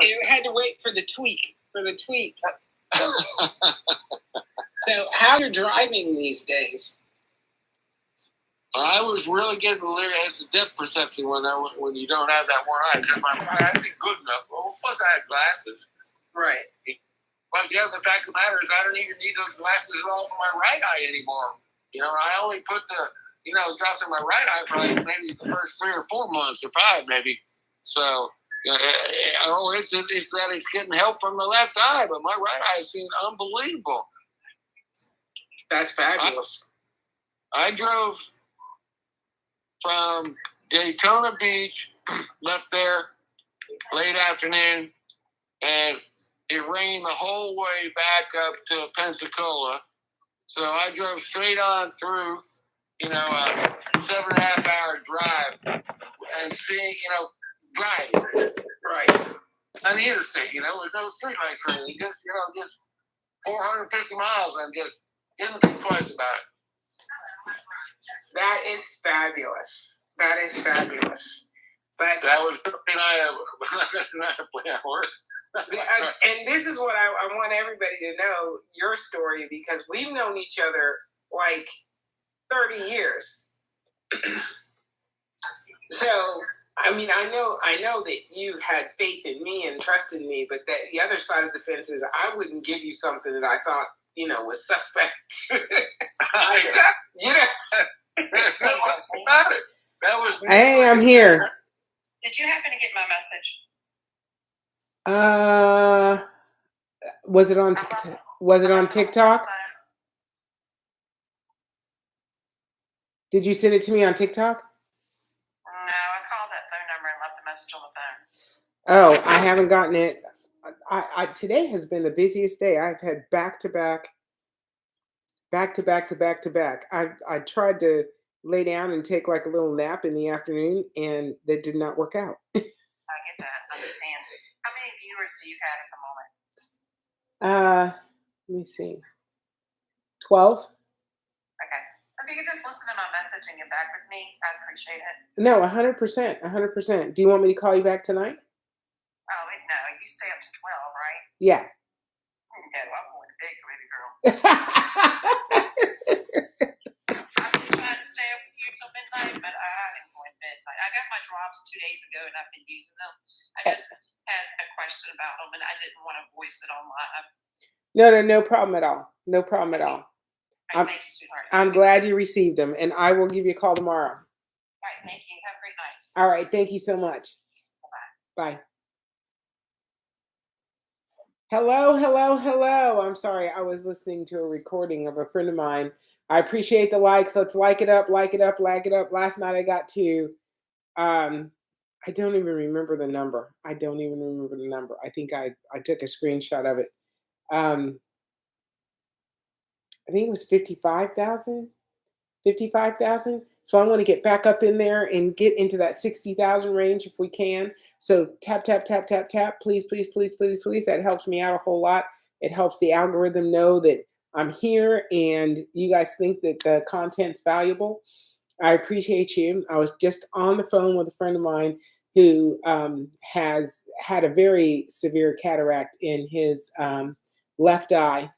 You had to wait for the tweak. So, how you're driving these days? I was really getting it's a depth perception when you don't have that one eye. Because my eye isn't good enough. Well, plus I had glasses. Right. But yeah, the fact of the matter is I don't even need those glasses at all for my right eye anymore. You know, I only put the drops in my right eye for like maybe the first 3 or 4 months or 5 maybe. So it's that it's getting help from the left eye, but my right eye is seeing unbelievable. That's fabulous. I drove from Daytona Beach, left there late afternoon, and it rained the whole way back up to Pensacola. So I drove straight on through, a 7.5 hour drive and seeing, driving. Right. On the interstate, with no street lights or anything. Just 450 miles and just didn't think twice about it. That is fabulous. But that was something I worked. And this is what I want everybody to know, your story, because we've known each other like 30 years. So, I mean, I know that you had faith in me and trusted me, but that the other side of the fence is I wouldn't give you something that I thought, was suspect. Hey, I'm here. Did you happen to get my message? Was it on TikTok? Did you send it to me on TikTok? No, I called that phone number and left a message on the Oh, phone. I haven't gotten it. I today has been the busiest day. I've had back to back. I tried to lay down and take like a little nap in the afternoon, and that did not work out. I get that. I understand. How many viewers do you have at the moment? Let me see. 12. Okay. If you could just listen to my message and get back with me, I'd appreciate it. No, 100%. Do you want me to call you back tonight? Oh, no. You stay up to 12, right? Yeah. No, I'm going to bed, baby girl. I've been trying to stay up with you till midnight, but I haven't going to bed tonight. I got my drops 2 days ago, and I've been using them. I just had a question about them, and I didn't want to voice it on live. No problem at all. No problem at all. Right, thank you, sweetheart. I'm glad you received them, and I will give you a call tomorrow. All right, thank you. Have a great night. All right, thank you so much. Bye. Bye. Hello. I'm sorry, I was listening to a recording of a friend of mine. I appreciate the likes. Let's like it up. Last night I got to, I don't even remember the number. I think I took a screenshot of it. I think it was 55,000. So I want to get back up in there and get into that 60,000 range if we can. So tap. Please. That helps me out a whole lot. It helps the algorithm know that I'm here and you guys think that the content's valuable. I appreciate you. I was just on the phone with a friend of mine who has had a very severe cataract in his left eye.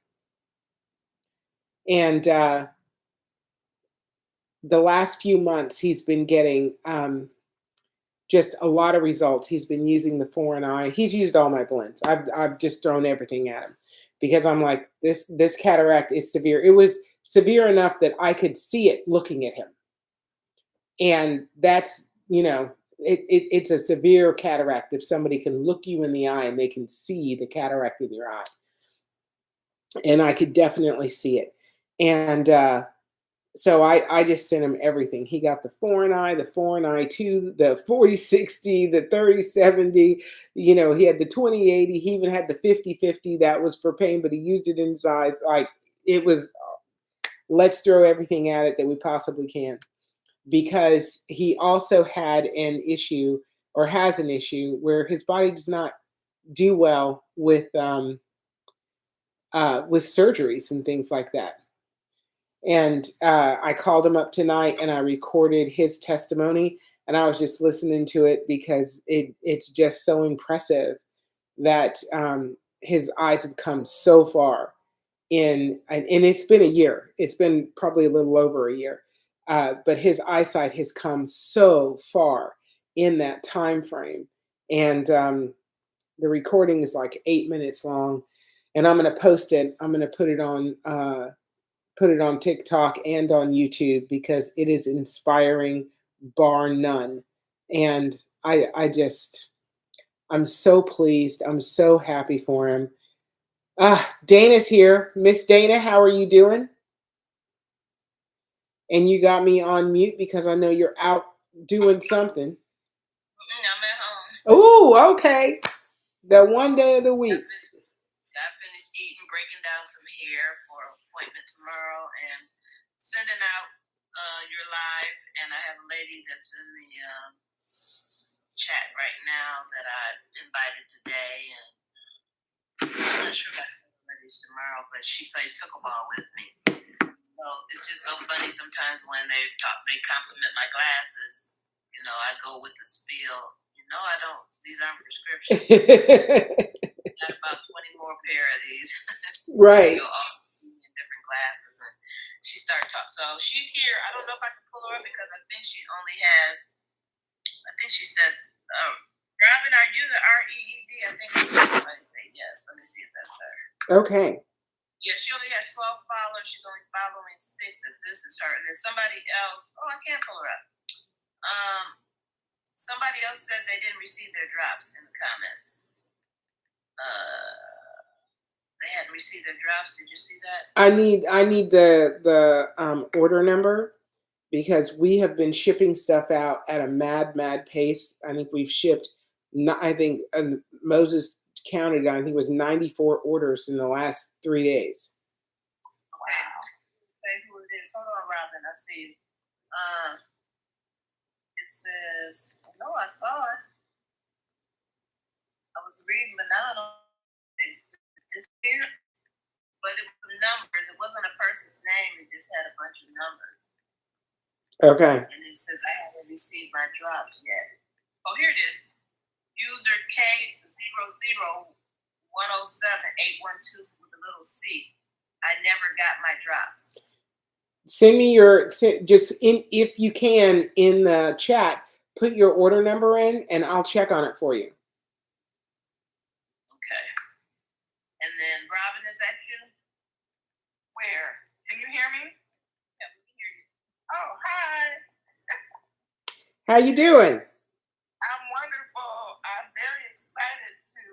And the last few months, he's been getting just a lot of results. He's been using the foreign eye. He's used all my blends. I've just thrown everything at him because I'm like, this cataract is severe. It was severe enough that I could see it looking at him. And that's, it's a severe cataract if somebody can look you in the eye and they can see the cataract in your eye. And I could definitely see it. And so I just sent him everything. He got the foreign eye 2, the 40/60, the 30/70. He had the 20/80. He even had the 50/50. That was for pain, but he used it in his eyes. Like it was, let's throw everything at it that we possibly can. Because he also had an issue or has an issue where his body does not do well with surgeries and things like that. And I called him up tonight and I recorded his testimony and I was just listening to it because it's just so impressive that his eyes have come so far and it's been a year. It's been probably a little over a year, but his eyesight has come so far in that time frame. And the recording is like 8 minutes long, and I'm going to post it. I'm going to put it on TikTok and on YouTube because it is inspiring, bar none. And I'm so pleased. I'm so happy for him. Dana's here. Miss Dana, how are you doing? And you got me on mute because I know you're out doing something. I'm at home. Oh, okay. The one day of the week. I finished eating, breaking down some hair for an appointment tomorrow, and sending out your live. And I have a lady that's in the chat right now that I invited today, and I'm not sure about the ladies tomorrow, but she plays pickleball with me. So it's just so funny sometimes when they compliment my glasses. You know, I go with the spiel. You know, I don't. These aren't prescriptions. Got about 20 more pair of these. Right. You'll all see me in different glasses, and she started talking. So she's here. I don't know if I can pull her up because I think she only has. I think she says, "Robin, are you the REED?" I think I said somebody say yes. Let me see if that's her. Okay. Yeah, she only has 12 followers. She's only following 6 if this is her. And then somebody else, I can't pull her up. Somebody else said they didn't receive their drops in the comments. They hadn't received their drops. Did you see that? I need the order number because we have been shipping stuff out at a mad pace. I think we've shipped, Moses counted, I think it was 94 orders in the last 3 days. Wow. Say who it is. Hold on, Robin. I see. It says, no, I saw it. I was reading, but now I don't. It's here, but it was numbers. It wasn't a person's name. It just had a bunch of numbers. Okay. And it says I haven't received my drops yet. Oh, here it is. User K00107812 with a little C. I never got my drops. Send me if you can in the chat, put your order number in and I'll check on it for you. Okay. And then Robin, is that you? Where? Can you hear me? Yeah, we can hear you. Oh, hi. How you doing? I'm wonderful. I'm very excited to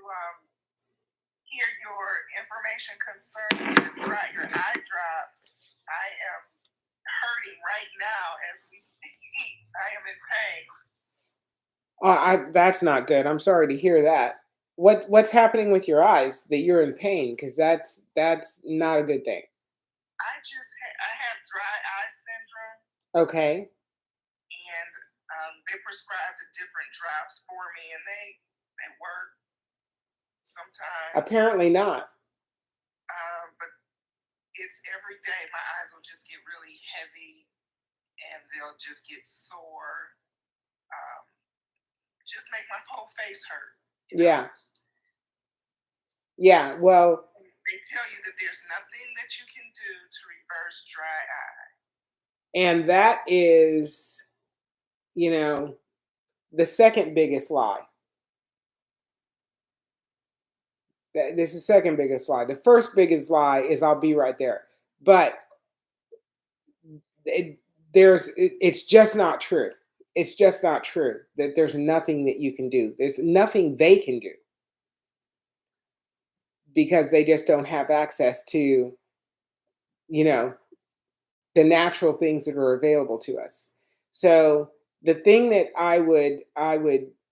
hear your information concerning your eye drops. I am hurting right now as we speak. I am in pain. That's not good. I'm sorry to hear that. What's happening with your eyes that you're in pain? Because that's not a good thing. I have dry eye syndrome. Okay. And they prescribed the different drops for me, and they work sometimes. Apparently not. But it's every day. My eyes will just get really heavy, and they'll just get sore. Just make my whole face hurt. Yeah. Yeah. Well, they tell you that there's nothing that you can do to reverse dry eye. And that is, the second biggest lie. This is the second biggest lie. The first biggest lie is I'll be right there. But it's just not true. It's just not true that there's nothing that you can do. There's nothing they can do because they just don't have access to, the natural things that are available to us. So the thing that I would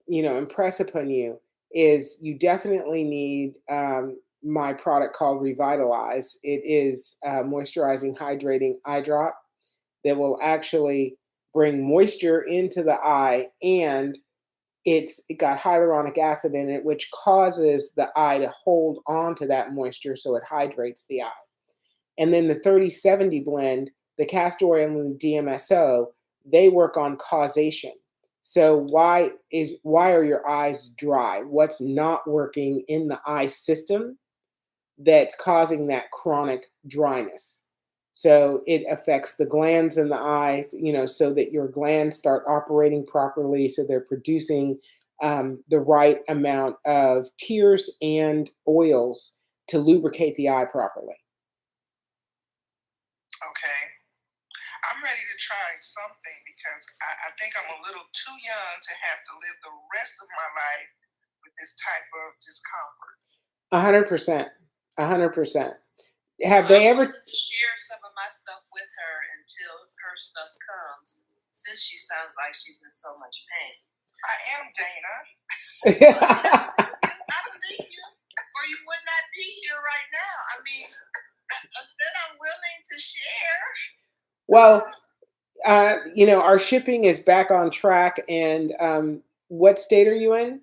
impress upon you is you definitely need my product called Revitalize. It is a moisturizing, hydrating eye drop that will actually bring moisture into the eye, and it got hyaluronic acid in it, which causes the eye to hold on to that moisture so it hydrates the eye. And then the 30-70 blend, the castor oil and the DMSO, they work on causation. So why are your eyes dry? What's not working in the eye system that's causing that chronic dryness? So it affects the glands in the eyes, so that your glands start operating properly, so they're producing the right amount of tears and oils to lubricate the eye properly. Okay. I'm ready to try something because I think I'm a little too young to have to live the rest of my life with this type of discomfort. 100%. 100%. Have they ever share some of my stuff with her until her stuff comes, since she sounds like she's in so much pain? I am Dana. I believe you, or you would not be here right now. I mean, I said I'm willing to share. Well, our shipping is back on track. And what state are you in?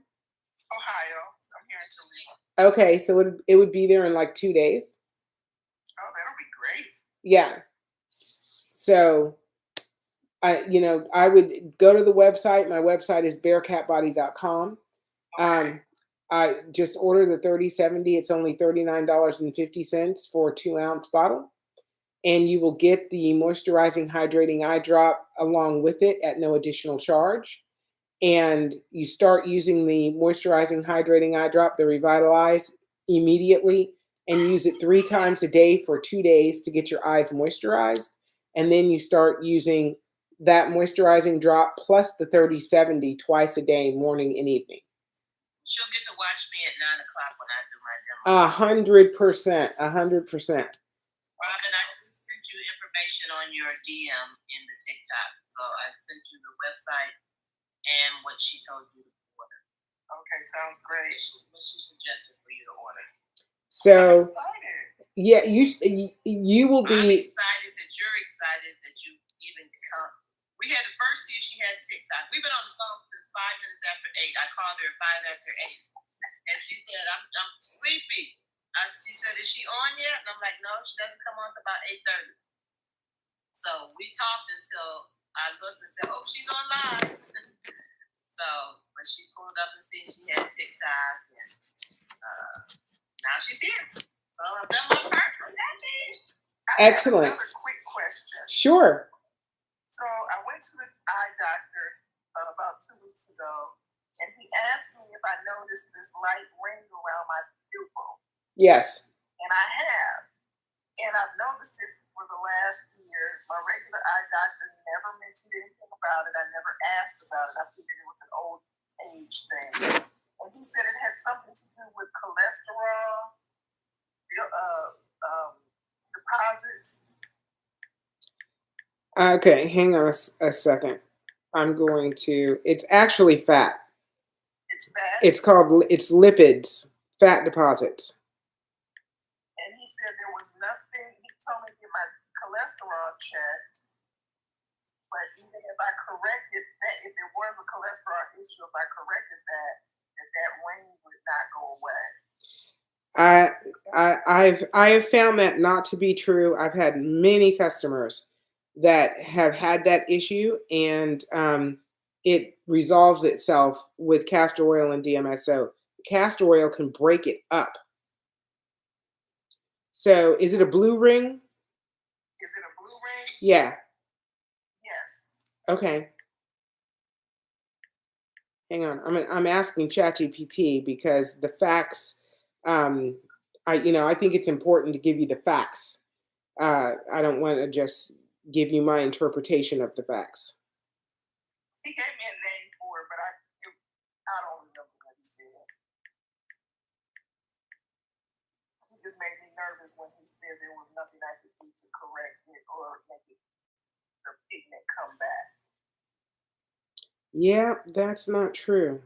Ohio. I'm here in Toledo. Okay, so it would be there in like 2 days. Oh, that'll be great. Yeah. So, I would go to the website. My website is bearcatbody.com. Okay. I just order the 3070. It's only $39.50 for a 2-ounce bottle. And you will get the moisturizing, hydrating eye drop along with it at no additional charge. And you start using the moisturizing, hydrating eye drop, the Revitalize, immediately, and use it 3 times a day for 2 days to get your eyes moisturized. And then you start using that moisturizing drop plus the 3070 twice a day, morning and evening. She'll get to watch me at 9 o'clock when I do my demo. 100%. 100%. Robin, I just sent you information on your DM in the TikTok. So I sent you the website and what she told you to order. Okay, sounds great. What she suggested for you to order. So, I'm excited. yeah, you will I'm be. excited that you're excited that you even come. We had to first see if she had TikTok. We've been on the phone since 5 minutes after 8. I called her at 5 after 8. And she said, I'm sleepy. She said, is she on yet? And I'm like, no, she doesn't come on until about 8:30. So we talked until I looked and said, oh, she's on live. So when she pulled up and seen she had TikTok, and now she's here. So I've done my part for that day. Excellent. Another quick question. Sure. So I went to the eye doctor about 2 weeks ago, and he asked me if I noticed this light ring around my pupil. Yes. And I have. And I've noticed it for the last year. My regular eye doctor never mentioned anything about it. I never asked about it. I figured it was an old age thing. And he said it had something to do with cholesterol deposits. Okay, hang on a second. It's actually fat. It's fat? It's lipids, fat deposits. And he said there was nothing. He told me to get my cholesterol checked. But even if I corrected that, if there was a cholesterol issue, if I corrected that ring would not go away. I have found that not to be true. I've had many customers that have had that issue, and it resolves itself with castor oil and DMSO. Castor oil can break it up. So, is it a blue ring? Is it a blue ring? Yeah. Yes. Okay. Hang on. I'm asking ChatGPT because the facts. I think it's important to give you the facts. I don't want to just give you my interpretation of the facts. He gave me a name for it, but I don't remember what he said. He just made me nervous when he said there was nothing I could do to correct it or make the pigment come back. Yeah, that's not true.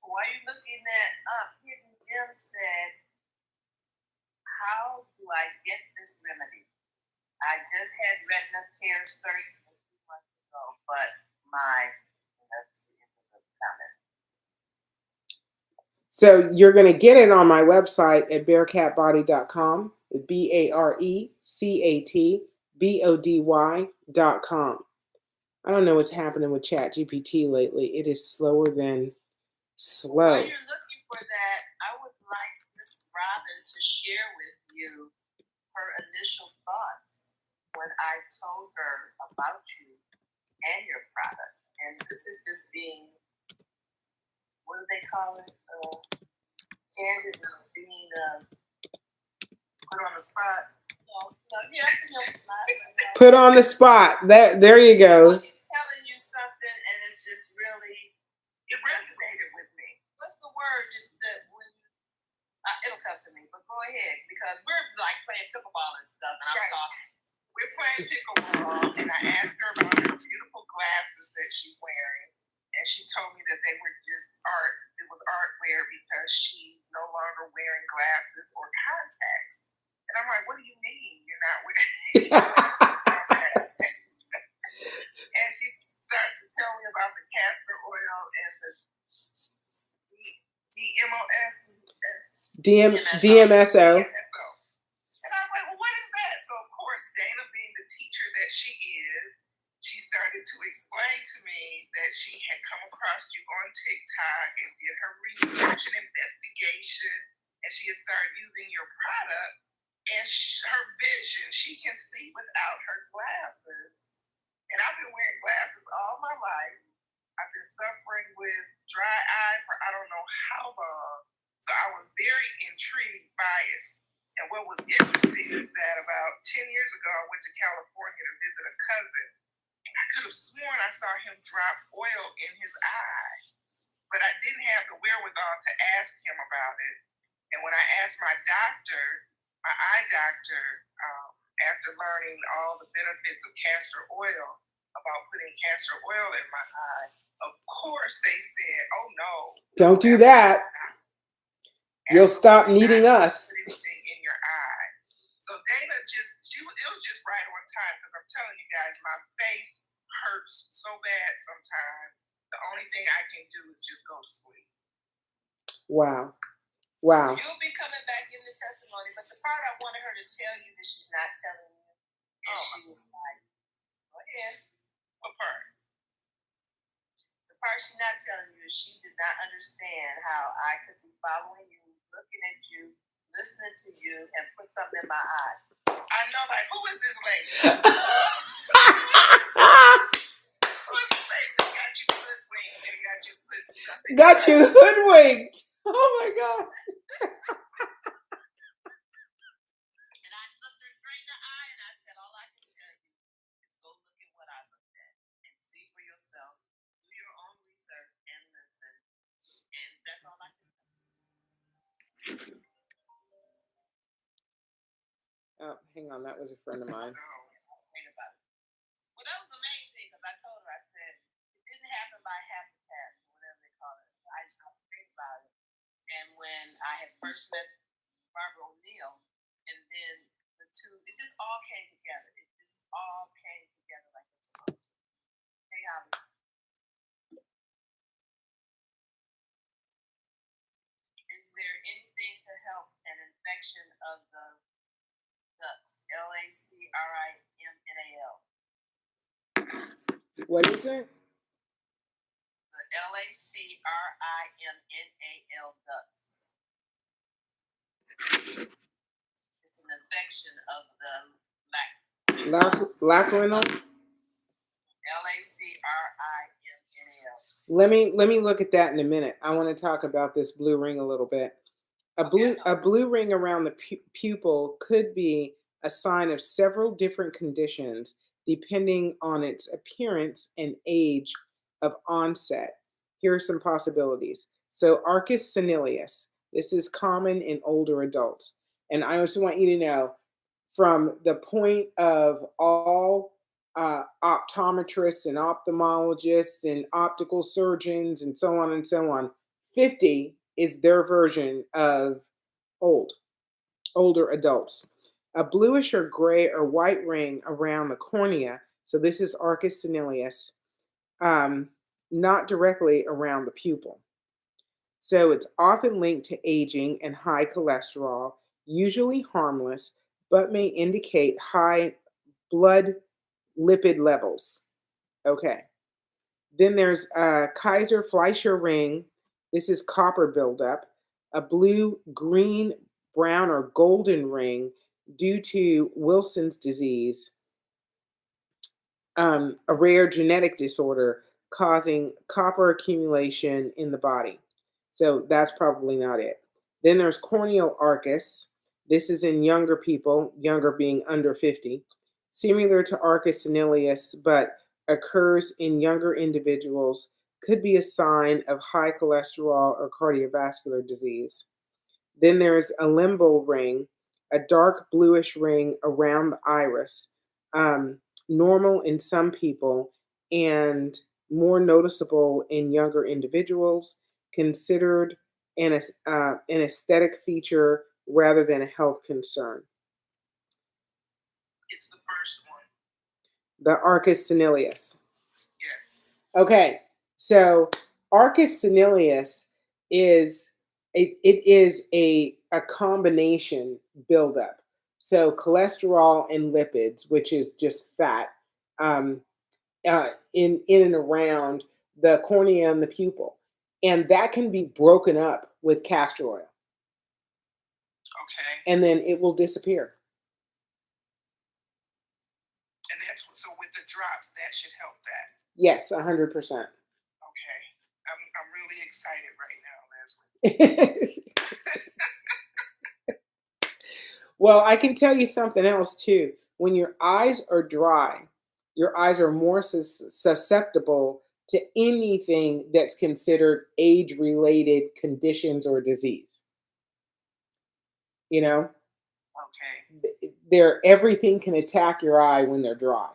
While you're looking that up, Hidden Jim said, how do I get this remedy? I just had retina tear surgery a few months ago, but that's the end of the comment. So you're going to get it on my website at bearcatbody.com, BARECATBODY.com. I don't know what's happening with ChatGPT lately. It is slower than slow. While you're looking for that, I would like Miss Robin to share with you her initial thoughts when I told her about you and your product. And this is just being, what do they call it? Candid, being put on the spot. Put on the spot. There you go. She's telling you something, and it's just really, it resonated with me. What's the word that when it'll come to me? But go ahead, because we're like playing pickleball and stuff, and I'm talking. We're playing pickleball, and I asked her about her beautiful glasses that she's wearing, and she told me that they were just art. It was art wear because she's no longer wearing glasses or contacts. And I'm like, what do you mean you're not wearing contacts? And she started to tell me about the castor oil and the DMSO. And I was like, well, what is that? So, of course, Dana, being the teacher that she is, she started to explain to me that she had come across you on TikTok and did her research and investigation, and she had started using your product. And her vision, she can see without her glasses. And I've been wearing glasses all my life. I've been suffering with dry eye for I don't know how long. So I was very intrigued by it. And what was interesting is that about 10 years ago, I went to California to visit a cousin. And I could have sworn I saw him drop oil in his eye. But I didn't have the wherewithal to ask him about it. And when I asked my doctor, my eye doctor, after learning all the benefits of castor oil, about putting castor oil in my eye, of course they said, oh no. Don't do that. You'll stop needing us. Put anything in your eye. So Dana it was just right on time, because I'm telling you guys, my face hurts so bad sometimes. The only thing I can do is just go to sleep. Wow. Wow. You'll be coming back in the testimony, but the part I wanted her to tell you that she's not telling you is she was like, go ahead. What part? The part she's not telling you is she did not understand how I could be following you, looking at you, listening to you, and put something in my eye. I know, like, who is this lady? Who is this lady that got you hoodwinked and got you put something? Got you hoodwinked. Oh my God. And I looked her straight in the eye and I said, all I can tell you is go look at what I looked at and see for yourself. Do your own research and listen. And that's all I can tell you. Oh, hang on. That was a friend of mine. Well, that was the main thing, because I told her, I said, it didn't happen by habitat, whatever they call it. I just don't think about it. And when I had first met Barbara O'Neill, and then the two, it just all came together. It just all came together like it's supposed to. Hey, Holly. Is there anything to help an infection of the ducts? LACRIMNAL. What is it? The LACRIMNAL ducts. It's an infection of the Lacrinal? LACRIMNAL. Let me look at that in a minute. I want to talk about this blue ring a little bit. A blue ring around the pupil could be a sign of several different conditions depending on its appearance and age of onset. Here are some possibilities. So arcus senilis. This is common in older adults. And I also want you to know, from the point of all optometrists and ophthalmologists and optical surgeons and so on, 50 is their version of older adults. A bluish or gray or white ring around the cornea, so this is arcus senilis, not directly around the pupil. So it's often linked to aging and high cholesterol, usually harmless, but may indicate high blood lipid levels. Okay. Then there's a Kaiser Fleischer ring. This is copper buildup. A blue, green, brown, or golden ring due to Wilson's disease, a rare genetic disorder causing copper accumulation in the body. So that's probably not it. Then there's corneal arcus. This is in younger people, younger being under 50, similar to arcus cinereus, but occurs in younger individuals, could be a sign of high cholesterol or cardiovascular disease. Then there's a limbal ring, a dark bluish ring around the iris, um, normal in some people and more noticeable in younger individuals, considered an aesthetic feature rather than a health concern. It's the first one. The arcus cinereus. Yes. Okay, so arcus cinereus is a combination buildup. So cholesterol and lipids, which is just fat, um, in and around the cornea and the pupil, and that can be broken up with castor oil, Okay. and then it will disappear. And that's so with the drops, that should help that. Yes, 100%. Okay. I'm really excited right now, Leslie. Well, I can tell you something else too. When your eyes are dry, your eyes are more susceptible to anything that's considered age-related conditions or disease. You know, Okay. everything can attack your eye when they're dry.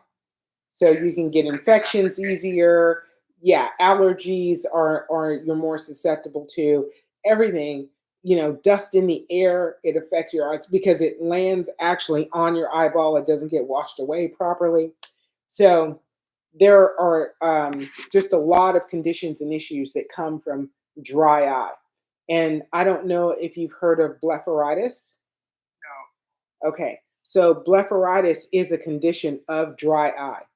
So you Yes. can get infections easier. Yeah, allergies are you're more susceptible to. Everything, dust in the air, it affects your eyes because it lands actually on your eyeball. It doesn't get washed away properly. So there are just a lot of conditions and issues that come from dry eye. And I don't know if you've heard of blepharitis. No. Okay, so blepharitis is a condition of dry eye.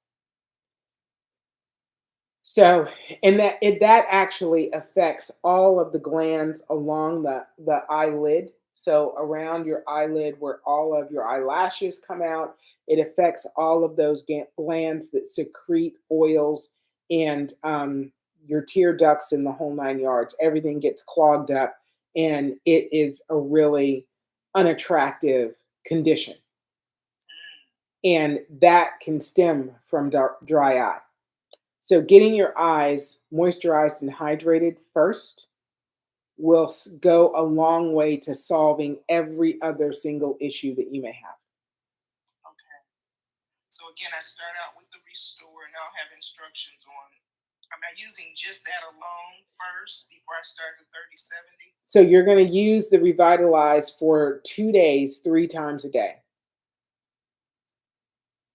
So, and that actually affects all of the glands along the eyelid. So around your eyelid where all of your eyelashes come out, it affects all of those glands that secrete oils and your tear ducts and the whole 9 yards. Everything gets clogged up, and it is a really unattractive condition. And that can stem from dry eye. So getting your eyes moisturized and hydrated first will go a long way to solving every other single issue that you may have. Okay. So again, I start out with the restore, and I'll have instructions on. Am I using just that alone first before I start the 30/70? So you're going to use the Revitalize for 2 days, 3 times a day.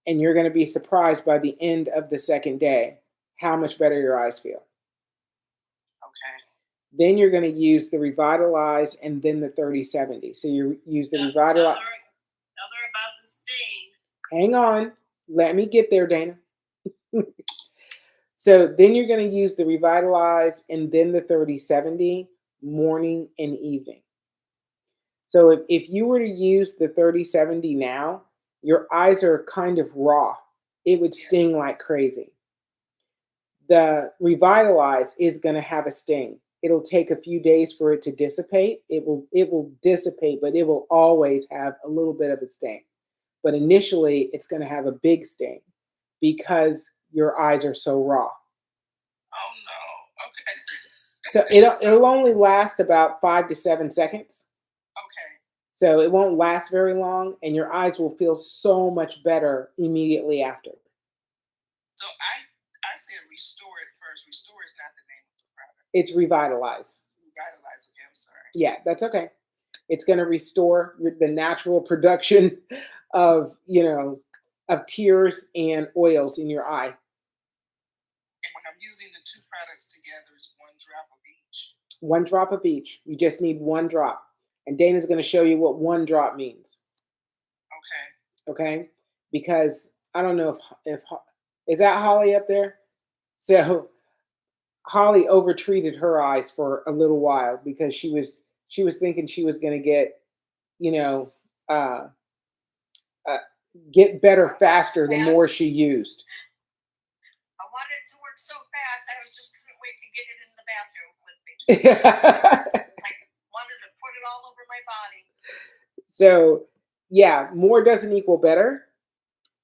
And you're going to be surprised by the end of the second day how much better your eyes feel. Okay. Then you're going to use the Revitalize and then the 30/70. So you use the Revitalize. Tell her about the sting. Hang on. Let me get there, Dana. So then you're going to use the Revitalize and then the 30/70 morning and evening. So if you were to use the 30/70 now, your eyes are kind of raw. It would sting like crazy. The Revitalize is going to have a sting. It'll take a few days for it to dissipate. It will dissipate, but it will always have a little bit of a sting. But initially, it's going to have a big sting because your eyes are so raw. Oh no. Okay. So it'll only last about 5 to 7 seconds. Okay. So it won't last very long, and your eyes will feel so much better immediately after. So I said restore it first. Restore is not the name of the product. It's Revitalize. Revitalize. Okay, I'm sorry. Yeah, that's okay. It's going to restore the natural production of tears and oils in your eye. And when I'm using the 2 products together, it's 1 drop of each. 1 drop of each. You just need 1 drop. And Dana's going to show you what 1 drop means. Okay. Okay? Because I don't know if is that Holly up there? So Holly overtreated her eyes for a little while because she was thinking she was going to get, you know, uh, uh, get better faster the more she used. I wanted it to work so fast, I was just couldn't wait to get it in the bathroom with me. I wanted to put it all over my body. So, yeah, more doesn't equal better,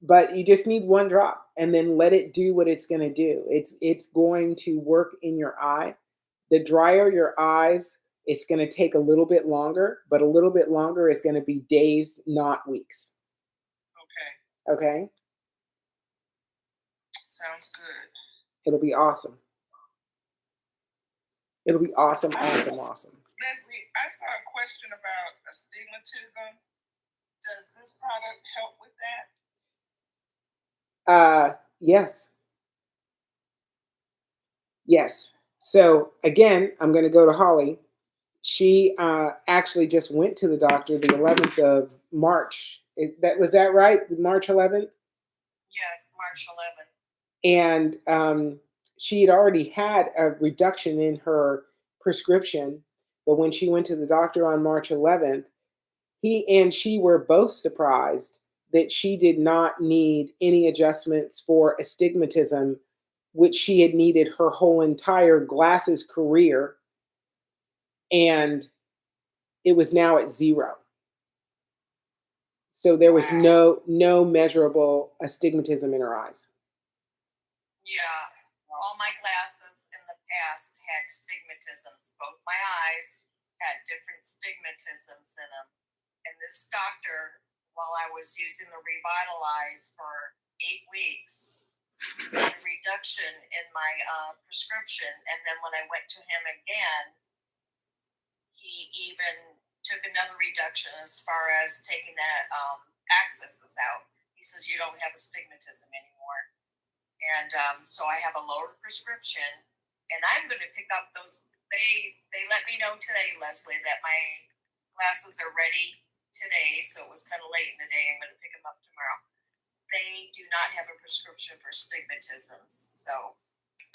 but you just need one drop and then let it do what it's going to do. It's going to work in your eye. The drier your eyes, it's going to take a little bit longer, but a little bit longer is going to be days, not weeks. Okay. Okay? Sounds good. It'll be awesome. It'll be awesome, awesome, awesome. Leslie, I saw a question about astigmatism. Does this product help with that? Yes. Yes. So again, I'm going to go to Holly. She actually just went to the doctor the 11th of March. Was that right? March 11th? Yes, March 11th. And she had already had a reduction in her prescription, but when she went to the doctor on March 11th, he and she were both surprised that she did not need any adjustments for astigmatism, which she had needed her whole entire glasses career, and it was now at 0. So there was no measurable astigmatism in her eyes. Yeah, all my glasses in the past had stigmatisms. Both my eyes had different stigmatisms in them. And this doctor, while I was using the Revitalize for 8 weeks, had a reduction in my prescription. And then when I went to him again, he even took another reduction as far as taking that accesses out. He says, you don't have astigmatism anymore. And so I have a lower prescription, and I'm going to pick up those. They let me know today, Leslie, that my glasses are ready today, so it was kind of late in the day. I'm going to pick them up tomorrow. They do not have a prescription for stigmatisms, so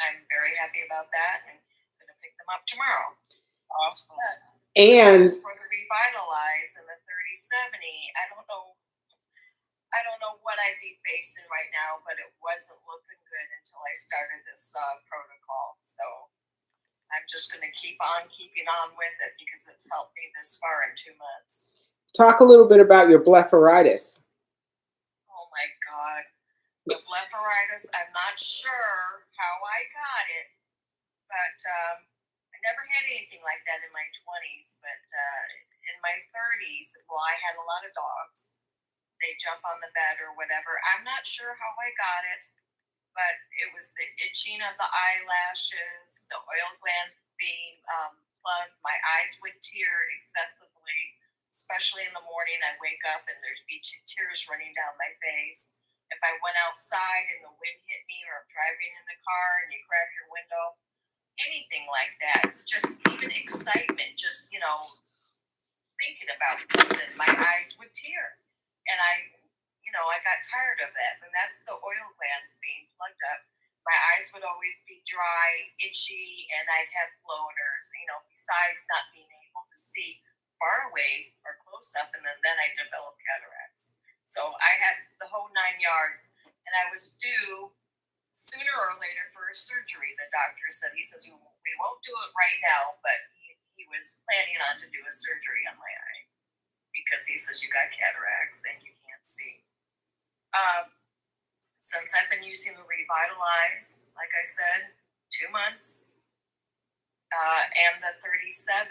I'm very happy about that, and I'm going to pick them up tomorrow. Awesome. And for the Revitalize and the 3070, I don't know what I'd be facing right now, but it wasn't looking good until I started this protocol. So I'm just going to keep on keeping on with it because it's helped me this far in 2 months. Talk a little bit about your blepharitis. Oh my God. The blepharitis, I'm not sure how I got it, but I never had anything like that in my 20s. But in my 30s, well, I had a lot of dogs. They jump on the bed or whatever. I'm not sure how I got it, but it was the itching of the eyelashes, the oil glands being plugged. My eyes would tear excessively, especially in the morning. I wake up and there'd be tears running down my face. If I went outside and the wind hit me, or I'm driving in the car and you crack your window, anything like that, just even excitement, just, thinking about something, my eyes would tear. And I got tired of that. And that's the oil glands being plugged up. My eyes would always be dry, itchy, and I'd have floaters, besides not being able to see far away or close up. And then I developed cataracts. So I had the whole 9 yards, and I was due sooner or later for a surgery. The doctor said, he says, we won't do it right now, but he was planning on to do a surgery on my eyes because he says, you got cataracts and you can't see. Since I've been using the Revitalize, like I said, 2 months, and the 3070,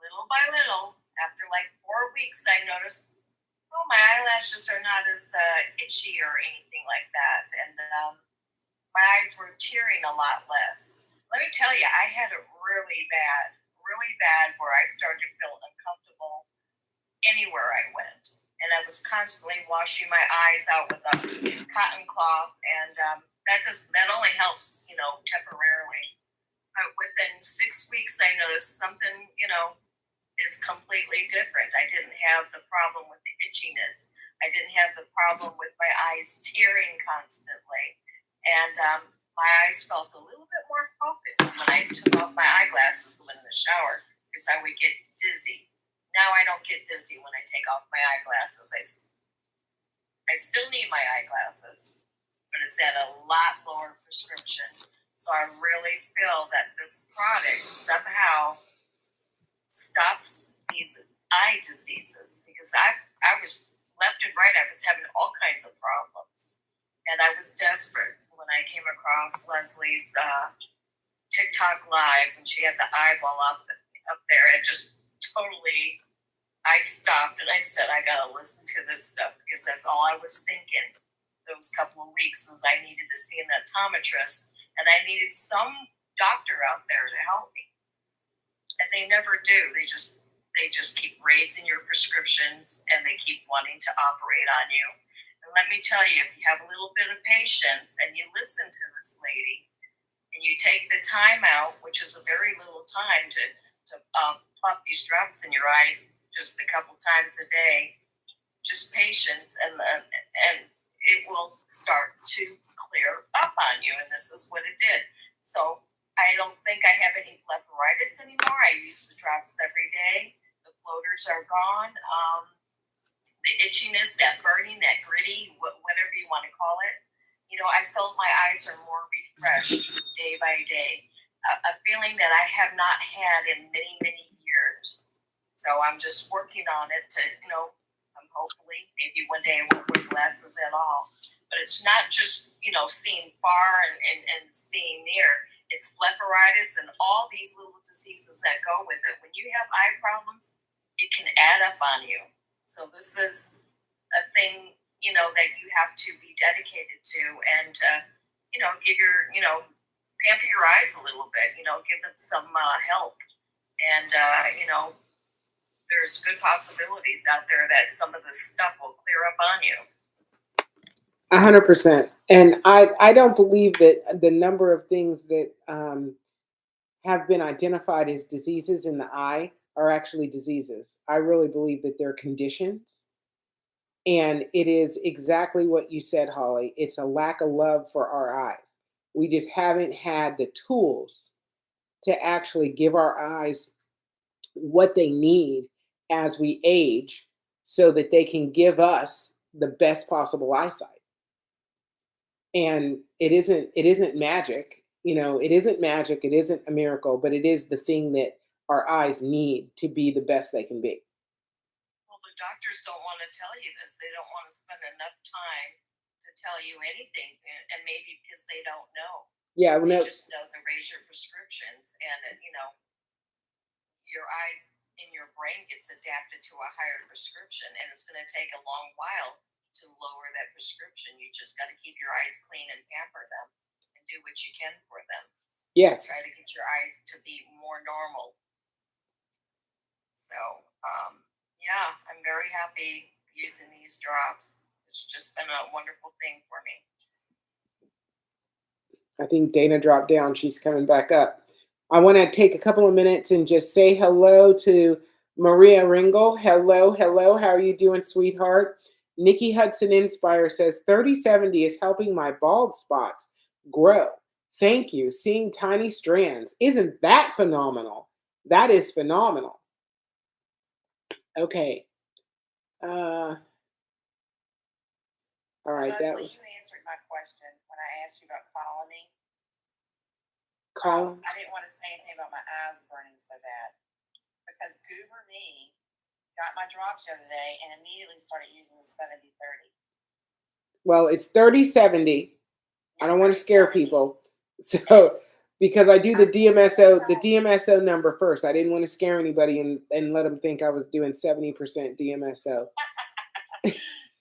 little by little, after like 4 weeks, I noticed, my eyelashes are not as itchy or anything like that. And my eyes were tearing a lot less. Let me tell you, I had it really bad, where I started to feel uncomfortable anywhere I went. And I was constantly washing my eyes out with a cotton cloth, and that only helps, temporarily. But within 6 weeks, I noticed something, is completely different. I didn't have the problem with the itchiness. I didn't have the problem with my eyes tearing constantly. And my eyes felt a little bit more focused when I took off my eyeglasses when in the shower, because I would get dizzy. Now I don't get dizzy when I take off my eyeglasses. I still need my eyeglasses, but it's at a lot lower prescription. So I really feel that this product somehow stops these eye diseases, because I was left and right. I was having all kinds of problems, and I was desperate when I came across Leslie's TikTok live, and she had the eyeball up there, and just totally. I stopped and I said, I gotta listen to this stuff, because that's all I was thinking those couple of weeks, is I needed to see an optometrist, and I needed some doctor out there to help me. And they never do. They just keep raising your prescriptions, and they keep wanting to operate on you. And let me tell you, if you have a little bit of patience and you listen to this lady, and you take the time out, which is a very little time to plop these drops in your eyes just a couple times a day, just patience, and it will start to clear up on you. And this is what it did. So I don't think I have any blepharitis anymore. I use the drops every day. The floaters are gone. The itchiness, that burning, that gritty, whatever you want to call it, I felt my eyes are more refreshed day by day. A feeling that I have not had in many, many years. So I'm just working on it to, hopefully, maybe one day I won't wear glasses at all. But it's not just, seeing far and seeing near. It's blepharitis and all these little diseases that go with it. When you have eye problems, it can add up on you. So this is a thing, that you have to be dedicated to, and, give your, pamper your eyes a little bit, give them some help. And, there's good possibilities out there that some of this stuff will clear up on you. 100%. And I don't believe that the number of things that have been identified as diseases in the eye are actually diseases. I really believe that they're conditions. And it is exactly what you said, Holly. It's a lack of love for our eyes. We just haven't had the tools to actually give our eyes what they need as we age, so that they can give us the best possible eyesight. And it isn't magic, it isn't magic, it isn't a miracle, but it is the thing that our eyes need to be the best they can be. Well, the doctors don't want to tell you this. They don't want to spend enough time to tell you anything, and maybe because they don't know. Yeah, they just know to raise your prescriptions, and your eyes in your brain gets adapted to a higher prescription, and it's going to take a long while to lower that prescription. You just got to keep your eyes clean and pamper them, and do what you can for them. Yes. Try to get your eyes to be more normal. So, yeah, I'm very happy using these drops. It's just been a wonderful thing for me. I think Dana dropped down. She's coming back up. I want to take a couple of minutes and just say hello to Maria Ringel. Hello. How are you doing, sweetheart? Nikki Hudson Inspire says 3070 is helping my bald spots grow. Thank you. Seeing tiny strands. Isn't that phenomenal? That is phenomenal. Okay. All right. Leslie, That was. you answered my question when I asked you about colony. Colin? I didn't want to say anything about my eyes burning so bad, because Goober me got my drops the other day and immediately started using the 70/30. Well, it's 30/70. I don't want to scare people. So, because I do the DMSO number first. I didn't want to scare anybody and let them think I was doing 70% DMSO.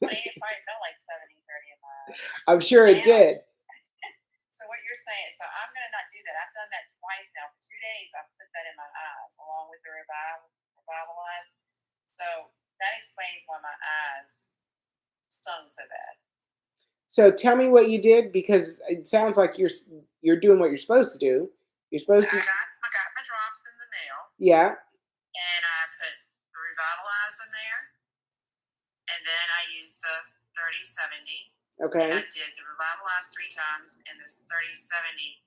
But it probably felt like 70/30 in my eyes. I'm sure it did. So what you're saying, so I'm going to not do that. I've done that twice now. For 2 days, I've put that in my eyes along with the Revitalize. So that explains why my eyes stung so bad. So tell me what you did, because it sounds like you're doing what you're supposed to do. You're supposed to. I got my drops in the mail. Yeah. And I put the Revitalize in there. And then I used the 3070. Okay. And I did the Revitalize 3 times and this 30/70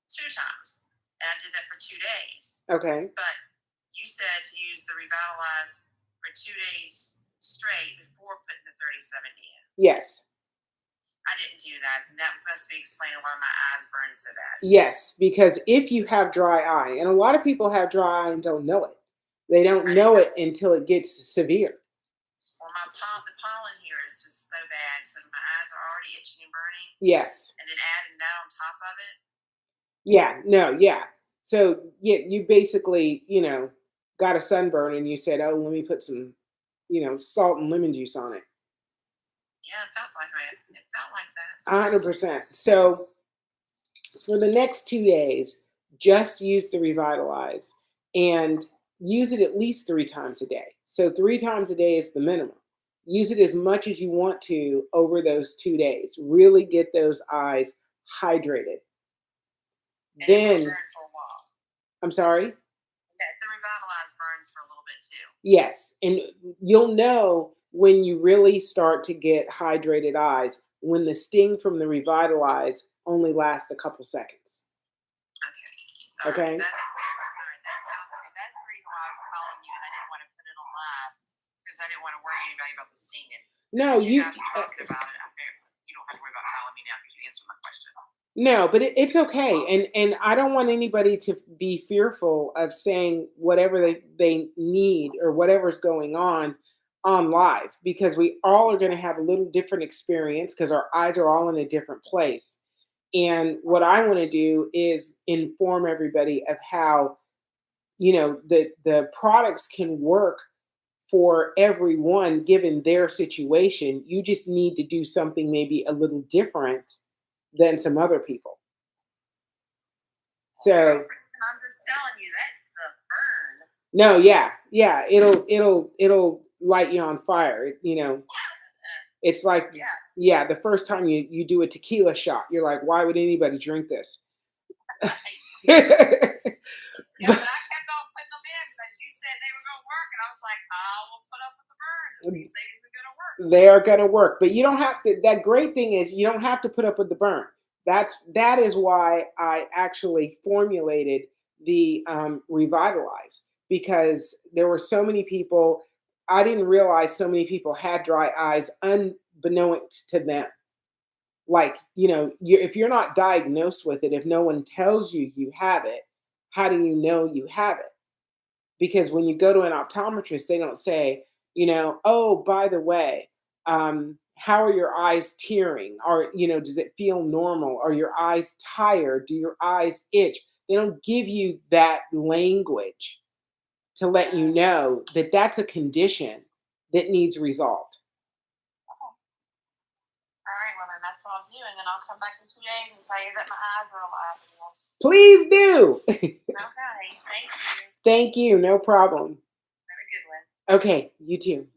2 times. And I did that for 2 days. Okay. But you said to use the Revitalize for 2 days straight before putting the 30/70 in. Yes. I didn't do that. And that must be explaining why my eyes burn so bad. Yes, because if you have dry eye, and a lot of people have dry eye and don't know it. They don't know it until it gets severe. Well, the pollen here is just so bad. So my eyes are already itching and burning. Yes. And then adding that on top of it. Yeah, no, yeah. So yeah, you basically, got a sunburn and you said, oh, let me put some, salt and lemon juice on it. Yeah, it felt like it. It felt like that. 100%. So for the next 2 days, just use the Revitalize and use it at least 3 times a day. So 3 times a day is the minimum. Use it as much as you want to over those 2 days. Really get those eyes hydrated. And Then, it will burn for a while. I'm sorry? The Revitalize burns for a little bit too. Yes. And you'll know when you really start to get hydrated eyes when the sting from the Revitalize only lasts a couple seconds. Okay. Okay. All right, that sounds good. That's the reason why I was calling you, and I didn't want to put it on live because I didn't want to worry anybody about the stinging. No, Since you guys are talking about it, you don't have to worry about calling me now because you answered my question. No, but it's okay. And I don't want anybody to be fearful of saying whatever they need or whatever's going on live, because we all are going to have a little different experience because our eyes are all in a different place. And what I want to do is inform everybody of how, the products can work for everyone given their situation. You just need to do something maybe a little different than some other people. So I'm just telling you, that's the burn. no, yeah, it'll light you on fire. It's like, yeah, the first time you do a tequila shot, you're like, why would anybody drink this? Yeah, but I kept on putting them in because you said they were going to work, and I was like, I will put up with the burn. These things are going to work. They are going to work, but you don't have to. That great thing is you don't have to put up with the burn. That is why I actually formulated the Revitalize, because there were so many people. I didn't realize so many people had dry eyes unbeknownst to them. Like, if you're not diagnosed with it, if no one tells you you have it, how do you know you have it? Because when you go to an optometrist, they don't say, oh, by the way, how are your eyes tearing? Or, does it feel normal? Are your eyes tired? Do your eyes itch? They don't give you that language to let you know that that's a condition that needs resolved. All right, well, then that's what I'll do, and then I'll come back in 2 days and tell you that my eyes are alive again. Please do. Okay, thank you. Thank you. No problem. Have a good one. Okay, you too.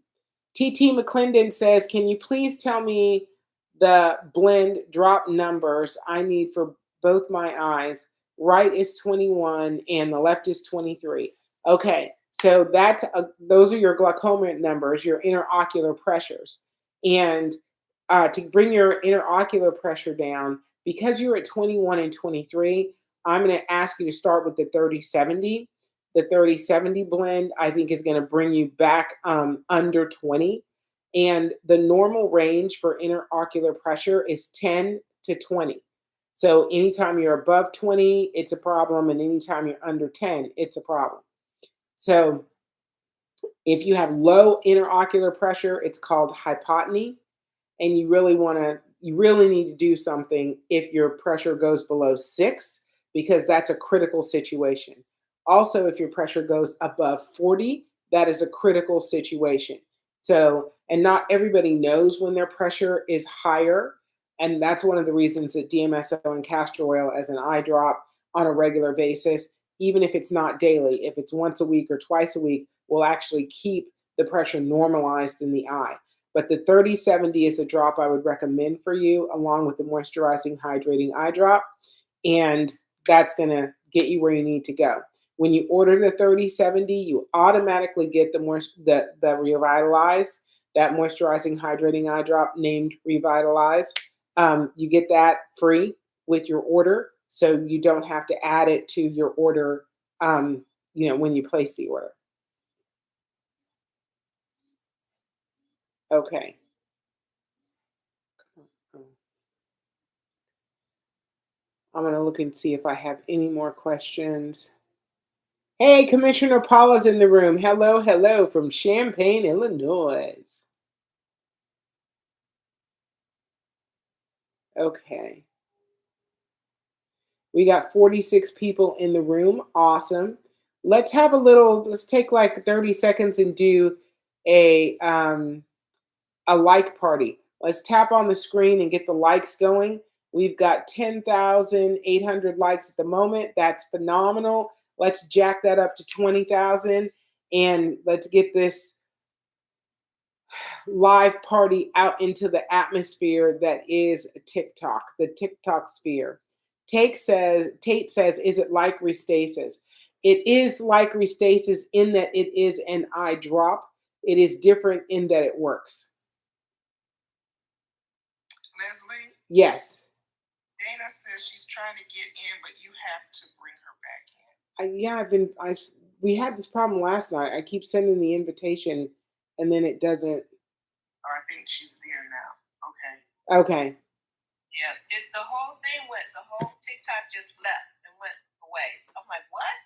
TT McClendon says, can you please tell me the blend drop numbers I need for both my eyes? Right is 21 and the left is 23. Okay, so those are your glaucoma numbers, your interocular pressures. And to bring your interocular pressure down, because you're at 21 and 23, I'm going to ask you to start with the 30/70. The 30/70 blend, I think, is going to bring you back under 20. And the normal range for interocular pressure is 10 to 20. So anytime you're above 20, it's a problem. And anytime you're under 10, it's a problem. So if you have low interocular pressure, it's called hypotony. And you really need to do something if your pressure goes below 6, because that's a critical situation. Also, if your pressure goes above 40, that is a critical situation. So, and not everybody knows when their pressure is higher. And that's one of the reasons that DMSO and Castor Oil as an eye drop on a regular basis, even if it's not daily, if it's once a week or twice a week, will actually keep the pressure normalized in the eye. But the 30/70 is the drop I would recommend for you, along with the moisturizing, hydrating eye drop. And that's going to get you where you need to go. When you order the 30/70, you automatically get the Revitalize. that moisturizing, hydrating eye drop named Revitalize. You get that free with your order, so you don't have to add it to your order, when you place the order. Okay. I'm going to look and see if I have any more questions. Hey, Commissioner Paula's in the room. Hello, hello from Champaign, Illinois. Okay. We got 46 people in the room. Awesome. Let's take like 30 seconds and do a like party. Let's tap on the screen and get the likes going. We've got 10,800 likes at the moment. That's phenomenal. Let's jack that up to 20,000 and let's get this live party out into the atmosphere that is TikTok, the TikTok sphere. Tate says, is it like Restasis? It is like Restasis in that it is an eye drop. It is different in that it works. Leslie? Yes. Dana says she's trying to get in, but you have to bring her back in. We had this problem last night. I keep sending the invitation and then it doesn't. Or I think she's there now. Okay. Yeah, the whole TikTok just left and went away. I'm like, what?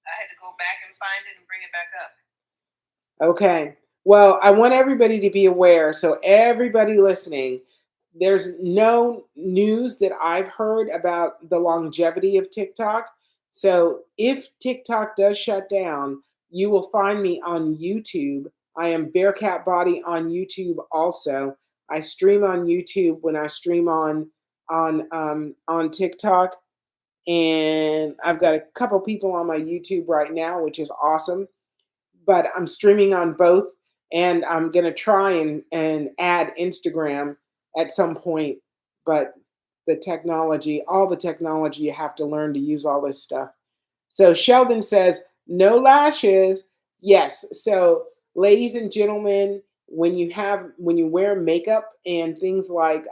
I had to go back and find it and bring it back up. Okay. Well, I want everybody to be aware. So everybody listening, there's no news that I've heard about the longevity of TikTok. So if TikTok does shut down, you will find me on YouTube. I am Bearcat Body on YouTube also. I stream on YouTube when I stream on TikTok. And I've got a couple people on my YouTube right now, which is awesome. But I'm streaming on both. And I'm going to try and add Instagram at some point. But all the technology, you have to learn to use all this stuff. So Sheldon says, no lashes. Yes. So ladies and gentlemen, when you wear makeup and things like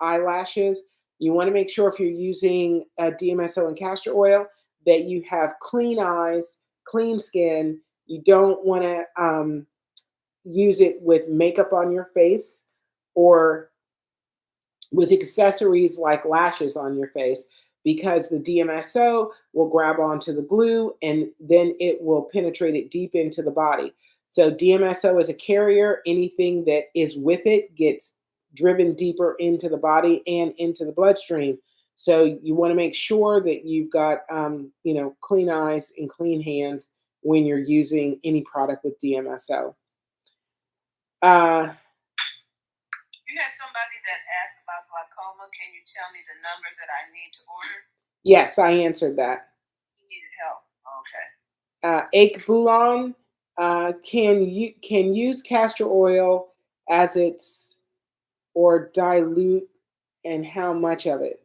eyelashes, you want to make sure if you're using DMSO and castor oil that you have clean eyes, clean skin. You don't want to use it with makeup on your face or with accessories like lashes on your face, because the DMSO will grab onto the glue and then it will penetrate it deep into the body. So DMSO is a carrier. Anything that is with it gets driven deeper into the body and into the bloodstream. So you want to make sure that you've got clean eyes and clean hands when you're using any product with DMSO. You had somebody that asked about glaucoma. Can you tell me the number that I need to order? Yes, I answered that. You needed help. Okay. Ake Boulon can use castor oil as its or dilute, and how much of it?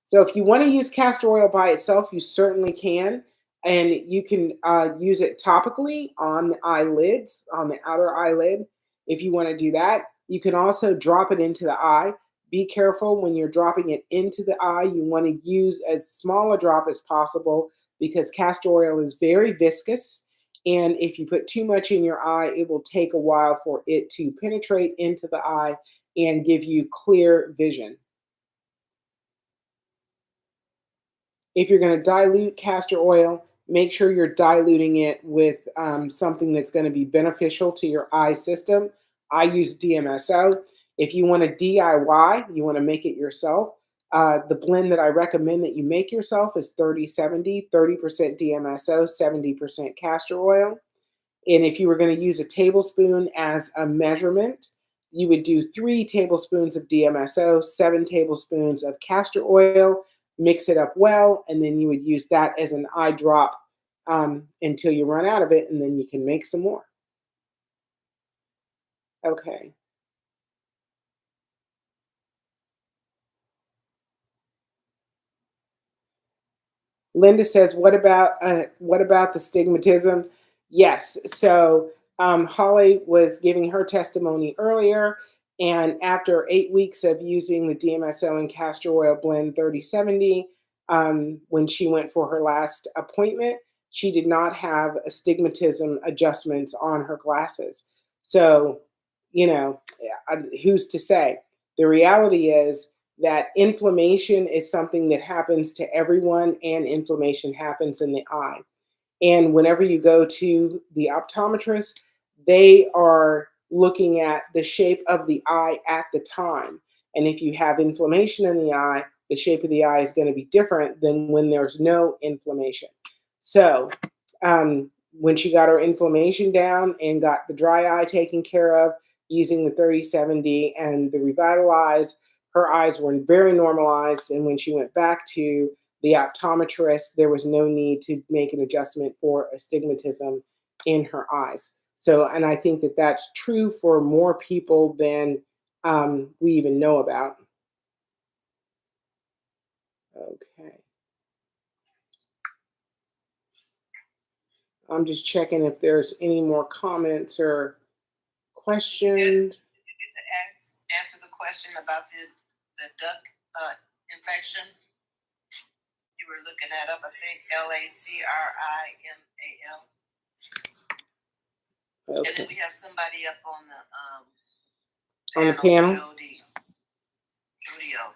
So if you want to use castor oil by itself, you certainly can. And you can use it topically on the eyelids, on the outer eyelid, if you want to do that. You can also drop it into the eye. Be careful when you're dropping it into the eye. You want to use as small a drop as possible because castor oil is very viscous. And if you put too much in your eye, it will take a while for it to penetrate into the eye and give you clear vision. If you're going to dilute castor oil, make sure you're diluting it with something that's going to be beneficial to your eye system. I use DMSO. If you want to DIY, you want to make it yourself, the blend that I recommend that you make yourself is 30-70, 30% DMSO, 70% castor oil. And if you were going to use a tablespoon as a measurement, you would do 3 tablespoons of DMSO, 7 tablespoons of castor oil, mix it up well, and then you would use that as an eye drop until you run out of it, and then you can make some more. Okay. Linda says, what about the stigmatism? Yes. So Holly was giving her testimony earlier, and after 8 weeks of using the DMSO and Castor Oil Blend 3070, when she went for her last appointment, she did not have astigmatism adjustments on her glasses. So, who's to say? The reality is that inflammation is something that happens to everyone, and inflammation happens in the eye. And whenever you go to the optometrist, they are looking at the shape of the eye at the time. And if you have inflammation in the eye, the shape of the eye is going to be different than when there's no inflammation. So, when she got her inflammation down and got the dry eye taken care of using the 3070 and the Revitalize, her eyes were very normalized. And when she went back to the optometrist, there was no need to make an adjustment for astigmatism in her eyes. So, and I think that that's true for more people than we even know about. Okay. I'm just checking if there's any more comments or questions. Did you get to answer the question about the duct infection? You were looking at up, I think, LACRIMAL. Okay. And then we have somebody up on the panel. Jody O.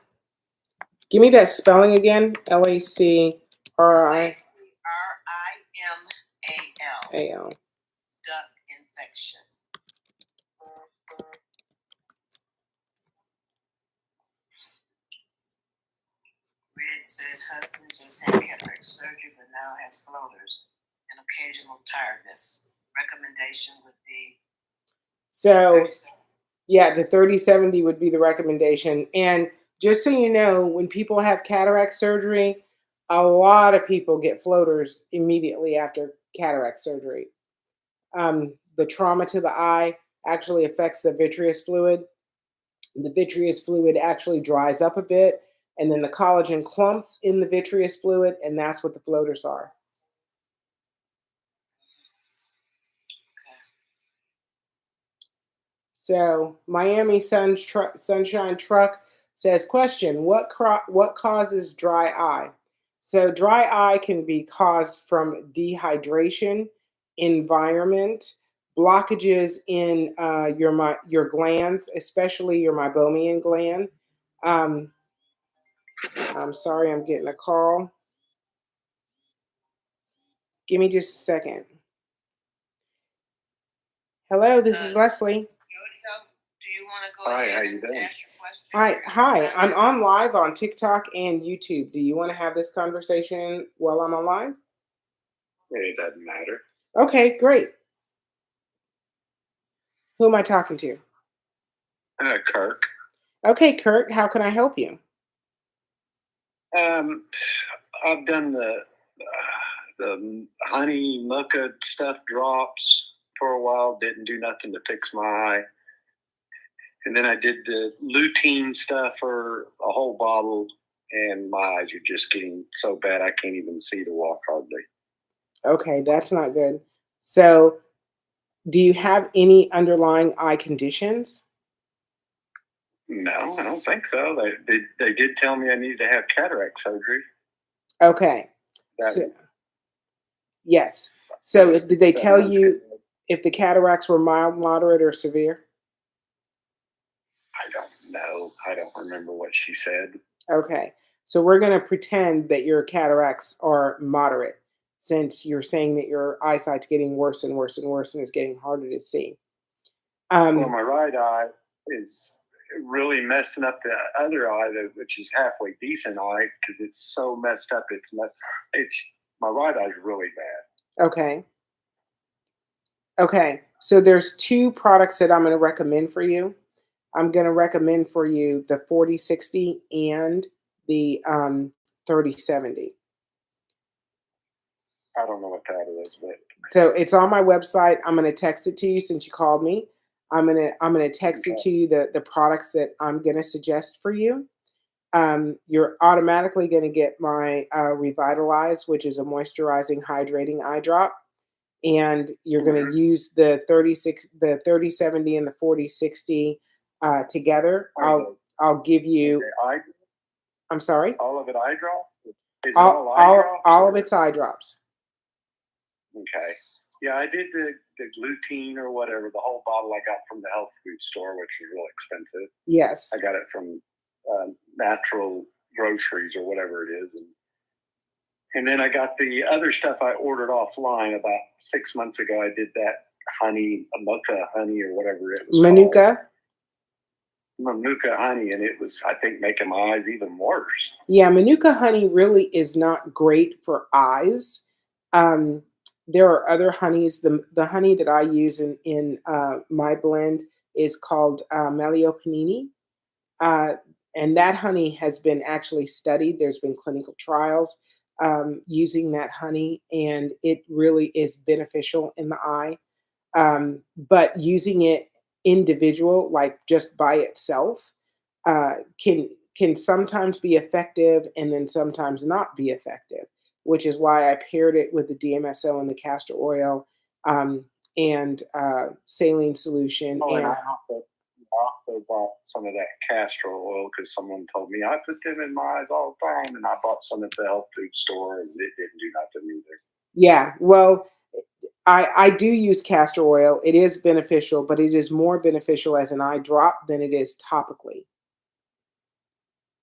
Give me that spelling again. LACRIMAL. Duct infection. Red said husband just had cataract surgery but now has floaters and occasional tiredness. Recommendation would be so yeah, the 3070 would be the recommendation. And just so you know, when people have cataract surgery, a lot of people get floaters immediately after cataract surgery. The trauma to the eye actually affects the vitreous fluid. The vitreous fluid actually dries up a bit, and then the collagen clumps in the vitreous fluid, and that's what the floaters are. So Miami Sunshine Truck says, question, what causes dry eye? So dry eye can be caused from dehydration, environment, blockages in your glands, especially your meibomian gland. I'm sorry, I'm getting a call. Give me just a second. Hello, this is Leslie. Do you want to go ahead and ask your question? Hi. I'm on live on TikTok and YouTube. Do you want to have this conversation while I'm on live? It doesn't matter. Okay, great. Who am I talking to? Kirk. Okay, Kirk, how can I help you? I've done the honey mucka stuff drops for a while. Didn't do nothing to fix my eye. And then I did the lutein stuff for a whole bottle, and my eyes are just getting so bad I can't even see to walk hardly. Okay, that's not good. So, do you have any underlying eye conditions? No, I don't think so. They did tell me I needed to have cataract surgery. Okay. Yes. So, did they tell you if the cataracts were mild, moderate, or severe? I don't know. I don't remember what she said. Okay. So we're going to pretend that your cataracts are moderate, since you're saying that your eyesight's getting worse and worse and worse and it's getting harder to see. Well, my right eye is really messing up the other eye, which is halfway decent eye, because it's so messed up. My right eye is really bad. Okay. So there's two products that I'm going to recommend for you. I'm going to recommend for you the 4060 and the 3070. I don't know what that is, but so it's on my website. I'm going to text it to you since you called me. I'm gonna text it to you the products that I'm going to suggest for you. You're automatically going to get my Revitalize, which is a moisturizing, hydrating eye drop, and you're going to use the 3070 and the 4060 together. I'll give you. I'm sorry. All of it eye drop? Is it all eye drops? All of it's eye drops. Okay. Yeah, I did the lutein or whatever, the whole bottle I got from the health food store, which is real expensive. Yes. I got it from natural groceries or whatever it is. And then I got the other stuff I ordered offline about 6 months ago. I did that honey, Manuka honey or whatever it was. Manuka honey, and it was, I think, making my eyes even worse. Yeah, Manuka honey really is not great for eyes. There are other honeys. The honey that I use in my blend is called Meliopanini. And that honey has been actually studied. There's been clinical trials using that honey, and it really is beneficial in the eye. But using it individual, like just by itself, can sometimes be effective and then sometimes not be effective, which is why I paired it with the DMSO and the castor oil and saline solution. Oh, and I also bought some of that castor oil because someone told me I put them in my eyes all the time, and I bought some at the health food store, and it didn't do nothing either. Yeah, well, I do use castor oil. It is beneficial, but it is more beneficial as an eye drop than it is topically.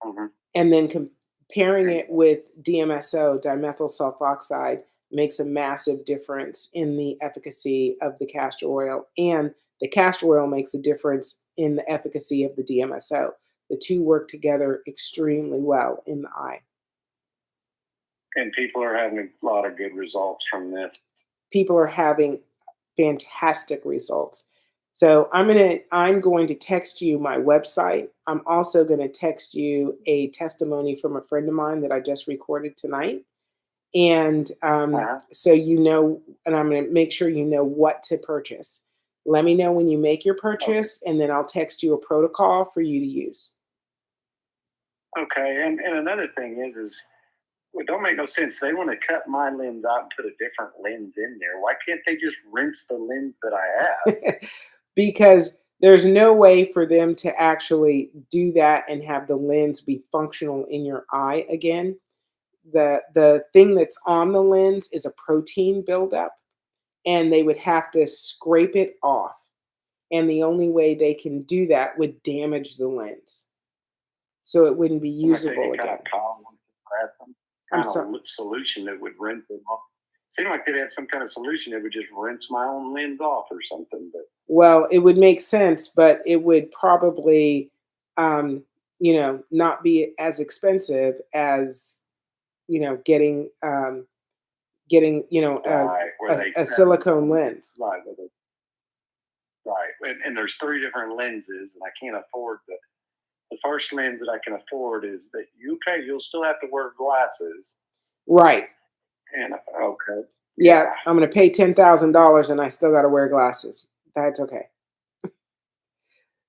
Mm-hmm. And then comparing it with DMSO, dimethyl sulfoxide, makes a massive difference in the efficacy of the castor oil, and the castor oil makes a difference in the efficacy of the DMSO. The two work together extremely well in the eye. And people are having a lot of good results from this. People are having fantastic results. So I'm going to text you my website. I'm also going to text you a testimony from a friend of mine that I just recorded tonight. And so you know, and I'm going to make sure you know what to purchase. Let me know when you make your purchase, and then I'll text you a protocol for you to use. Okay, and another thing is it don't make no sense. They want to cut my lens out and put a different lens in there. Why can't they just rinse the lens that I have? Because there's no way for them to actually do that and have the lens be functional in your eye again. The thing that's on the lens is a protein buildup, and they would have to scrape it off. And the only way they can do that would damage the lens, so it wouldn't be usable again. Kind of solution that would rinse it off. Seemed like they'd have some kind of solution that would just rinse my own lens off or something. But well, it would make sense, but it would probably, not be as expensive as, getting a silicone lens. Right. And there's 3 different lenses, and I can't afford the first lens that I can afford is that you'll still have to wear glasses. Right. And okay. Yeah, I'm going to pay $10,000 and I still got to wear glasses. That's okay.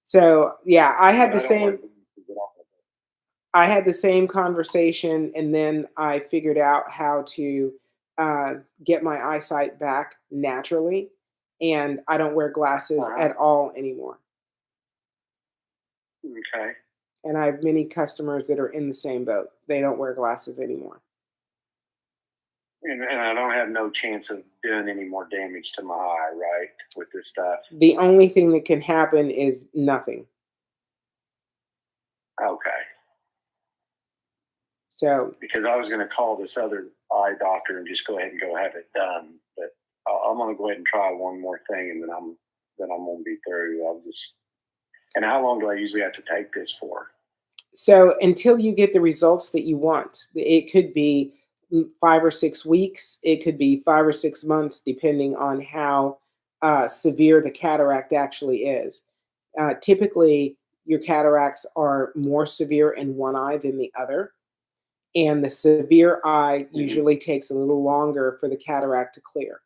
So yeah, I had the same conversation, and then I figured out how to get my eyesight back naturally, and I don't wear glasses at all anymore. Okay. And I have many customers that are in the same boat. They don't wear glasses anymore. And I don't have no chance of doing any more damage to my eye, right, with this stuff? The only thing that can happen is nothing. Okay. So, because I was going to call this other eye doctor and just go ahead and go have it done, but I'm going to go ahead and try one more thing, and then I'm going to be through. And how long do I usually have to take this for? So until you get the results that you want, it could be 5 or 6 weeks. It could be 5 or 6 months, depending on how severe the cataract actually is. Typically, your cataracts are more severe in one eye than the other. And the severe eye usually takes a little longer for the cataract to clear,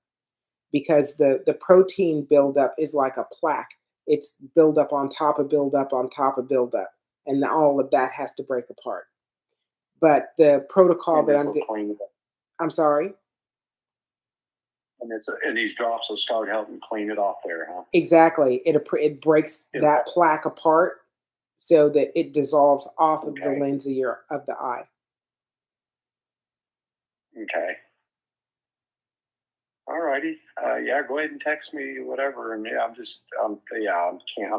because the protein buildup is like a plaque. It's buildup on top of buildup on top of buildup. And all of that has to break apart. But the protocol that I'm sorry? And these drops will start helping clean it off there, huh? Exactly. It breaks that plaque apart so that it dissolves off of the lens of the eye. Okay. All righty. Yeah, go ahead and text me whatever. And yeah, I'm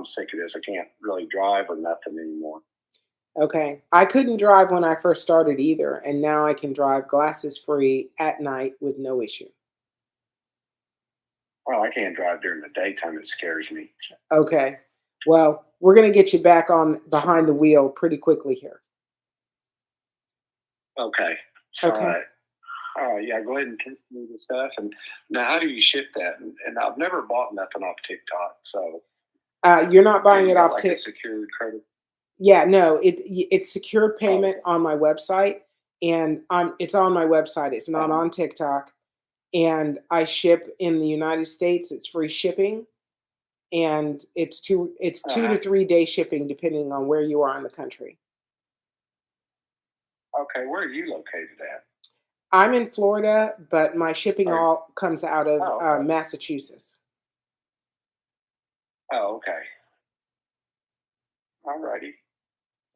sick of this. I can't really drive or nothing anymore. Okay. I couldn't drive when I first started either, and now I can drive glasses free at night with no issue. Well, I can't drive during the daytime. It scares me. Okay. Well, we're going to get you back on behind the wheel pretty quickly here. Okay. Okay. All right. Yeah, go ahead and text me the stuff. And now, how do you ship that? And I've never bought nothing off TikTok, so you're not buying it off like a TikTok. secured credit. Yeah, no, it's secure payment on my website, and it's on my website. It's not on TikTok, and I ship in the United States. It's free shipping, and it's 2 to 3 day shipping depending on where you are in the country. Okay, where are you located at? I'm in Florida, but my shipping all comes out of Massachusetts. Oh, okay. All righty.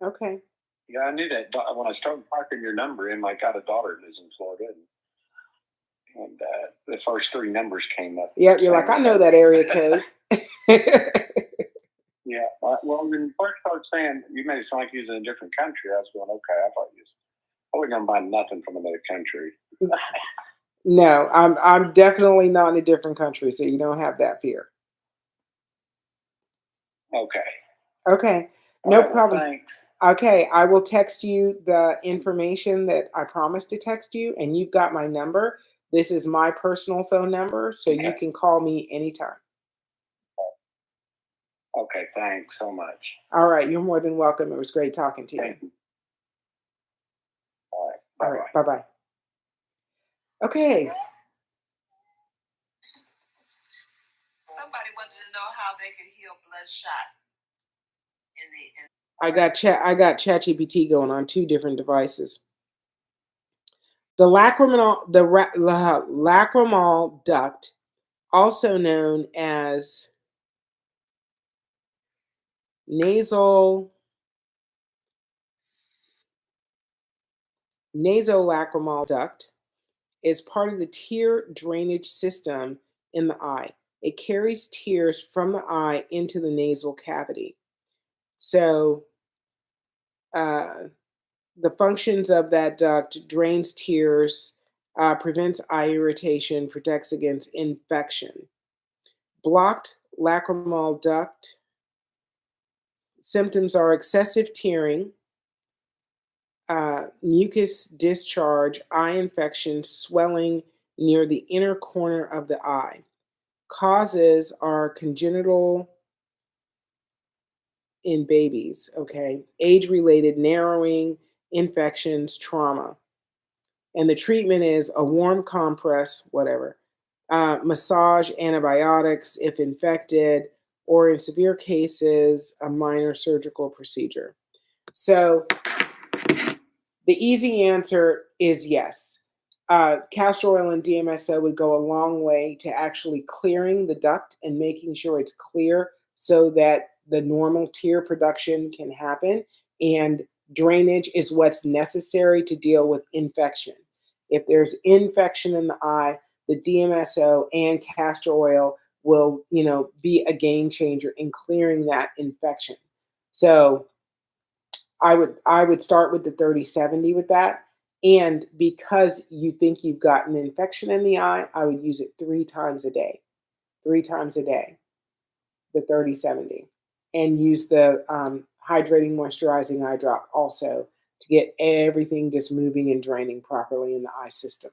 Okay. Yeah, I knew that when I started typing your number in. I got a daughter that lives in Florida, and the first 3 numbers came up. Yeah, you're like, I know that area code. Yeah. Well, when you first started saying, you made it sound like you was in a different country. I was going, okay, I thought you was. I wasn't gonna buy nothing from another country. No, I'm definitely not in a different country, so you don't have that fear. Okay. Okay. No problem. Well, thanks. Okay, I will text you the information that I promised to text you, and you've got my number. This is my personal phone number, so you can call me anytime. Okay, thanks so much. All right, you're more than welcome. It was great talking to you. Thank you. All right. All right, bye-bye. Okay. Somebody wanted to know how they could heal bloodshot I got ChatGPT going on 2 different devices. The lacrimal duct, also known as nasolacrimal duct, is part of the tear drainage system in the eye. It carries tears from the eye into the nasal cavity. So the functions of that duct: drains tears, prevents eye irritation, protects against infection. Blocked lacrimal duct symptoms are excessive tearing, mucus discharge, eye infection, swelling near the inner corner of the eye. Causes are congenital in babies, okay? Age-related narrowing, infections, trauma. And the treatment is a warm compress, whatever. Massage, antibiotics if infected, or in severe cases, a minor surgical procedure. So the easy answer is yes. Castor oil and DMSO would go a long way to actually clearing the duct and making sure it's clear so that the normal tear production can happen, and drainage is what's necessary to deal with infection. If there's infection in the eye, the DMSO and castor oil will, be a game changer in clearing that infection. So I would start with the 30/70 with that. And because you think you've got an infection in the eye, I would use it 3 times a day. 3 times a day, the 30/70. And use the hydrating moisturizing eye drop also to get everything just moving and draining properly in the eye system.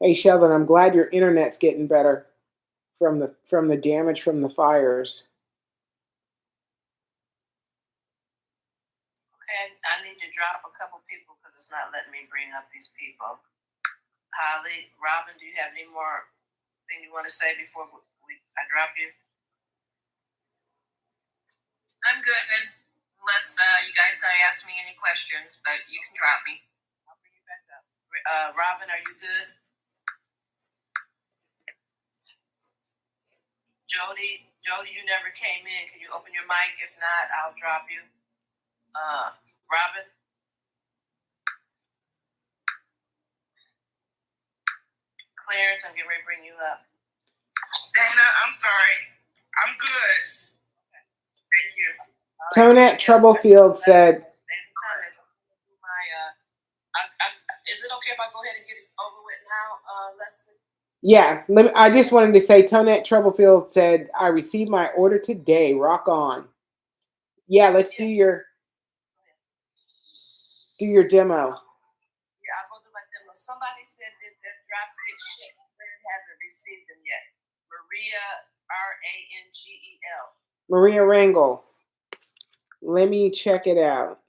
Hey Sheldon, I'm glad your internet's getting better from the damage from the fires. Okay, I need to drop a couple people because it's not letting me bring up these people. Holly, Robin, do you have any more thing you want to say before I drop you? I'm good. Unless you guys gotta ask me any questions, but you can drop me. I'll bring you back up. Robin, are you good? Jody, you never came in. Can you open your mic? If not, I'll drop you. Robin? Clarence, I'm getting ready to bring you up. Dana, I'm sorry. I'm good. Okay. Thank you. Tonette Troublefield said, is it okay if I go ahead and get it over with now, Leslie? yeah, I just wanted to say Tonette Troublefield said, I received my order today. Rock on. Yeah, let's do your demo. Yeah, I'll go do my demo. Somebody said that drops get shipped. They haven't received them yet. Maria, Rangel. Maria Rangel. Let me check it out.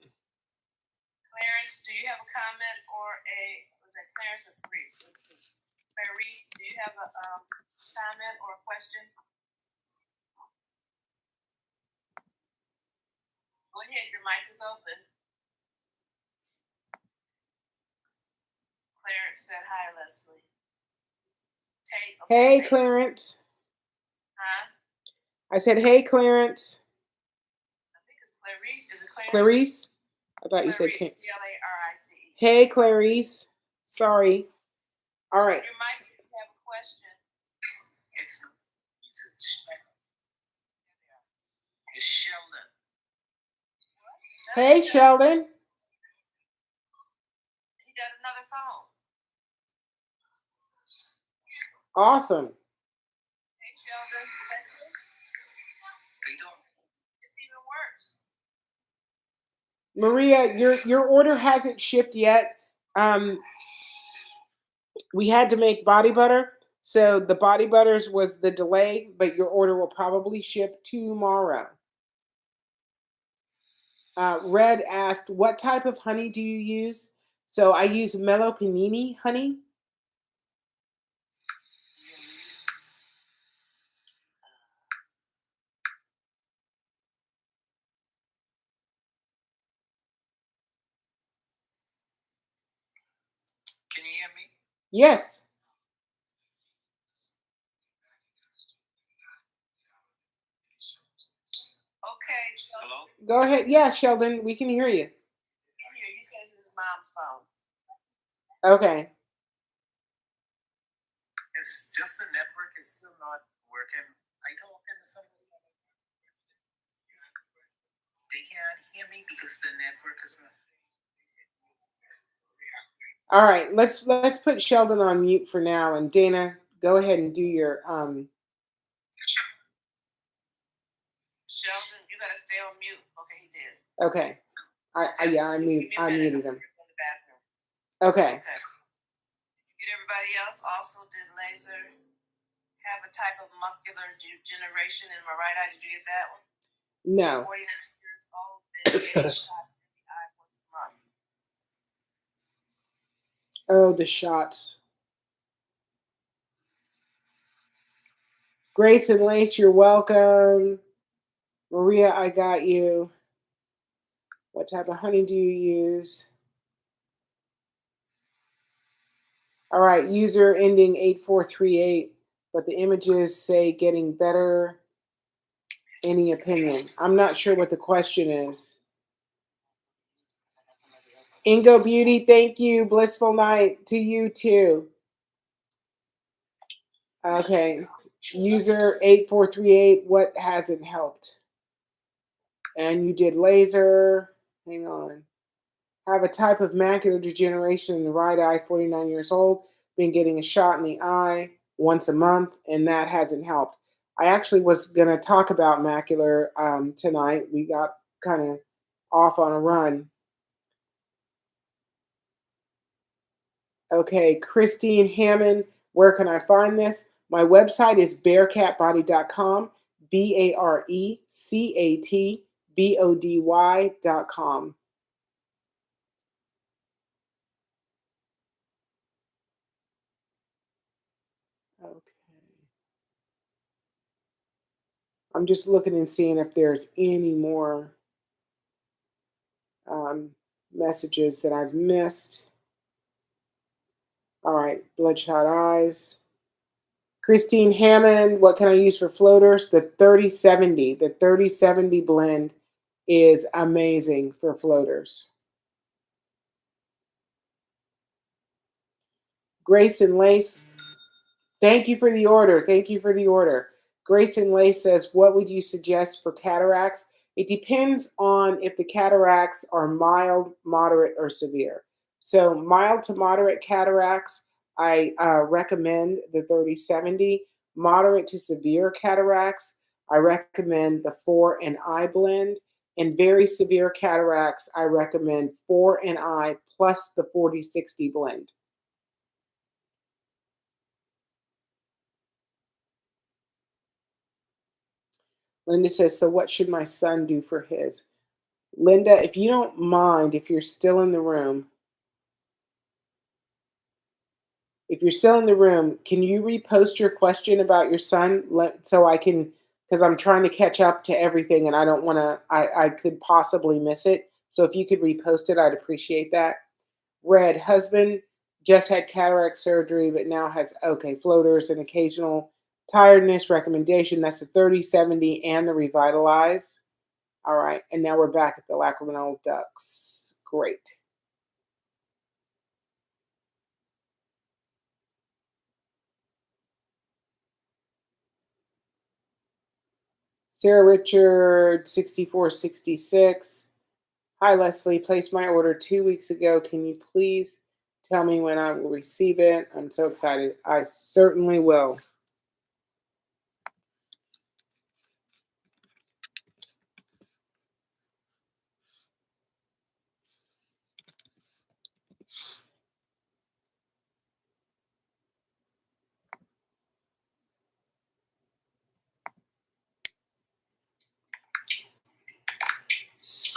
Clarence, do you have a comment or was that Clarence or Clarice? Let's see. Clarice, do you have a comment or a question? Go ahead, your mic is open. Clarence said hi, Leslie. Tate, okay, Hey, Clarence. Huh? I said, hey, Clarence. I think it's Clarice. Is it Clarence? Clarice? I thought you said Clarice, Clarice. Hey, Clarice. Sorry. All right. You might have a question. It's Sheldon. Hey, Sheldon. He got another phone. Awesome. Hey, Sheldon. They don't. It's even worse. Maria, your order hasn't shipped yet. We had to make body butter, so the body butters was the delay, but your order will probably ship tomorrow. Red asked, what type of honey do you use? So I use Mellow Panini honey. Can you hear me? Yes. Okay, Sheldon. Hello? Go ahead. Yeah, Sheldon, we can hear you. He says it's his mom's phone. Okay. It's just the network is still not working. I talked to somebody. They can't hear me because the network is not. All right, let's put Sheldon on mute for now, and Dana, go ahead and do your Sheldon, you gotta stay on mute. Okay, he did. Okay. I muted him. Okay. Okay. Get everybody else also did laser. Have a type of macular degeneration in my right eye. Did you get that one? No. 49 years old, been getting shot in the eye once a month. Oh, the shots. Grace and Lace, you're welcome. Maria, I got you. What type of honey do you use? All right, user ending 8438, but the images say getting better. Any opinion? I'm not sure what the question is. Ingo Beauty, thank you. Blissful night to you too. Okay. User 8438, what hasn't helped? And you did laser. Hang on. Have a type of macular degeneration in the right eye, 49 years old. Been getting a shot in the eye once a month, and that hasn't helped. I actually was going to talk about macular tonight. We got kind of off on a run. Okay, Christine Hammond, where can I find this? My website is bearcatbody.com, BARECATBODY.com. Okay. I'm just looking and seeing if there's any more. messages that I've missed. All right, bloodshot eyes. Christine Hammond, what can I use for floaters? The 3070. The 3070 blend is amazing for floaters. Grace and Lace, thank you for the order. Thank you for the order. Grace and Lace says, what would you suggest for cataracts? It depends on if the cataracts are mild, moderate, or severe. So mild to moderate cataracts, I recommend the 3070. Moderate to severe cataracts, I recommend the 4NI blend. And very severe cataracts, I recommend 4NI plus the 4060 blend. Linda says, so what should my son do for his? Linda, if you don't mind, if you're still in the room, can you repost your question about your son so I can, because I'm trying to catch up to everything and I don't want to, I could possibly miss it. So if you could repost it, I'd appreciate that. Red, husband just had cataract surgery, but now has, okay, floaters and occasional tiredness recommendation. That's the 3070 and the Revitalize. All right, and now we're back at the lacrimal ducts. Great. Sarah Richard, 6466. Hi, Leslie. Placed my order 2 weeks ago. Can you please tell me when I will receive it? I'm so excited. I certainly will.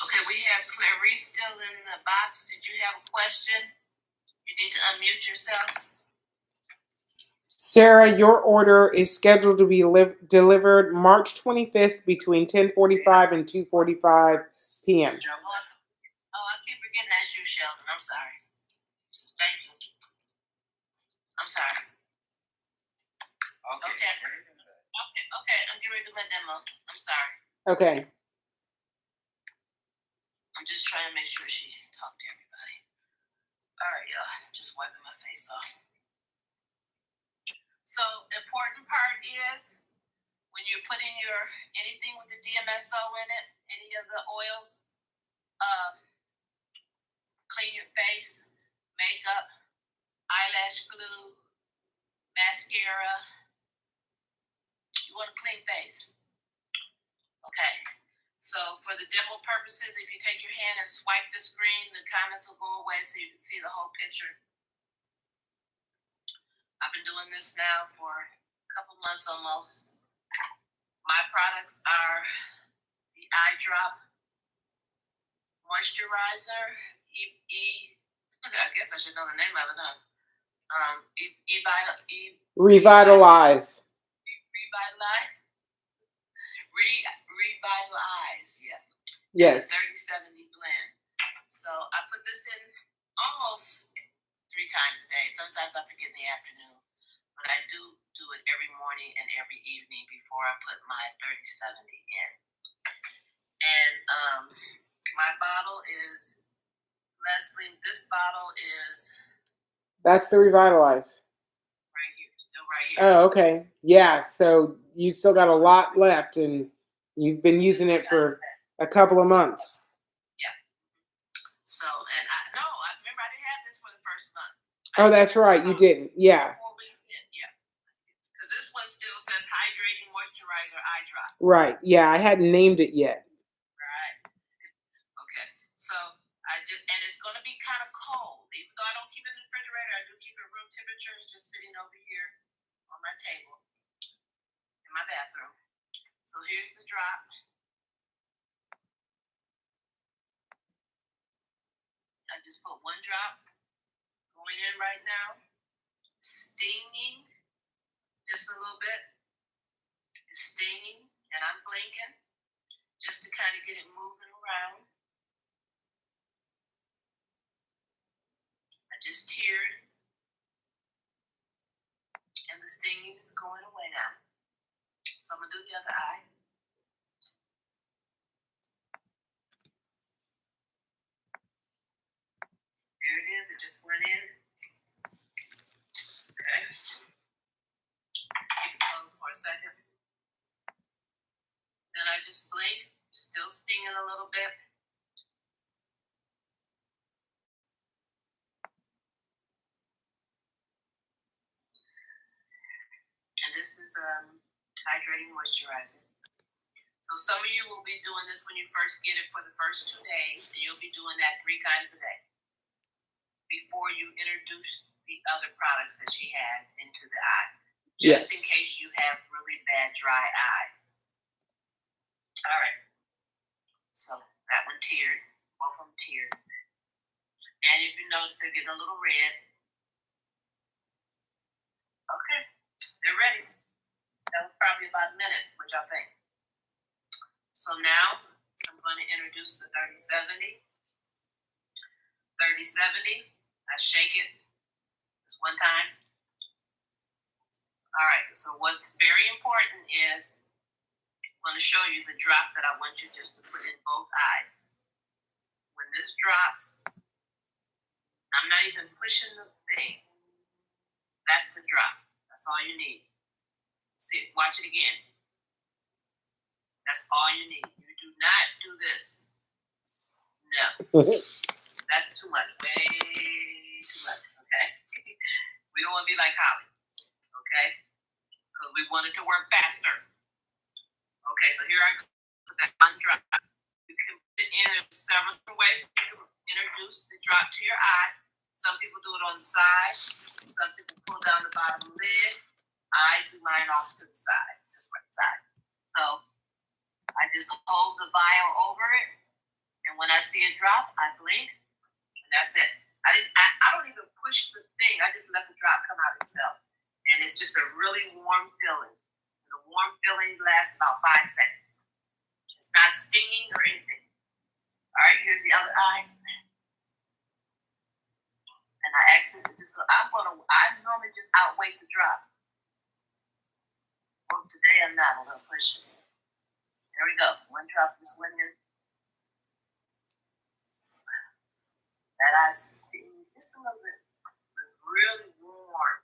Okay, we have Clarice still in the box. Did you have a question? You need to unmute yourself. Sarah, your order is scheduled to be delivered March 25th between 10:45 and 2:45 p.m. Oh, I keep forgetting that's you, Sheldon. I'm sorry. Thank you. I'm sorry. Okay. I'm getting ready to do my demo. I'm sorry. Okay. I'm just trying to make sure she talked to everybody. All right, y'all. Just wiping my face off. So the important part is when you're putting anything with the DMSO in it, any of the oils, clean your face, makeup, eyelash glue, mascara. You want a clean face. Okay. So for the demo purposes, if you take your hand and swipe the screen, the comments will go away so you can see the whole picture. I've been doing this now for a couple months almost. My products are the eye drop moisturizer, I guess I should know the name of it, huh? Revitalize. Revitalize, yeah. Yes. The 3070 blend. So I put this in almost 3 times a day. Sometimes I forget in the afternoon, but I do it every morning and every evening before I put my 3070 in. And my bottle is, Leslie, this bottle is... That's the Revitalize. Right here, still right here. Oh, okay. Yeah, so you still got a lot left, and you've been using it for a couple of months. Yeah. So, and I remember I didn't have this for the first month. Oh, that's right. You didn't. Yeah. 4 weeks in, yeah. Because this one still says hydrating moisturizer eye drop. Right. Yeah, I hadn't named it yet. Right. Okay. So I did, and it's going to be kind of cold. Even though I don't keep it in the refrigerator, I do keep it room temperature. It's just sitting over here on my table in my bathroom. So here's the drop. I just put 1 drop going in right now. Stinging just a little bit. It's stinging, and I'm blinking just to kind of get it moving around. just teared, and the stinging is going away now. So I'm gonna do the other eye. There it is. It just went in. Okay. Keep it closed for a second. Then I just blink. Still stinging a little bit. And this is hydrating moisturizer. So some of you will be doing this when you first get it for the first 2 days, and you'll be doing that 3 times a day before you introduce the other products that she has into the eye, just in case you have really bad dry eyes. All right. So that one teared, both of them teared. And if you notice, they're getting a little red. Okay, they're ready. That was probably about a minute. What y'all think? So now I'm going to introduce the 3070. 3070. I shake it this one time. All right. So what's very important is I'm going to show you the drop that I want you just to put in both eyes. When this drops, I'm not even pushing the thing. That's the drop. That's all you need. See, watch it again. That's all you need. You do not do this. No. That's too much. Way too much. Okay? We don't want to be like Holly. Okay? Because we want it to work faster. Okay, so here I go with that one drop. You can put it in several different ways. You can introduce the drop to your eye. Some people do it on the side. Some people pull down the bottom lid. I do mine off to the side, to the right side. So I just hold the vial over it, and when I see it drop, I blink, and that's it. I don't even push the thing. I just let the drop come out itself, and it's just a really warm feeling. The warm feeling lasts about 5 seconds. It's not stinging or anything. All right, here's the other eye. And I accidentally just go. I normally just outweigh the drop. Well, today I'm not. I'm gonna push it. There we go. One drop just went in. That eye stinging just a little bit. It's really warm.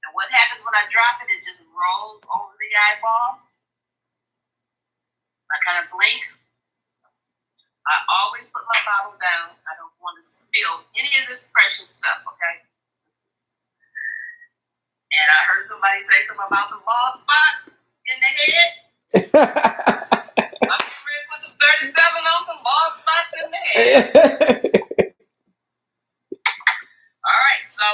And what happens when I drop it? It just rolls over the eyeball. I kind of blink. I always put my bottle down. I don't want to spill any of this precious stuff, okay? And I heard somebody say something about some bald spots in the head. I'm getting ready to put some 37 on some bald spots in the head. All right, so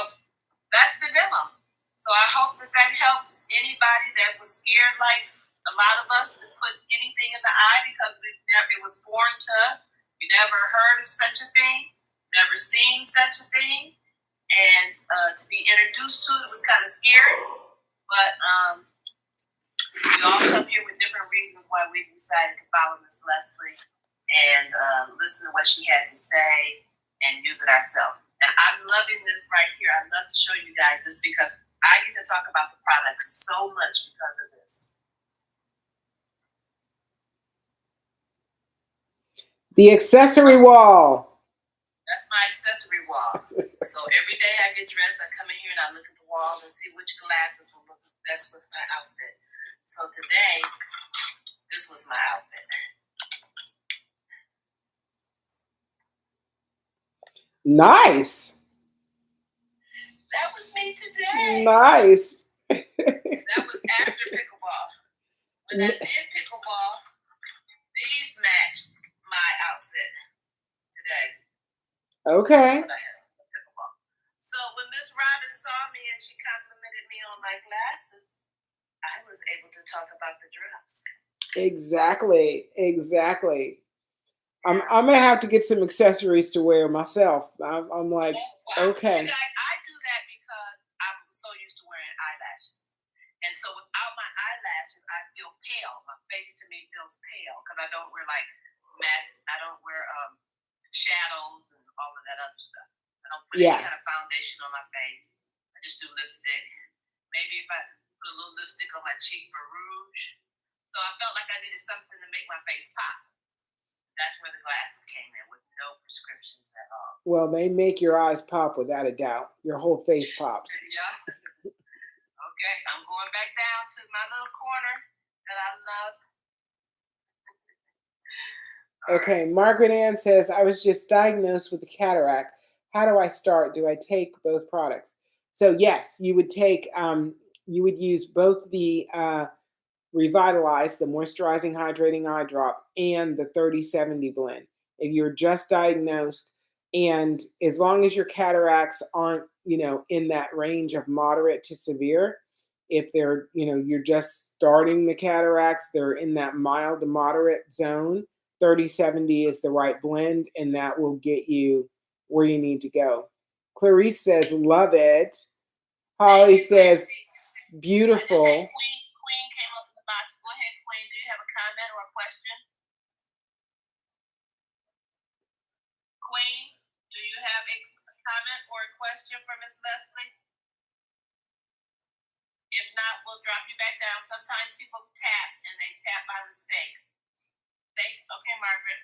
that's the demo. So I hope that helps anybody that was scared like a lot of us to put anything in the eye because it was foreign to us. We never heard of such a thing, never seen such a thing. And to be introduced to it was kind of scary. But we all come here with different reasons why we decided to follow Miss Leslie and listen to what she had to say and use it ourselves. And I'm loving this right here. I love to show you guys this because I get to talk about the products so much because of this. The accessory wall. That's my accessory wall. So every day I get dressed, I come in here and I look at the wall and see which glasses will look best with my outfit. So today, this was my outfit. Nice. That was me today. Nice. That was after pickleball. When I did pickleball, these matched my outfit today. Okay. So when Miss Robin saw me and she complimented me on my glasses, I was able to talk about the drops. Exactly. I'm gonna have to get some accessories to wear myself. I'm like, okay. You guys, I do that because I'm so used to wearing eyelashes, and so without my eyelashes, I feel pale. My face to me feels pale because I don't wear like I don't wear shadows and all of that other stuff. I don't put Yeah. any kind of foundation on my face. I just do lipstick. Maybe if I put a little lipstick on my cheek for rouge. So I felt like I needed something to make my face pop. That's where the glasses came in, with no prescriptions at all. Well, they make your eyes pop without a doubt. Your whole face pops. Yeah. Okay, I'm going back down to my little corner that I love. All Okay, right. Margaret Ann says, I was just diagnosed with a cataract. How do I start? Do I take both products? So yes, you would take, you would use both the Revitalize, the moisturizing hydrating eye drop, and the 30/70 blend. If you're just diagnosed, and as long as your cataracts aren't, in that range of moderate to severe, if they're, you're just starting the cataracts, they're in that mild to moderate zone, 30/70 is the right blend, and that will get you where you need to go. Clarice says, love it. Holly says, beautiful. Queen came up in the box. Go ahead, Queen. Do you have a comment or a question? Queen, do you have a comment or a question for Miss Leslie? If not, we'll drop you back down. Sometimes people tap and they tap by mistake. Okay, Margaret.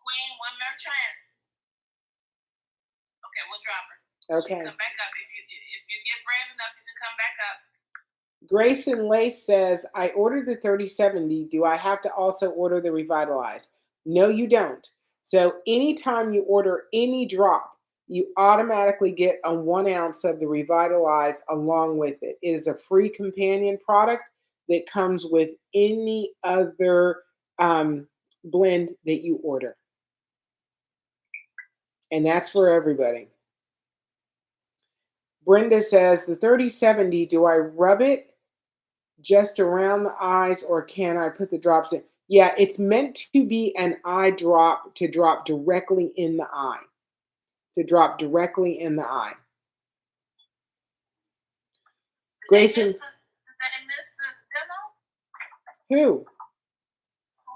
Queen, one more chance. Okay, we'll drop her. Okay. Come back up. If you get brave enough, you can come back up. Grayson Lace says, I ordered the 30/70. Do I have to also order the Revitalize? No, you don't. So anytime you order any drop, you automatically get a 1 ounce of the Revitalize along with it. It is a free companion product that comes with any other blend that you order. And that's for everybody. Brenda says, the 30/70, do I rub it just around the eyes, or can I put the drops in? Yeah, it's meant to be an eye drop, to drop directly in the eye. Did I Grayson, miss the demo? who?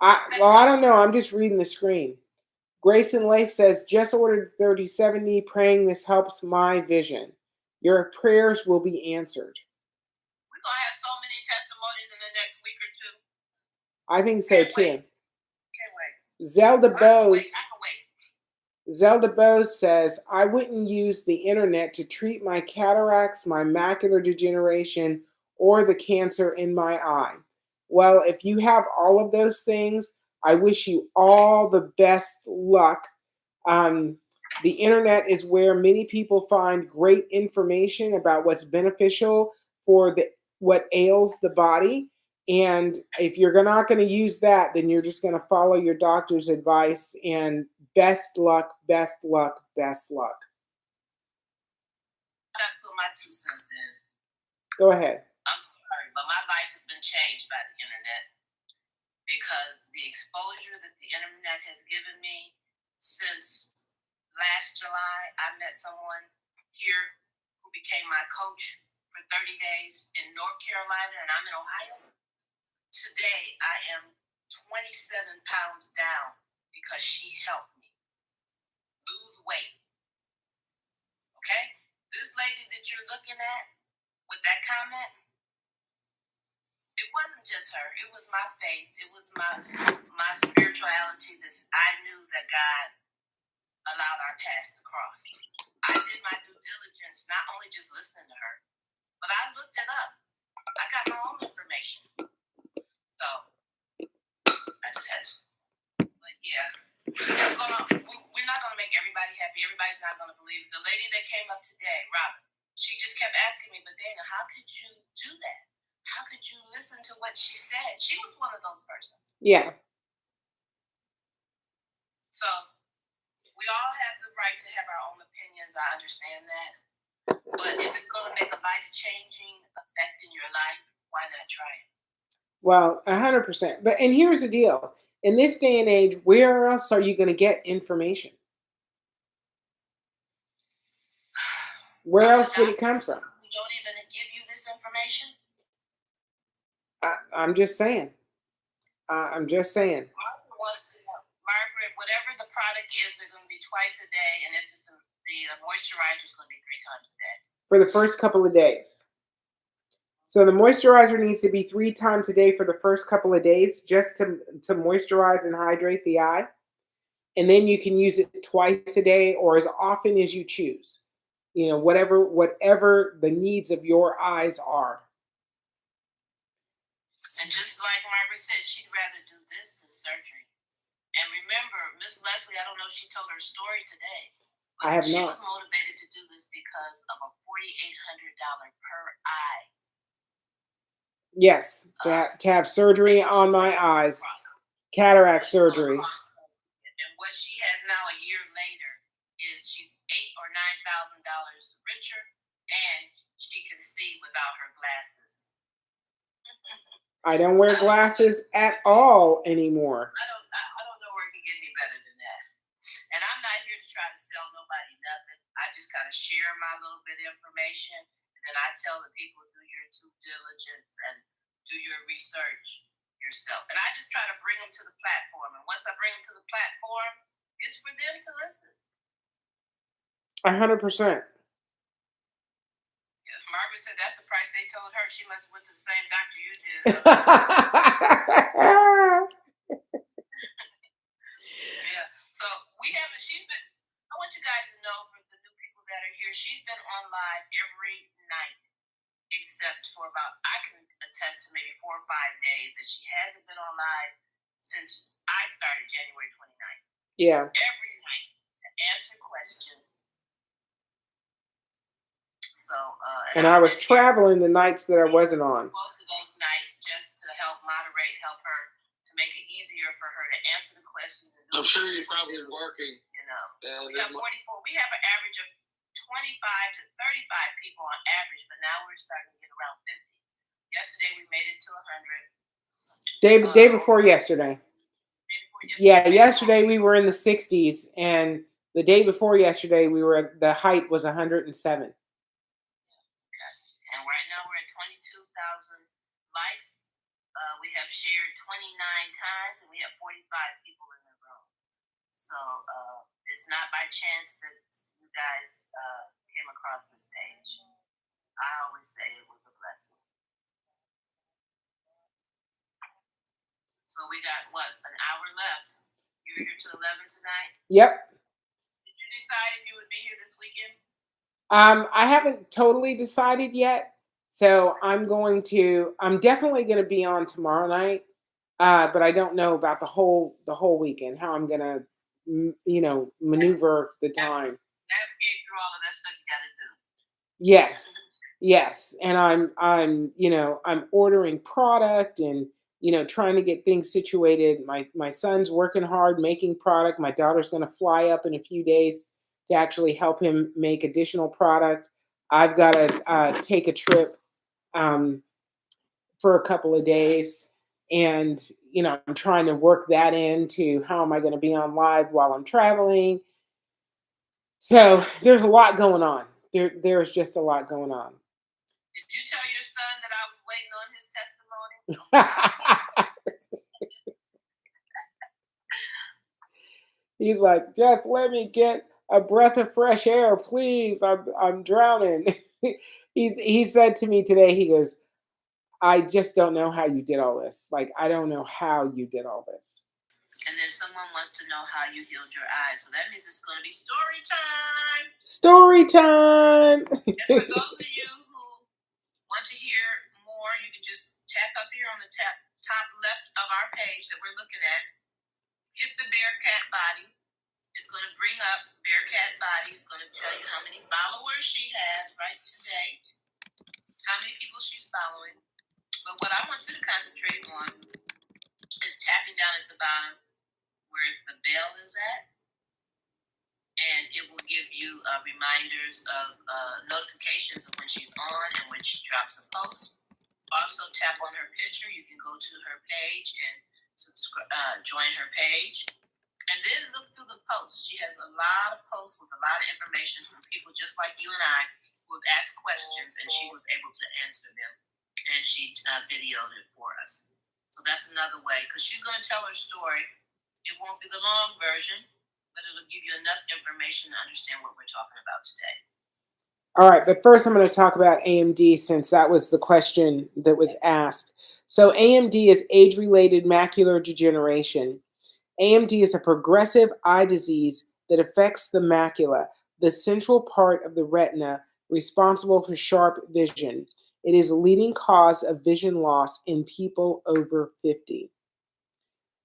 I don't know. I'm just reading the screen. Grayson Lace says, just ordered 30/70, praying this helps my vision. Your prayers will be answered. We're going to have so many testimonies in the next week or two. I think so Can't too. wait. Can't wait. Zelda I can Bose. wait. Zelda Bose says, I wouldn't use the internet to treat my cataracts, my macular degeneration, or the cancer in my eye. Well, if you have all of those things, I wish you all the best luck. The internet is where many people find great information about what's beneficial for what ails the body. And if you're not going to use that, then you're just going to follow your doctor's advice, and best luck, best luck, best luck. I got to put my 2 cents in. Go ahead. I'm sorry, but my life has been changed by the internet, because the exposure that the internet has given me since last July, I met someone here who became my coach for 30 days in North Carolina, and I'm in Ohio. Today, I am 27 pounds down because she helped me lose weight. Okay? This lady that you're looking at with that comment, it wasn't just her. It was my faith. It was my spirituality. I knew that God allowed our paths to cross. I did my due diligence, not only just listening to her, but I looked it up. I got my own information. So I just had to. But yeah, we're not gonna make everybody happy. Everybody's not gonna believe it. The lady that came up today, Robin, she just kept asking me, but Dana, how could you do that? How could you listen to what she said? She was one of those persons. Yeah. So we all have the right to have our own opinions. I understand that. But if it's going to make a life-changing effect in your life, why not try it? Well, 100%. And here's the deal. In this day and age, where else are you going to get information? Where else would it come from? Who don't even give you this information? I'm just saying. Margaret, whatever the product is, they're going to be twice a day, and if it's the moisturizer, it's going to be 3 times a day. For the first couple of days. So the moisturizer needs to be 3 times a day for the first couple of days, just to moisturize and hydrate the eye. And then you can use it twice a day or as often as you choose. You know, whatever the needs of your eyes are. And just like Margaret said, she'd rather do this than surgery. And remember, Miss Leslie, I don't know if she told her story today, but I have she not. was motivated to do this because of a $4,800 per eye. Yes, to have surgery on my eyes, cataract surgery. And what she has now a year later is she's $8,000 or $9,000 richer, and she can see without her glasses. I don't wear glasses at all anymore. I don't know where it can get any better than that. And I'm not here to try to sell nobody nothing. I just kind of share my little bit of information, and then I tell the people, do your due diligence and do your research yourself. And I just try to bring them to the platform. And once I bring them to the platform, it's for them to listen. 100%. Margaret said that's the price they told her. She must have went to the same doctor you did. Yeah. So we haven't. She's been. I want you guys to know, for the new people that are here, she's been on live every night, except for about, I can attest to maybe 4 or 5 days that she hasn't been on live since I started January 29th. Yeah. Every night to answer questions. So, and I was traveling the nights that I wasn't on. Most of those nights, just to help moderate, help her, to make it easier for her to answer the questions. And I'm sure you're probably working. You know, so we have 44. We have an average of 25 to 35 people on average, but now we're starting to get around 50. Yesterday we made it to 100. Day before yesterday. Yeah, yesterday we were in the 60s, and the day before yesterday the height was 107. And right now we're at 22,000 likes. We have shared 29 times, and we have 45 people in the room. So it's not by chance that you guys came across this page. I always say it was a blessing. So we got, an hour left. You were here till 11 tonight? Yep. Did you decide if you would be here this weekend? I haven't totally decided yet, so I'm definitely going to be on tomorrow night, but I don't know about the whole weekend, how I'm going to, maneuver the time. Navigate through all of that stuff you got to do. Yes, and I'm ordering product and trying to get things situated. My son's working hard making product. My daughter's going to fly up in a few days to actually help him make additional product. I've got to take a trip for a couple of days, and I'm trying to work that into how am I going to be on live while I'm traveling. So there's a lot going on. There's just a lot going on. Did you tell your son that I was waiting on his testimony? He's like, just let me get a breath of fresh air, please. I'm drowning. He said to me today, he goes, I just don't know how you did all this. Like, I don't know how you did all this. And then someone wants to know how you healed your eyes. So that means it's going to be story time. Story time. And for those of you who want to hear more, you can just tap up here on the top left of our page that we're looking at. Hit the Bearcat body. It's going to bring up Bearcat body. It's going to tell you how many followers she has right to date, how many people she's following. But what I want you to concentrate on is tapping down at the bottom where the bell is at, and it will give you reminders of notifications of when she's on and when she drops a post. Also tap on her picture. You can go to her page and join her page, and then look through the posts. She has a lot of posts with a lot of information from people just like you and I who have asked questions, and she was able to answer them, and she videoed it for us. So that's another way, because she's going to tell her story, It won't be the long version, but it'll give you enough information to understand what we're talking about today. All right, but first I'm going to talk about AMD since that was the question that was asked. So AMD is age-related macular degeneration. AMD is a progressive eye disease that affects the macula, the central part of the retina responsible for sharp vision. It is a leading cause of vision loss in people over 50.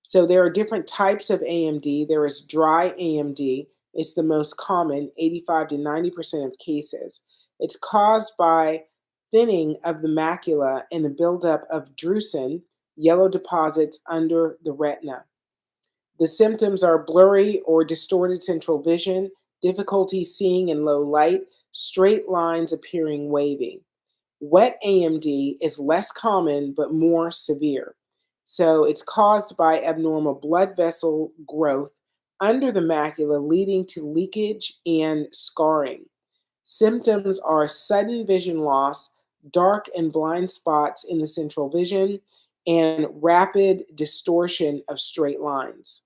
So there are different types of AMD. There is dry AMD. It's the most common, 85 to 90% of cases. It's caused by thinning of the macula and the buildup of drusen, yellow deposits under the retina. The symptoms are blurry or distorted central vision, difficulty seeing in low light, straight lines appearing wavy. Wet AMD is less common but more severe. So it's caused by abnormal blood vessel growth under the macula, leading to leakage and scarring. Symptoms are sudden vision loss, dark and blind spots in the central vision, and rapid distortion of straight lines.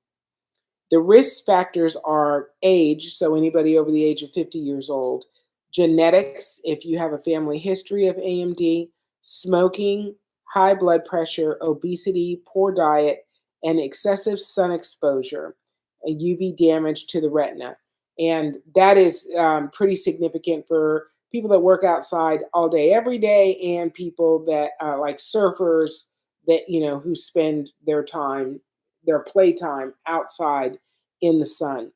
The risk factors are age, so anybody over the age of 50 years old, genetics, if you have a family history of AMD, smoking, high blood pressure, obesity, poor diet, and excessive sun exposure, and UV damage to the retina. And that is pretty significant for people that work outside all day, every day, and people that like surfers that, who spend their time, their playtime outside in the sun,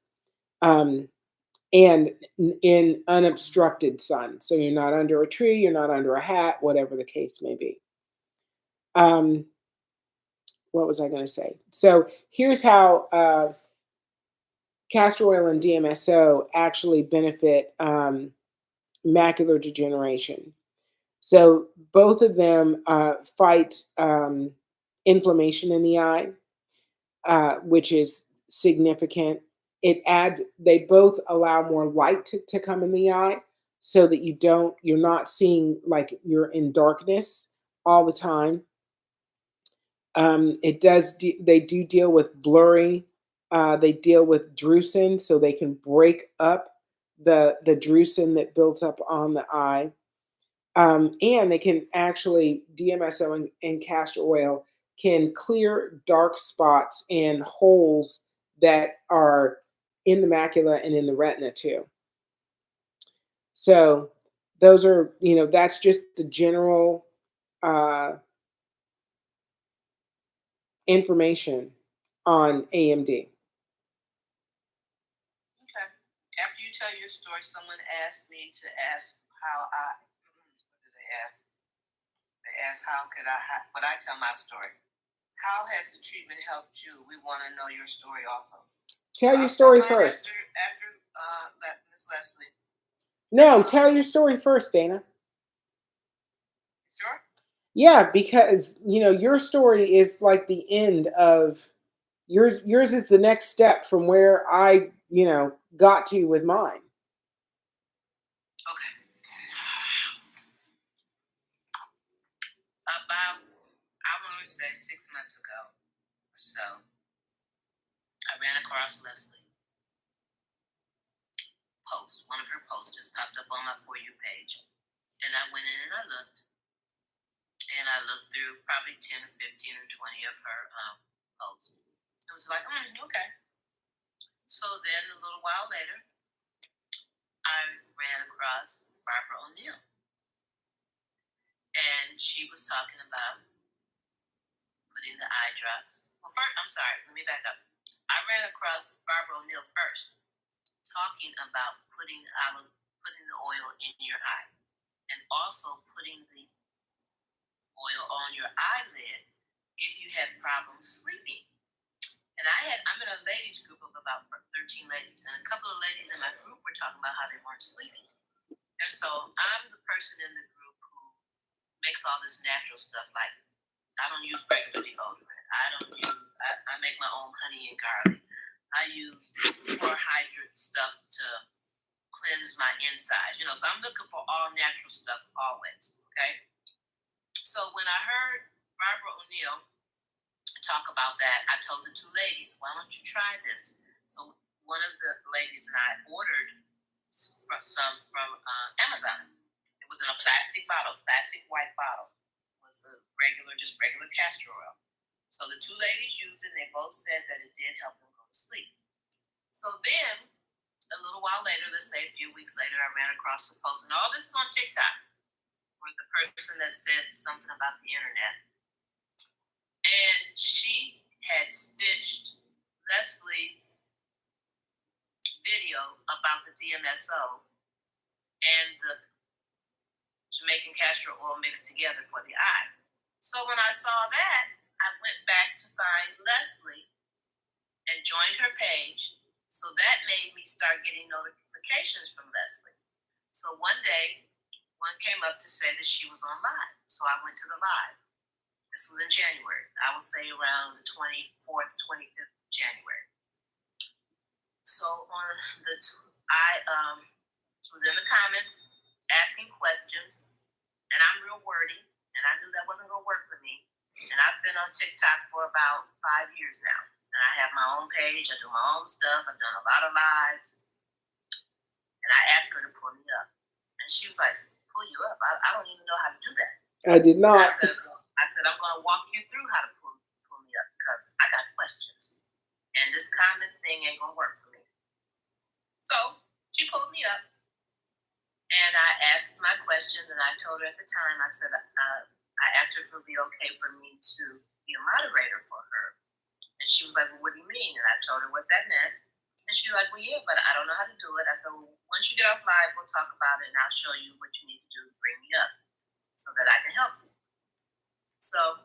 and in unobstructed sun. So you're not under a tree, you're not under a hat, whatever the case may be. What was I going to say? So here's how castor oil and DMSO actually benefit macular degeneration. So both of them fight inflammation in the eye, which is significant. They both allow more light to come in the eye so that you're not seeing like you're in darkness all the time. They do deal with blurry, they deal with drusen, so they can break up the drusen that builds up on the eye. And they can actually, DMSO and castor oil can clear dark spots and holes that are in the macula and in the retina too. So those are, that's just the general information on AMD. Okay. After you tell your story, someone asked me to ask how what did they ask? They asked but I tell my story. How has the treatment helped you? We want to know your story also. Tell your story first. After Miss Leslie. No, tell your story first, Dana. Sure. Yeah, because your story is like the end of yours. Yours is the next step from where I got to with mine. Okay. About, I want to say 6 months ago or so, I ran across Leslie post. One of her posts just popped up on my For You page, and I went in and I looked. And I looked through probably 10 or 15 or 20 of her posts. It was like, okay. So then a little while later, I ran across Barbara O'Neill. And she was talking about putting the eye drops. Well, first, I'm sorry, let me back up. I ran across Barbara O'Neill first, talking about putting the oil in your eye. And also putting the oil on your eyelid if you had problems sleeping. And I'm in a ladies group of about 13 ladies, and a couple of ladies in my group were talking about how they weren't sleeping. And so I'm the person in the group who makes all this natural stuff. Like, I don't use regular deodorant. I make my own honey and garlic. I use more hydrant stuff to cleanse my insides. So I'm looking for all natural stuff always, okay? So when I heard Barbara O'Neill talk about that, I told the two ladies, why don't you try this? So one of the ladies and I ordered some from Amazon. It was in a plastic bottle, plastic white bottle. It was just regular castor oil. So the two ladies used it, and they both said that it did help them go to sleep. So then, a little while later, let's say a few weeks later, I ran across a post, and all this is on TikTok, where the person that said something about the internet. And she had stitched Leslie's video about the DMSO and the Jamaican castor oil mixed together for the eye. So when I saw that, I went back to find Leslie and joined her page. So that made me start getting notifications from Leslie. So one day, one came up to say that she was on live. So I went to the live. This was in January. I would say around the 24th, 25th of January. So I was in the comments asking questions, and I'm real wordy, and I knew that wasn't going to work for me. And I've been on TikTok for about 5 years now. And I have my own page. I do my own stuff. I've done a lot of lives. And I asked her to pull me up. And she was like, pull you up? I don't even know how to do that. I did not. I said, I'm going to walk you through how to pull me up because I got questions. And this comment thing ain't going to work for me. So she pulled me up. And I asked my questions. And I told her at the time, I said, I asked her if it would be okay for me to be a moderator for her. And she was like, well, what do you mean? And I told her what that meant. And she was like, well, yeah, but I don't know how to do it. I said, well, once you get off live, we'll talk about it, and I'll show you what you need to do to bring me up so that I can help you. So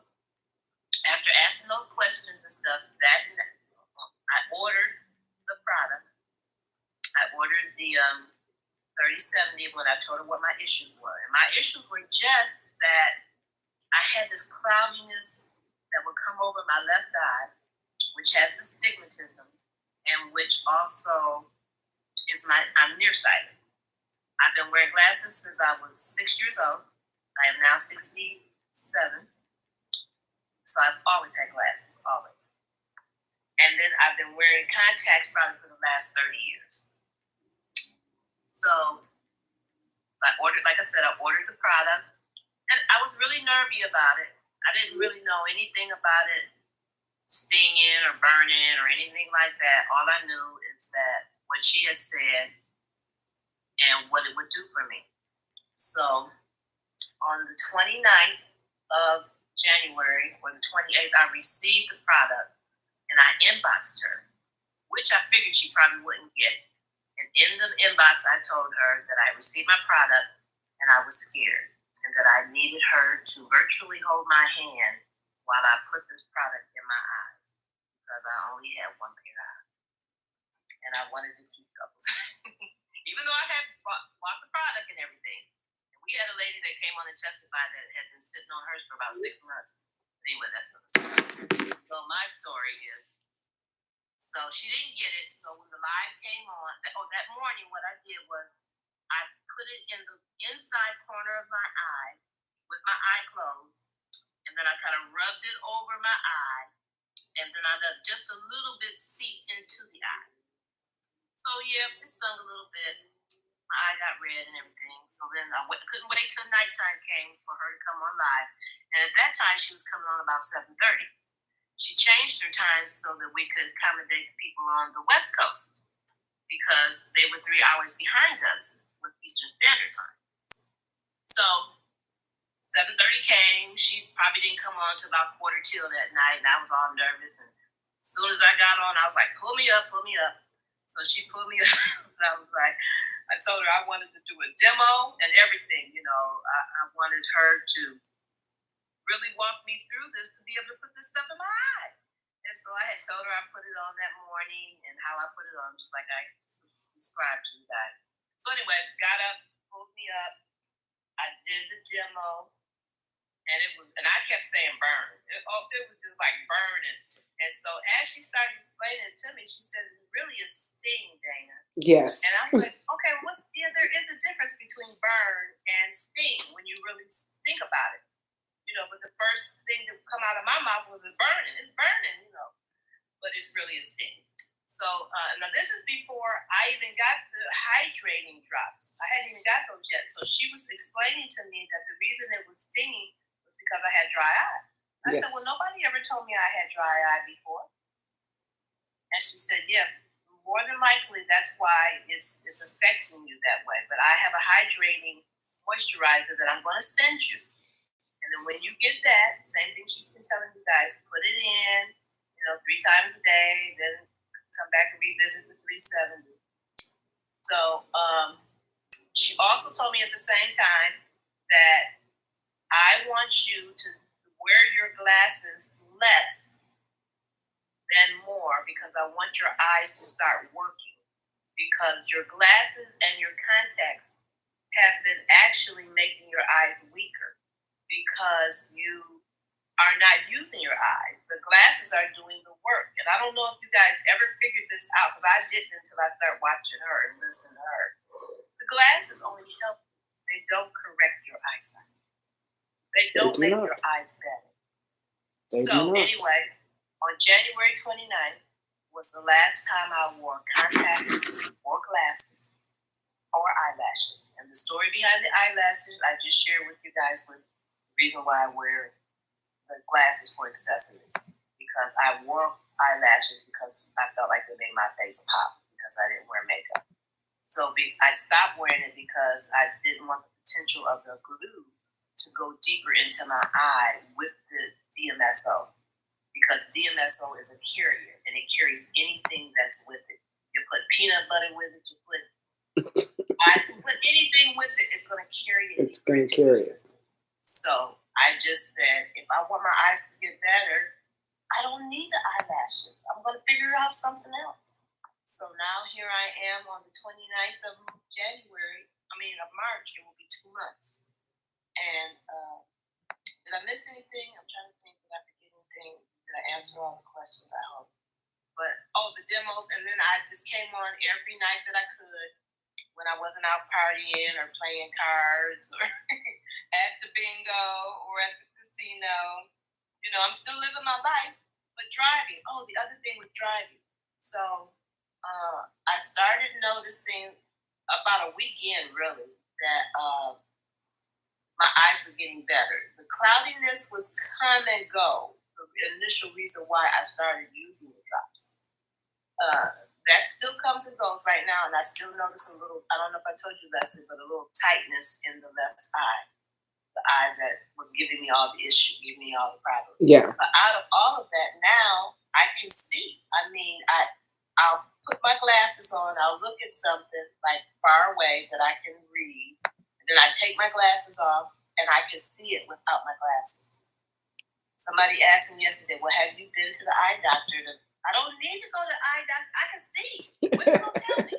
after asking those questions and stuff, I ordered the product. I ordered the 3070 when I told her what my issues were. And my issues were just that I had this cloudiness that would come over my left eye, which has astigmatism, and which also is I'm nearsighted. I've been wearing glasses since I was 6 years old. I am now 67. So I've always had glasses, always. And then I've been wearing contacts probably for the last 30 years. So I ordered the product, and I was really nervy about it. I didn't really know anything about it stinging or burning or anything like that. All I knew is that what she had said and what it would do for me. So on the 29th of January or the 28th, I received the product and I inboxed her, which I figured she probably wouldn't get. And in the inbox, I told her that I received my product and I was scared and that I needed her to virtually hold my hand while I put this product in my eyes because I only had one pair of eyes. And I wanted to keep those. Even though I had bought the product and everything. And we had a lady that came on and testified that it had been sitting on hers for about 6 months. Anyway, that's another story. So my story is, so she didn't get it. So when the live came on, that morning, what I did was I put it in the inside corner of my eye with my eye closed. And then I kind of rubbed it over my eye. And then I let just a little bit seep into the eye. So yeah, it stung a little bit. My eye got red and everything. So then I couldn't wait till nighttime came for her to come on live. And at that time, she was coming on about 7:30. She changed her time so that we could accommodate the people on the West Coast because they were 3 hours behind us with Eastern Standard Time. So 7:30 came. She probably didn't come on until about 1:45 that night, and I was all nervous. And as soon as I got on, I was like, pull me up, pull me up. So she pulled me up, and I was like, I told her I wanted to do a demo and everything. You know, I wanted her to really walk me through this to be able to put this stuff in my eye. And so I had told her I put it on that morning and how I put it on, just like I described to you guys. So anyway, got up, pulled me up. I did the demo, and I kept saying burn. It was just like burning. And so as she started explaining it to me, she said, it's really a sting, Dana. Yes. And I was like, okay, there is a difference between burn and sting when you really think about it. but the first thing to come out of my mouth was it's burning, but it's really a sting. So now this is before I even got the hydrating drops. I hadn't even got those yet. So she was explaining to me that the reason it was stinging was because I had dry eye. I said, well, nobody ever told me I had dry eye before. And she said, yeah, more than likely that's why it's affecting you that way. But I have a hydrating moisturizer that I'm going to send you. And then when you get that, same thing she's been telling you guys, put it in, 3 times a day, then come back and revisit the 370. So she also told me at the same time that I want you to wear your glasses less than more because I want your eyes to start working, because your glasses and your contacts have been actually making your eyes weaker because you are not using your eyes. The glasses are doing the work. And I don't know if you guys ever figured this out, because I didn't until I started watching her and listening to her. The glasses only help. They don't correct your eyesight. They don't make your eyes better. Anyway, on January 29th was the last time I wore contacts or glasses or eyelashes. And the story behind the eyelashes, I just shared with you guys with the reason why I wear the glasses for accessories, because I wore eyelashes because I felt like they made my face pop because I didn't wear makeup. So I stopped wearing it because I didn't want the potential of the glue to go deeper into my eye with the DMSO, because DMSO is a carrier and it carries anything that's with it. You put peanut butter with it, you put anything with it, it's going to carry it. It's going to carry it. So I just said, if I want my eyes to get better, I don't need the eyelashes. I'm going to figure out something else. So now here I am on the 29th of March. It will be 2 months. And did I miss anything? I'm trying to think. Did I forget anything? Did I answer all the questions? I hope. But, the demos. And then I just came on every night that I could when I wasn't out partying or playing cards or at the bingo or at the casino. I'm still living my life, but driving. Oh, the other thing with driving. So I started noticing about a weekend, really, that my eyes were getting better. The cloudiness was come and go. The initial reason why I started using the drops. That still comes and goes right now, and I still notice a little, I don't know if I told you, Leslie, but a little tightness in the left eye. The eye that was giving me all the issue, giving me all the problems. Yeah. But out of all of that, now I can see. I'll put my glasses on, I'll look at something like far away that I can read, and then I take my glasses off, and I can see it without my glasses. Somebody asked me yesterday, well, have you been to the eye doctor? I don't need to go to the eye doctor. I can see. What are you going to tell me?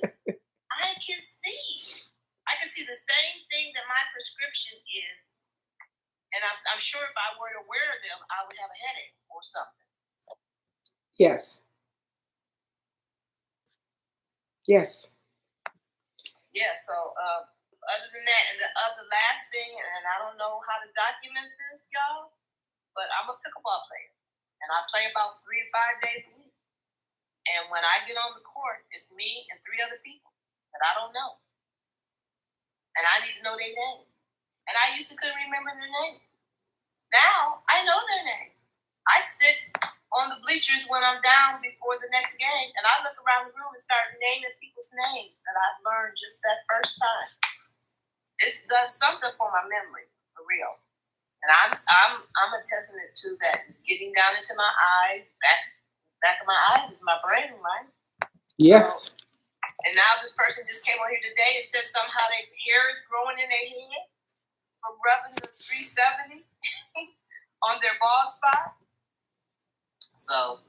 I can see. I can see the same thing that my prescription is. And I'm sure if I were to wear them, I would have a headache or something. Yes. Yes. Yeah, so other than that, and the last thing, and I don't know how to document this, y'all, but I'm a pickleball player. And I play about 3 to 5 days a week. And when I get on the court, it's me and 3 other people that I don't know. And I need to know their names. And I used to couldn't remember their names. Now, I know their names. I sit on the bleachers when I'm down before the next game, and I look around the room and start naming people's names that I've learned just that first time. It's done something for my memory, for real. And I'm attesting it to that. It's getting down into my eyes, back of my eyes is my brain, right? Yes. So, and now this person just came on here today and said somehow their hair is growing in their head from rubbing the 370 on their bald spot. So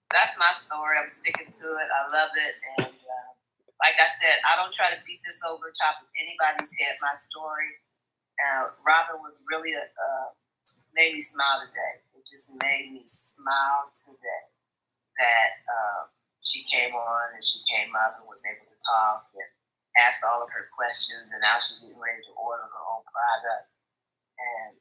that's my story. I'm sticking to it. I love it. And like I said, I don't try to beat this over top of anybody's head, my story. Robin was really made me smile today. It just made me smile today that she came on and she came up and was able to talk and asked all of her questions, and now she's getting ready to order her own product. And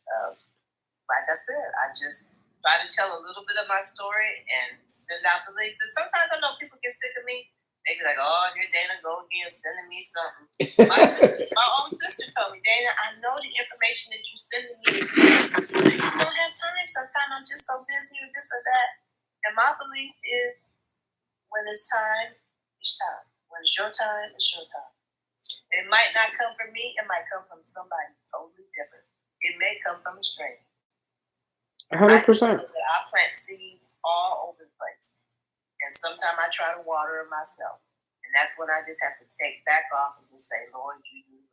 like I said, I just try to tell a little bit of my story and send out the links. And sometimes I know people get sick of me. They be like, oh, here Dana go again sending me something. My own sister told me, Dana, I know the information that you sending me is good. I just don't have time. Sometimes I'm just so busy with this or that. And my belief is when it's time, it's time. When it's your time, it's your time. It might not come from me. It might come from somebody totally different. It may come from a stranger. 100%. I plant seeds all over the place. And sometimes I try to water them myself. And that's when I just have to take back off and just say, Lord, you do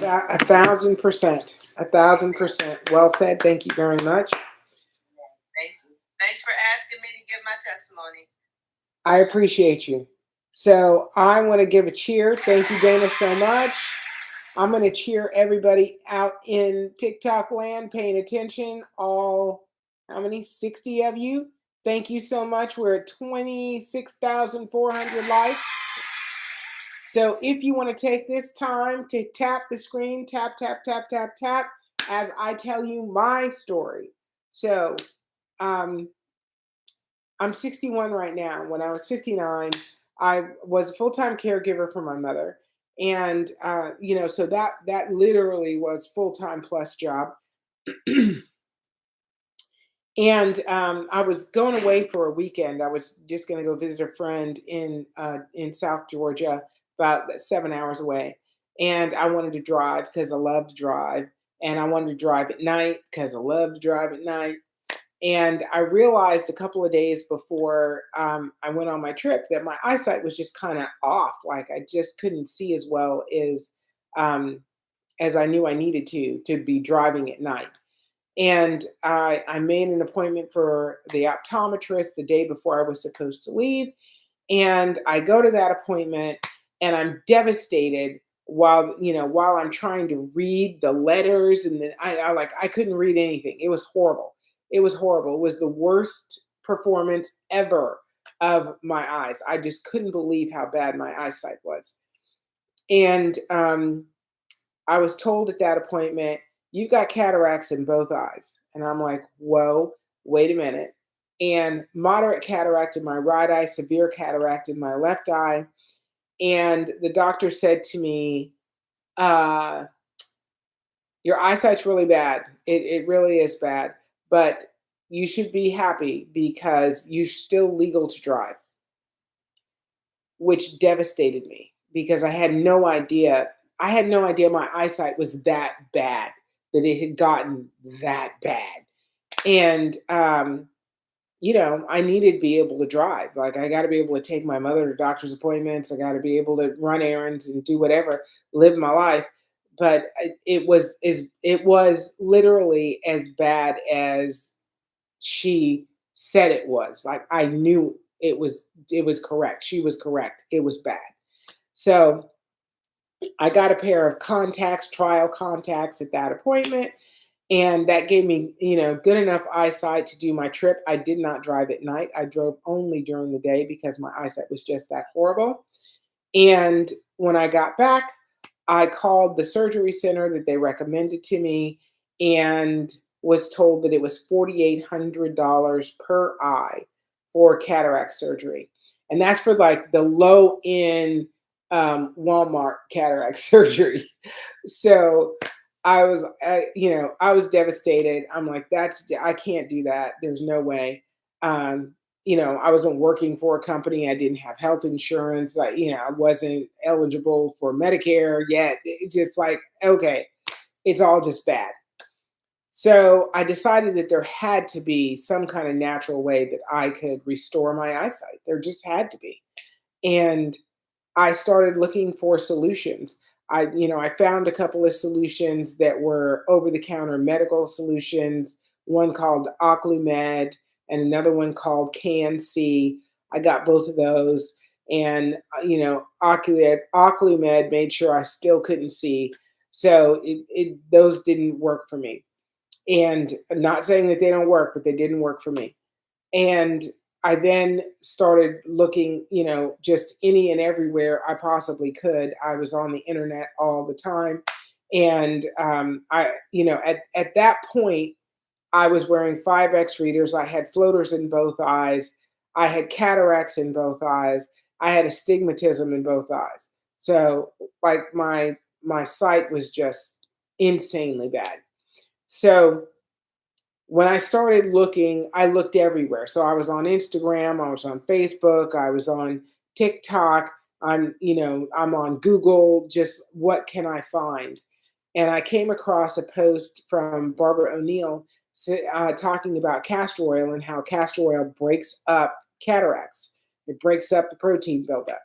that. 1,000%. 1,000%. Well said. Thank you very much. Yeah, thank you. Thanks for asking me to give my testimony. I appreciate you. So I want to give a cheer. Thank you, Dana, so much. I'm going to cheer everybody out in TikTok land paying attention. All, how many? 60 of you. Thank you so much. We're at 26,400 likes. So if you want to take this time to tap the screen, tap, tap, tap, tap, tap, as I tell you my story. So I'm 61 right now. When I was 59, I was a full-time caregiver for my mother. And, so that literally was full-time plus job. And I was going away for a weekend. I was just going to go visit a friend in South Georgia, about 7 hours away. And I wanted to drive because I love to drive. And I wanted to drive at night because I love to drive at night. And I realized a couple of days before I went on my trip that my eyesight was just kind of off. Like I just couldn't see as well as I knew I needed to be driving at night. And I made an appointment for the optometrist the day before I was supposed to leave. And I go to that appointment and I'm devastated while I'm trying to read the letters, and then I couldn't read anything. It was horrible. It was horrible. It was the worst performance ever of my eyes. I just couldn't believe how bad my eyesight was. And I was told at that appointment, you've got cataracts in both eyes. And I'm like, whoa, wait a minute. And moderate cataract in my right eye, severe cataract in my left eye. And the doctor said to me, your eyesight's really bad. It really is bad. But you should be happy because you're still legal to drive, which devastated me because I had no idea. I had no idea my eyesight was that bad, that it had gotten that bad. And, I needed to be able to drive. Like I got to be able to take my mother to doctor's appointments. I got to be able to run errands and do whatever, live my life. But it was literally as bad as she said it was. Like I knew it was correct. She was correct. It was bad. So I got a pair of trial contacts at that appointment. And that gave me, good enough eyesight to do my trip. I did not drive at night. I drove only during the day because my eyesight was just that horrible. And when I got back, I called the surgery center that they recommended to me and was told that it was $4,800 per eye for cataract surgery. And that's for like the low end Walmart cataract surgery. So I was devastated. I'm like, I can't do that. There's no way. I wasn't working for a company. I didn't have health insurance. I wasn't eligible for Medicare yet. It's just like, okay, it's all just bad. So I decided that there had to be some kind of natural way that I could restore my eyesight. There just had to be. And I started looking for solutions. I found a couple of solutions that were over-the-counter medical solutions, one called Oclumed and another one called KNC. I got both of those. And, Oclumed made sure I still couldn't see. So those didn't work for me. And I'm not saying that they don't work, but they didn't work for me. And I then started looking, just any and everywhere I possibly could. I was on the internet all the time. And at that point, I was wearing 5X readers. I had floaters in both eyes. I had cataracts in both eyes. I had astigmatism in both eyes. So like my sight was just insanely bad. So when I started looking, I looked everywhere. So I was on Instagram, I was on Facebook, I was on TikTok, I'm on Google, just what can I find? And I came across a post from Barbara O'Neill talking about castor oil and how castor oil breaks up cataracts. It breaks up the protein buildup.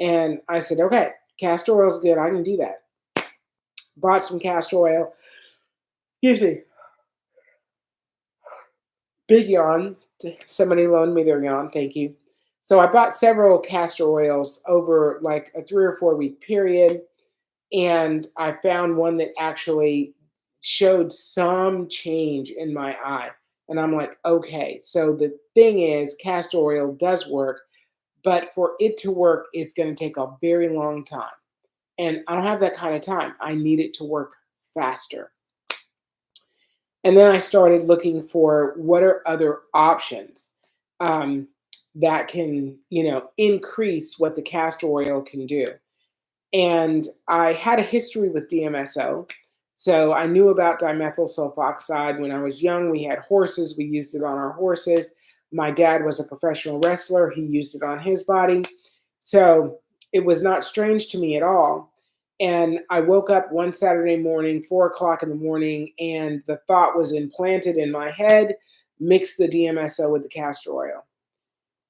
And I said, okay, castor oil is good. I can do that. Bought some castor oil. Excuse me. Big yawn. Somebody loaned me their yawn. Thank you. So I bought several castor oils over like a 3 or 4 week period. And I found one that actually showed some change in my eye. And I'm like, okay, so the thing is, castor oil does work, but for it to work, it's going to take a very long time. And I don't have that kind of time. I need it to work faster. And then I started looking for what are other options that can, increase what the castor oil can do. And I had a history with DMSO. So I knew about dimethyl sulfoxide when I was young. We had horses, we used it on our horses. My dad was a professional wrestler, he used it on his body. So it was not strange to me at all. And I woke up one Saturday morning, 4 o'clock in the morning, and the thought was implanted in my head, mix the DMSO with the castor oil.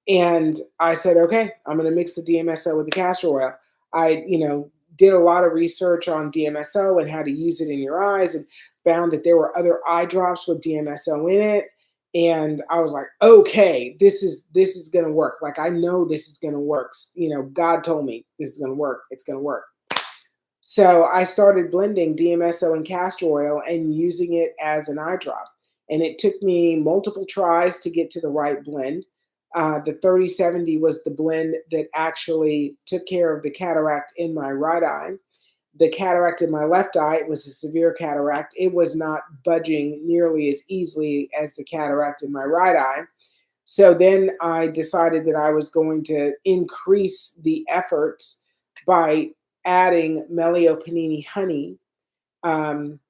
And I said, okay, I'm going to mix the DMSO with the castor oil. I, did a lot of research on DMSO and how to use it in your eyes, and found that there were other eye drops with DMSO in it. And I was like, okay, this is going to work. Like, I know this is going to work. God told me this is going to work. It's going to work. So I started blending DMSO and castor oil and using it as an eye drop. And it took me multiple tries to get to the right blend. The 3070 was the blend that actually took care of the cataract in my right eye. The cataract in my left eye, it was a severe cataract. It was not budging nearly as easily as the cataract in my right eye. So then I decided that I was going to increase the efforts by adding Meliopanini honey and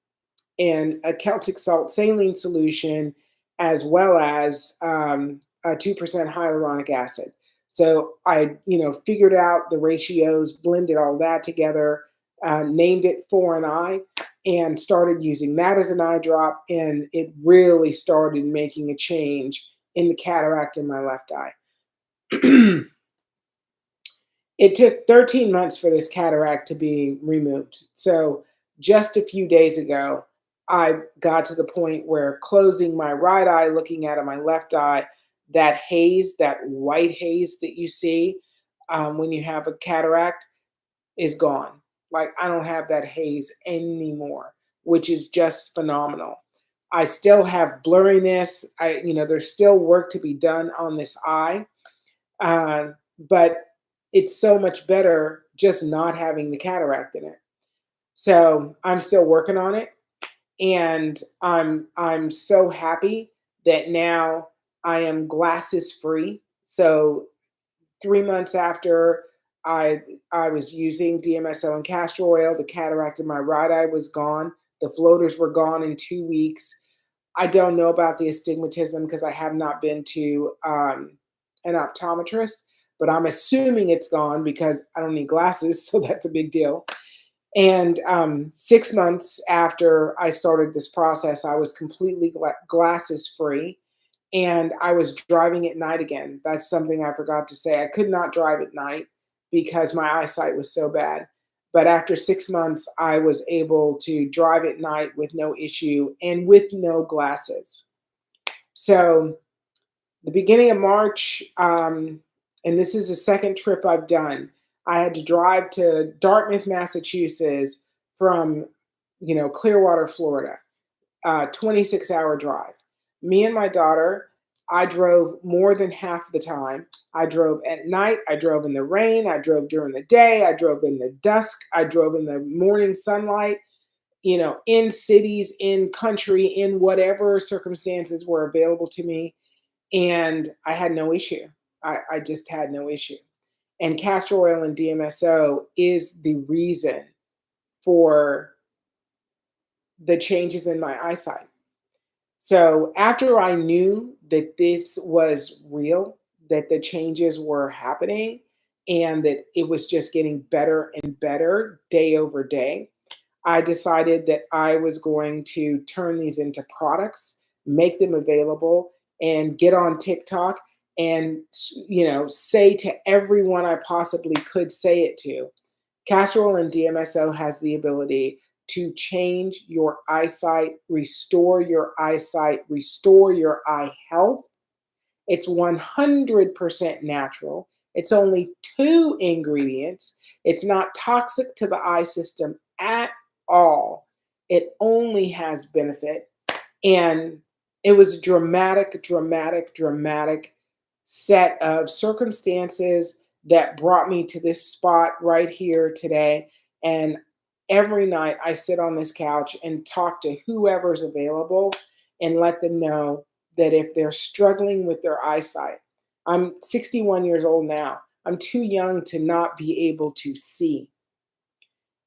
a Celtic salt saline solution, as well as a 2% hyaluronic acid. So I, figured out the ratios, blended all that together, named it For an Eye, and started using that as an eye drop. And it really started making a change in the cataract in my left eye. It took 13 months for this cataract to be removed. So just a few days ago, I got to the point where closing my right eye, looking out of my left eye, that haze, that white haze that you see when you have a cataract is gone. Like, I don't have that haze anymore, which is just phenomenal. I still have blurriness. There's still work to be done on this eye, but it's so much better just not having the cataract in it. So I'm still working on it, and I'm so happy that now I am glasses free. So 3 months after I was using DMSO and castor oil, the cataract in my right eye was gone. The floaters were gone in 2 weeks. I don't know about the astigmatism because I have not been to an optometrist, but I'm assuming it's gone because I don't need glasses, so that's a big deal. And 6 months after I started this process, I was completely glasses free, and I was driving at night again. That's something I forgot to say. I could not drive at night because my eyesight was so bad. But after 6 months, I was able to drive at night with no issue and with no glasses. So the beginning of March, and this is the second trip I've done, I had to drive to Dartmouth, Massachusetts from, Clearwater, Florida, 26-hour drive. Me and my daughter, I drove more than half the time. I drove at night, I drove in the rain, I drove during the day, I drove in the dusk, I drove in the morning sunlight. in cities, in country, in whatever circumstances were available to me. And I had no issue. I just had no issue. And castor oil and DMSO is the reason for the changes in my eyesight. So after I knew that this was real, that the changes were happening, and that it was just getting better and better day over day, I decided that I was going to turn these into products, make them available, and get on TikTok and say to everyone I possibly could say it to. Castor oil and DMSO has the ability to change your eyesight, restore your eye health. It's 100% natural. It's only 2 ingredients. It's not toxic to the eye system at all. It only has benefit. And it was a dramatic set of circumstances that brought me to this spot right here today. And every night I sit on this couch and talk to whoever's available and let them know that if they're struggling with their eyesight, I'm 61 years old now. I'm too young to not be able to see.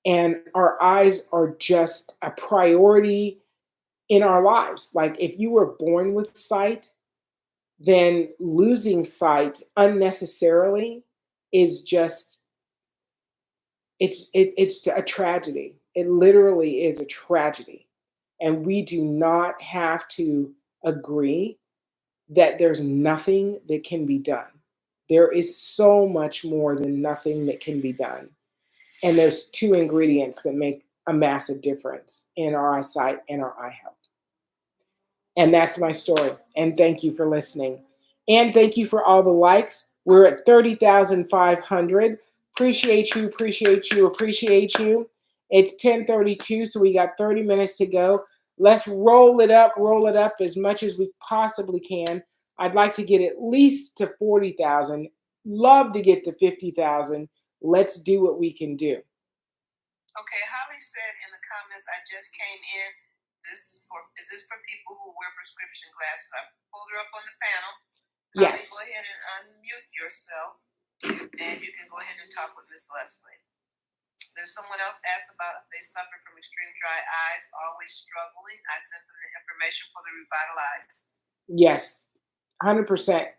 And our eyes are just a priority in our lives. Like if you were born with sight, then losing sight unnecessarily is just, it's a tragedy. It literally is a tragedy. And we do not have to agree that there's nothing that can be done. There is so much more than nothing that can be done. And there's 2 ingredients that make a massive difference in our eyesight and our eye health. And that's my story. And thank you for listening. And thank you for all the likes. We're at 30,500. Appreciate you. It's 10:32, so we got 30 minutes to go. Let's roll it up as much as we possibly can. I'd like to get at least to 40,000. Love to get to 50,000. Let's do what we can do. Okay, Holly said in the comments, I just came in. Is this for people who wear prescription glasses? I pulled her up on the panel. Yes. Holly, go ahead and unmute yourself, and you can go ahead and talk with Miss Leslie. There's someone else asked about they suffer from extreme dry eyes, always struggling. I sent them the information for the Revitalize. Yes, 100%.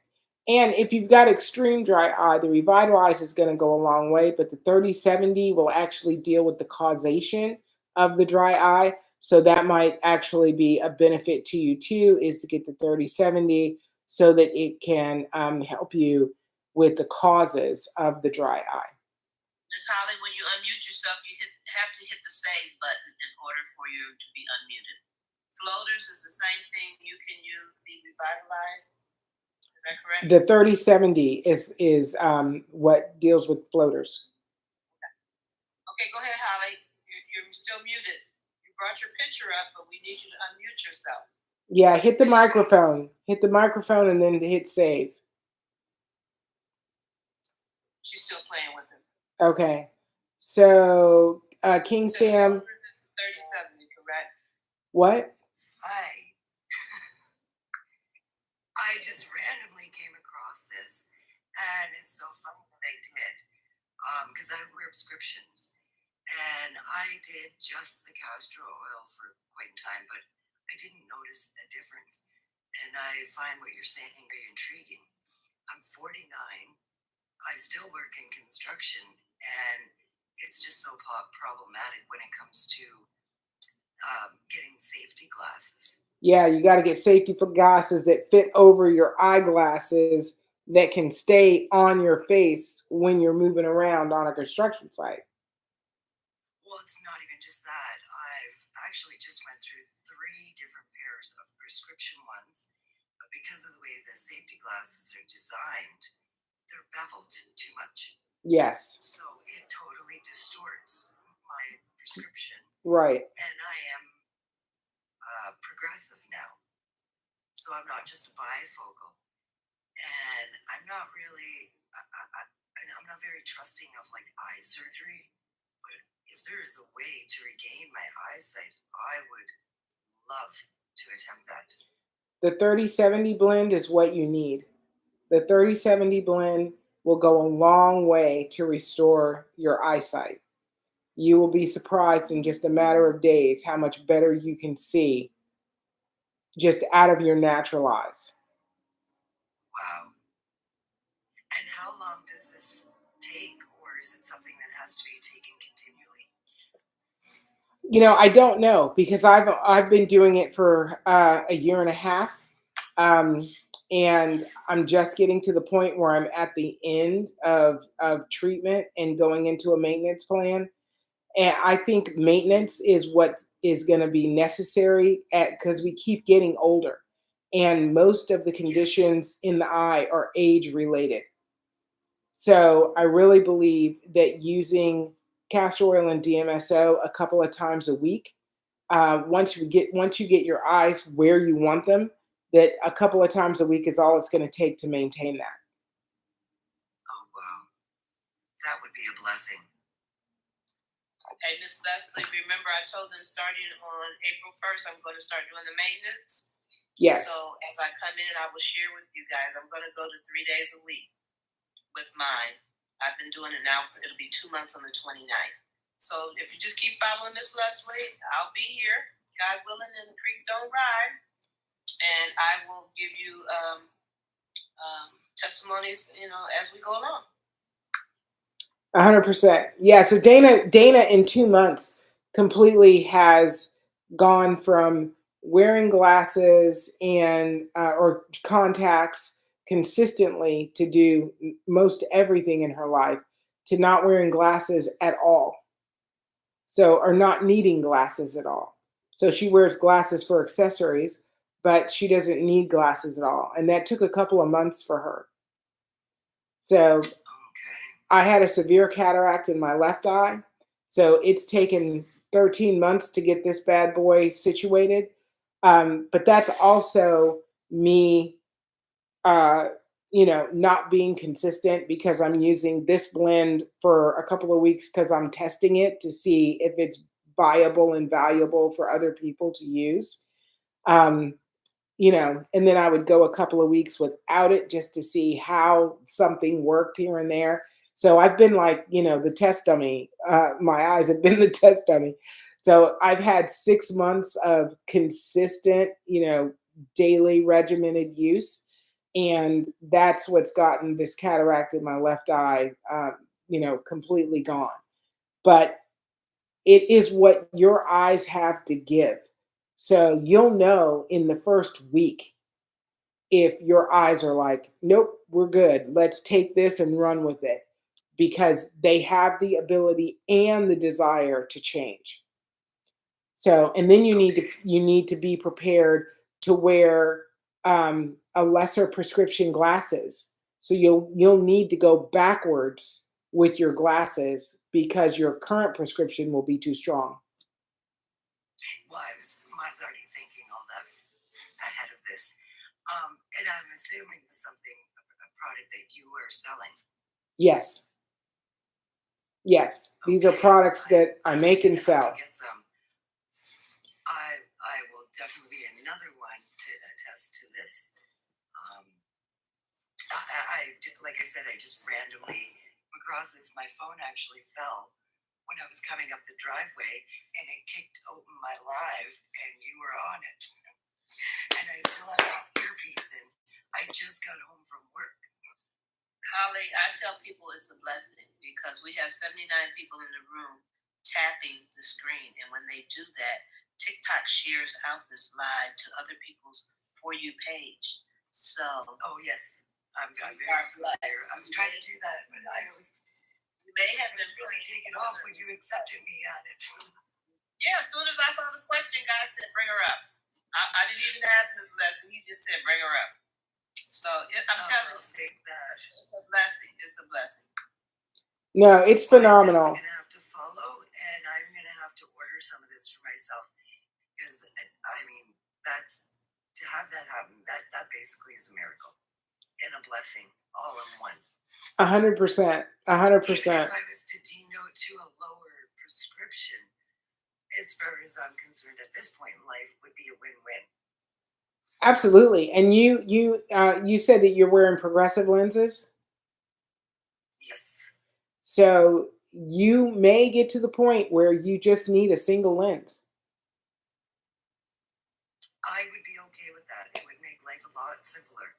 And if you've got extreme dry eye, the Revitalize is going to go a long way, but the 3070 will actually deal with the causation of the dry eye. So that might actually be a benefit to you too, is to get the 3070 so that it can help you with the causes of the dry eye. Ms. Holly, when you unmute yourself, you have to hit the save button in order for you to be unmuted. Floaters is the same thing. You can use the Revitalize. Is that correct? The 3070 is what deals with floaters. Okay, go ahead, Holly. You're still muted. You brought your picture up, but we need you to unmute yourself. Yeah, hit the microphone. Hit the microphone and then hit save. She's still playing with him. Okay. So King Sam. 3070, correct? What? Hi. I just randomly came across this, and it's so funny that I did, because I wear prescriptions, and I did just the castor oil for quite a time, but I didn't notice a difference, and I find what you're saying very intriguing. I'm 49. I still work in construction, and it's just so problematic when it comes to getting safety glasses. Yeah, you got to get safety glasses that fit over your eyeglasses that can stay on your face when you're moving around on a construction site. Well, it's not even just that. I've actually just went through 3 different pairs of prescription ones, but because of the way the safety glasses are designed, they're beveled too much. Yes. So it totally distorts my prescription. Right. And I am progressive now. So I'm not just a bifocal. And I'm not really, I'm not very trusting of like eye surgery. But if if there is a way to regain my eyesight, I would love to attempt that. The 30/70 blend is what you need. The 30/70 blend will go a long way to restore your eyesight. You will be surprised in just a matter of days how much better you can see just out of your natural eyes. Wow. And how long does this take, or is it something that has to be taken continually? You know, I don't know because I've been doing it for a year and a half, and I'm just getting to the point where I'm at the end of treatment and going into a maintenance plan. And I think maintenance is what is going to be necessary because we keep getting older, and most of the conditions in the eye are age related. So I really believe that using castor oil and DMSO a couple of times a week, once you get your eyes where you want them, that a couple of times a week is all it's going to take to maintain that. Oh, wow. That would be a blessing. Hey, Miss Leslie, remember I told them starting on April 1st, I'm going to start doing the maintenance. Yes. So as I come in, I will share with you guys. I'm going to go to 3 days a week with mine. I've been doing it now it'll be 2 months on the 29th. So if you just keep following Miss Leslie, I'll be here, God willing, and the creek don't ride. And I will give you testimonies, as we go along. 100%. Yeah. So Dana in 2 months completely has gone from wearing glasses and or contacts consistently to do most everything in her life to not wearing glasses at all. So, or not needing glasses at all. So she wears glasses for accessories, but she doesn't need glasses at all. And that took a couple of months for her. So I had a severe cataract in my left eye. So it's taken 13 months to get this bad boy situated. But that's also me, not being consistent because I'm using this blend for a couple of weeks because I'm testing it to see if it's viable and valuable for other people to use. And then I would go a couple of weeks without it just to see how something worked here and there. So I've been like, the test dummy. My eyes have been the test dummy. So I've had 6 months of consistent, daily regimented use. And that's what's gotten this cataract in my left eye, completely gone. But it is what your eyes have to give. So you'll know in the first week if your eyes are like, nope, we're good. Let's take this and run with it because they have the ability and the desire to change. So, and then you need to be prepared to wear a lesser prescription glasses. So you'll need to go backwards with your glasses because your current prescription will be too strong. Well, I was already thinking all that ahead of this. And I'm assuming this is a product that you are selling. Yes. Yes. These are products that I make and sell. Get some. I will definitely be another one to attest to this. Like I said, I just randomly came across this. My phone actually fell when I was coming up the driveway, and it kicked open my live, and you were on it. And I still have my earpiece in. I just got home from work. Holly, I tell people it's a blessing because we have 79 people in the room tapping the screen. And when they do that, TikTok shares out this live to other people's For You page. So. Oh, yes. I'm very familiar. I was trying to do that, but You may have been really taken off when you accepted me on it. Yeah, as soon as I saw the question, God said, bring her up. I didn't even ask Ms. Leslie. He just said, bring her up. So I'm telling you, it's a blessing. It's a blessing. No, it's phenomenal. I'm going to have to follow, and I'm going to have to order some of this for myself because, that's to have that happen. That basically is a miracle and a blessing all in one. 100%. 100%. If I was to denote to a lower prescription, prescription, as far as I'm concerned at this point in life, would be a win-win. Absolutely. And you said that you're wearing progressive lenses, Yes. so you may get to the point where you just need a single lens. I would be okay with that. It would make life a lot simpler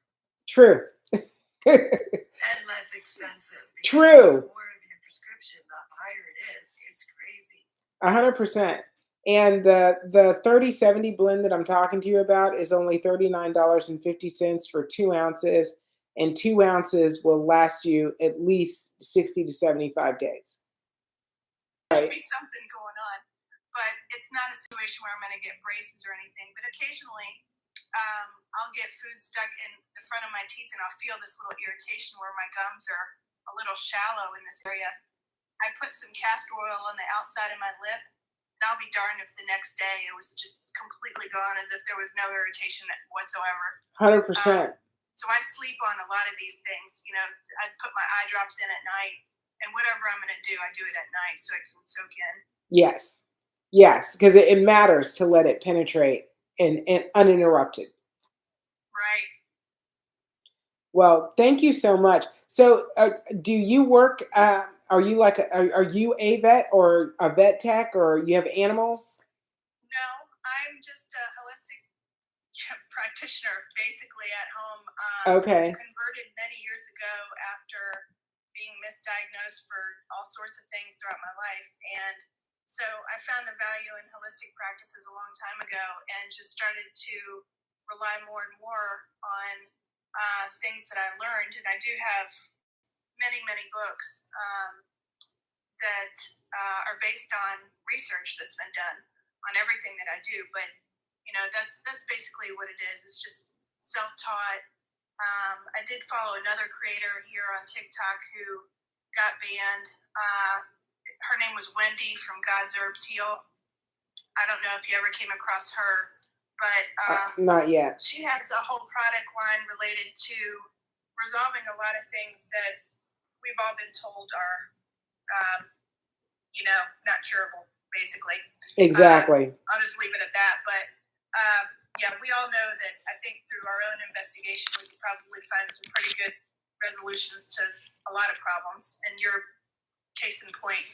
True. and less expensive. Because True. the more of your prescription, the higher it is. It's crazy. 100%. And the 30/70 blend that I'm talking to you about is only $39.50 for 2 ounces, and 2 ounces will last you at least 60 to 75 days. Must be something going on, but it's not a situation where I'm going to get braces or anything. But occasionally, I'll get food stuck in the front of my teeth, and I'll feel this little irritation where my gums are a little shallow in this area. I put some castor oil on the outside of my lip, and I'll be darned if the next day it was just completely gone, as if there was no irritation whatsoever. 100%. So I sleep on a lot of these things. You know, I put my eye drops in at night, and whatever I'm going to do, I do it at night so it can soak in. Yes. Yes, because it matters to let it penetrate and uninterrupted. Right. Well, thank you so much. So, do you work? Are you like are you a vet or a vet tech, or you have animals? No, I'm just a holistic practitioner, basically at home. Okay. Converted many years ago after being misdiagnosed for all sorts of things throughout my life, and so I found the value in holistic practices a long time ago, and just started to rely more and more on things that I learned. And I do have many books that are based on research that's been done on everything that I do. But you know, that's basically what it is. It's just self-taught. I did follow another creator here on TikTok who got banned. Her name was Wendy from God's Herbs Heal. I don't know if you ever came across her, but Not yet. she has a whole product line related to resolving a lot of things that we've all been told are, you know, not curable, basically. Exactly. I'll just leave it at that. But yeah, we all know that I think through our own investigation, we could probably find some pretty good resolutions to a lot of problems. And your case in point.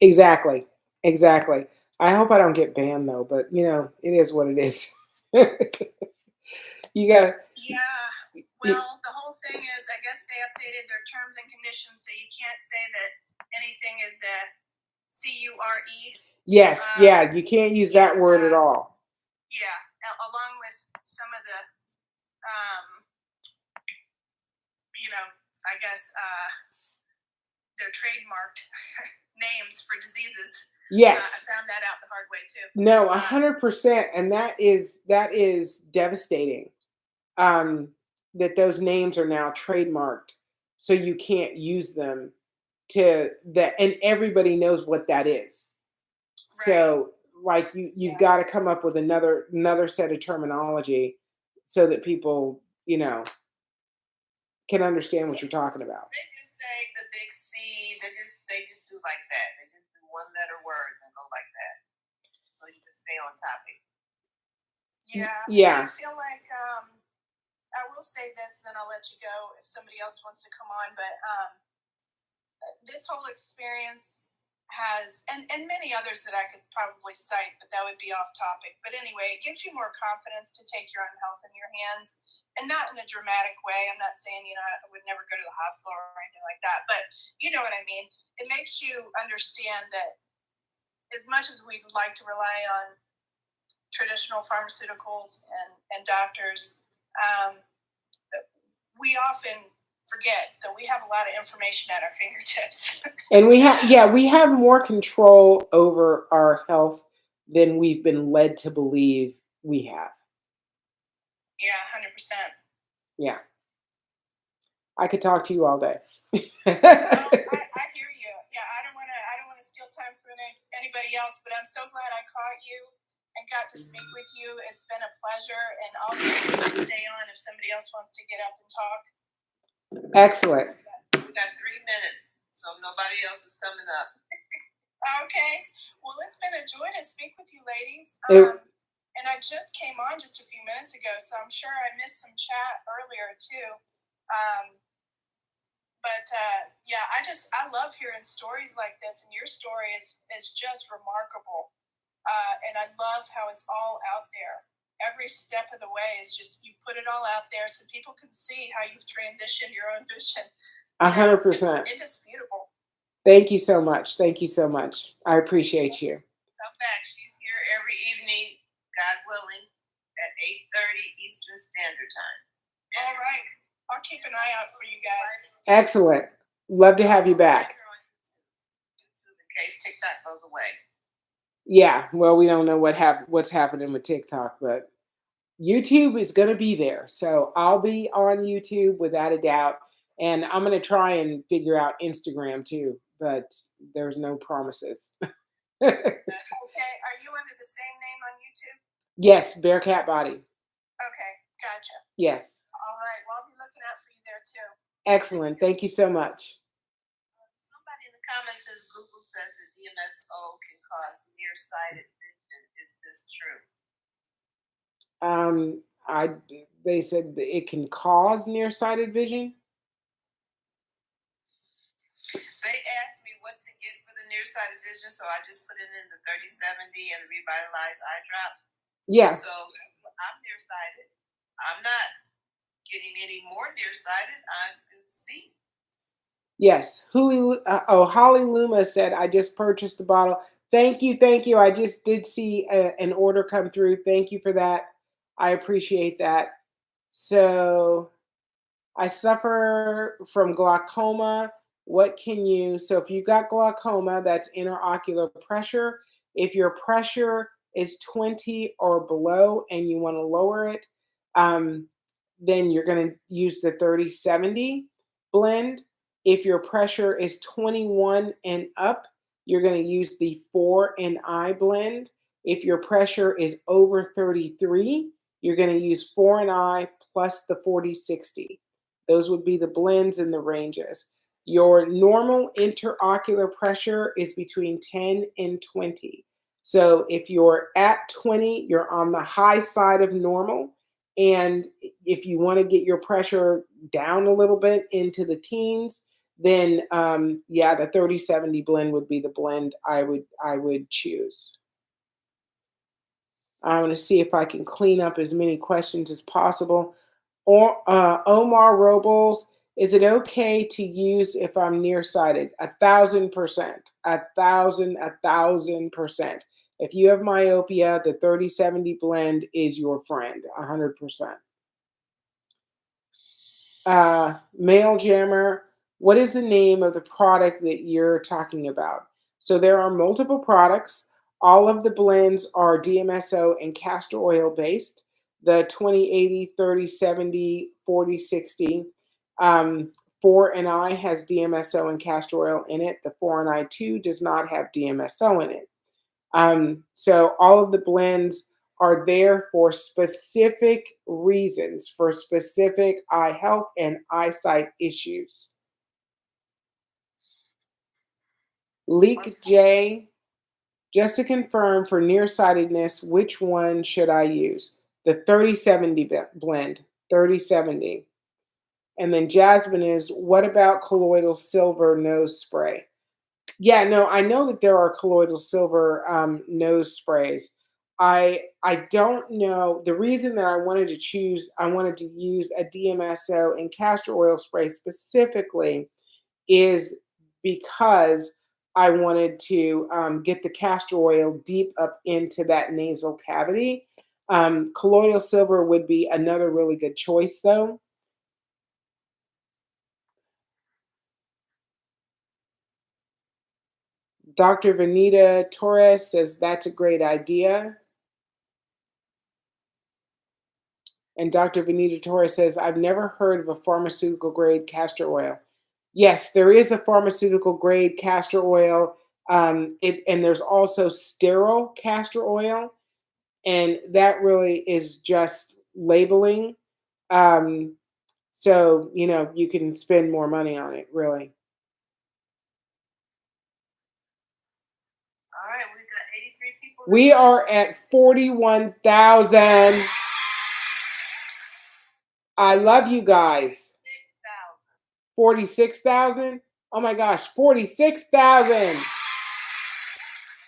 Exactly. Exactly. I hope I don't get banned though, but you know, it is what it is. You gotta. Yeah. Well, the whole thing is, I guess they updated their terms and conditions, so you can't say that anything is a CURE. Yes. Yeah. You can't use that word at all. Yeah, along with some of the, you know, I guess their trademarked names for diseases. Yes. I found that out the hard way too. No, 100%, and that is devastating. That those names are now trademarked, so you can't use them to that, and everybody knows what that is. Right. So, like you've got to come up with another set of terminology so that people, you know, can understand what you're talking about. They just say the big C. They just do like that. They just do one letter word and go like that, so you can stay on topic. Yeah. Yeah. I feel like I will say this, then I'll let you go if somebody else wants to come on. But this whole experience has, and many others that I could probably cite, but that would be off topic. But anyway, it gives you more confidence to take your own health in your hands, and not in a dramatic way. I'm not saying, you know, I would never go to the hospital or anything like that, but you know what I mean. It makes you understand that as much as we'd like to rely on traditional pharmaceuticals and doctors, we often forget that we have a lot of information at our fingertips. And we have more control over our health than we've been led to believe we have. Yeah, 100%. Yeah. I could talk to you all day. Well, I hear you. Yeah, I don't want to steal time from anybody else, but I'm so glad I caught you and got to speak with you. It's been a pleasure, and I'll continue to stay on if somebody else wants to get up and talk. Excellent. We got 3 minutes, so nobody else is coming up. Okay. Well, it's been a joy to speak with you, ladies. And I just came on just a few minutes ago, so I'm sure I missed some chat earlier too. But yeah, I love hearing stories like this, and your story is just remarkable. And I love how it's all out there. Every step of the way is just you put it all out there so people can see how you've transitioned your own vision. 100%. It's indisputable. Thank you so much. Thank you so much. I appreciate you. Come back. She's here every evening, God willing, at 8:30 Eastern Standard Time. All right. I'll keep an eye out for you guys. Excellent. Love to have you back. In case TikTok goes away. Yeah. Well, we don't know what's happening with TikTok, but YouTube is going to be there. So I'll be on YouTube without a doubt. And I'm going to try and figure out Instagram too, but there's no promises. Okay. Are you under the same name on YouTube? Yes, Bearcat Body. Okay. Gotcha. Yes. All right. Well, I'll be looking out for you there too. Excellent. Thank you so much. Somebody in the comments says Google says that DMSO can cause nearsighted vision. Is this true? They said that it can cause nearsighted vision. They asked me what to get for the nearsighted vision, so I just put it in the 3070 and the revitalized eye drops. Yeah. So I'm nearsighted. I'm not getting any more nearsighted. I can see. Yes. Holly Luma said, I just purchased the bottle. Thank you. Thank you. I just did see an order come through. Thank you for that. I appreciate that. So I suffer from glaucoma. So if you've got glaucoma, that's interocular pressure. If your pressure is 20 or below and you want to lower it, then you're going to use the 3070 blend. If your pressure is 21 and up, you're going to use the 4NI blend. If your pressure is over 33, you're going to use 4NI plus the 4060. Those would be the blends and the ranges. Your normal interocular pressure is between 10 and 20. So if you're at 20, you're on the high side of normal. And if you want to get your pressure down a little bit into the teens, then the 3070 blend would be the blend I would choose. I want to see if I can clean up as many questions as possible. Or Omar Robles, is it okay to use if I'm nearsighted? 1,000%, 1,000%. If you have myopia, the 3070 blend is your friend, 100%. Mail Jammer, what is the name of the product that you're talking about? So there are multiple products. All of the blends are DMSO and castor oil based. The 2080, 3070, 4060. 4NI has DMSO and castor oil in it. The 4NI2 does not have DMSO in it. So all of the blends are there for specific reasons, for specific eye health and eyesight issues. Leak J, just to confirm for nearsightedness, which one should I use? The 3070 blend, 3070. And then Jasmine is, what about colloidal silver nose spray? Yeah, no, I know that there are colloidal silver nose sprays. I don't know. The reason that I wanted to use a DMSO and castor oil spray specifically is because I wanted to get the castor oil deep up into that nasal cavity. Colloidal silver would be another really good choice, though. Dr. Vanita Torres says that's a great idea. And Dr. Vanita Torres says, I've never heard of a pharmaceutical grade castor oil. Yes, there is a pharmaceutical grade castor oil. And there's also sterile castor oil. And that really is just labeling. So, you can spend more money on it, really. 83 people? We are at 41,000. I love you guys. 46,000. Oh my gosh, 46,000.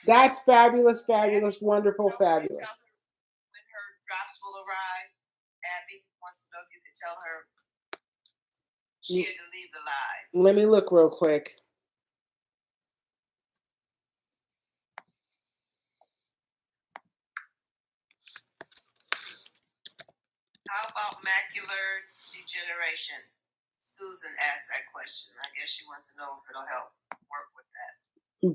That's fabulous, fabulous, wonderful, fabulous. When her drops will arrive, Abby wants to know if you can tell her she had to leave the live. Let me look real quick. How about macular degeneration? Susan asked that question. I guess she wants to know if it'll help work with that.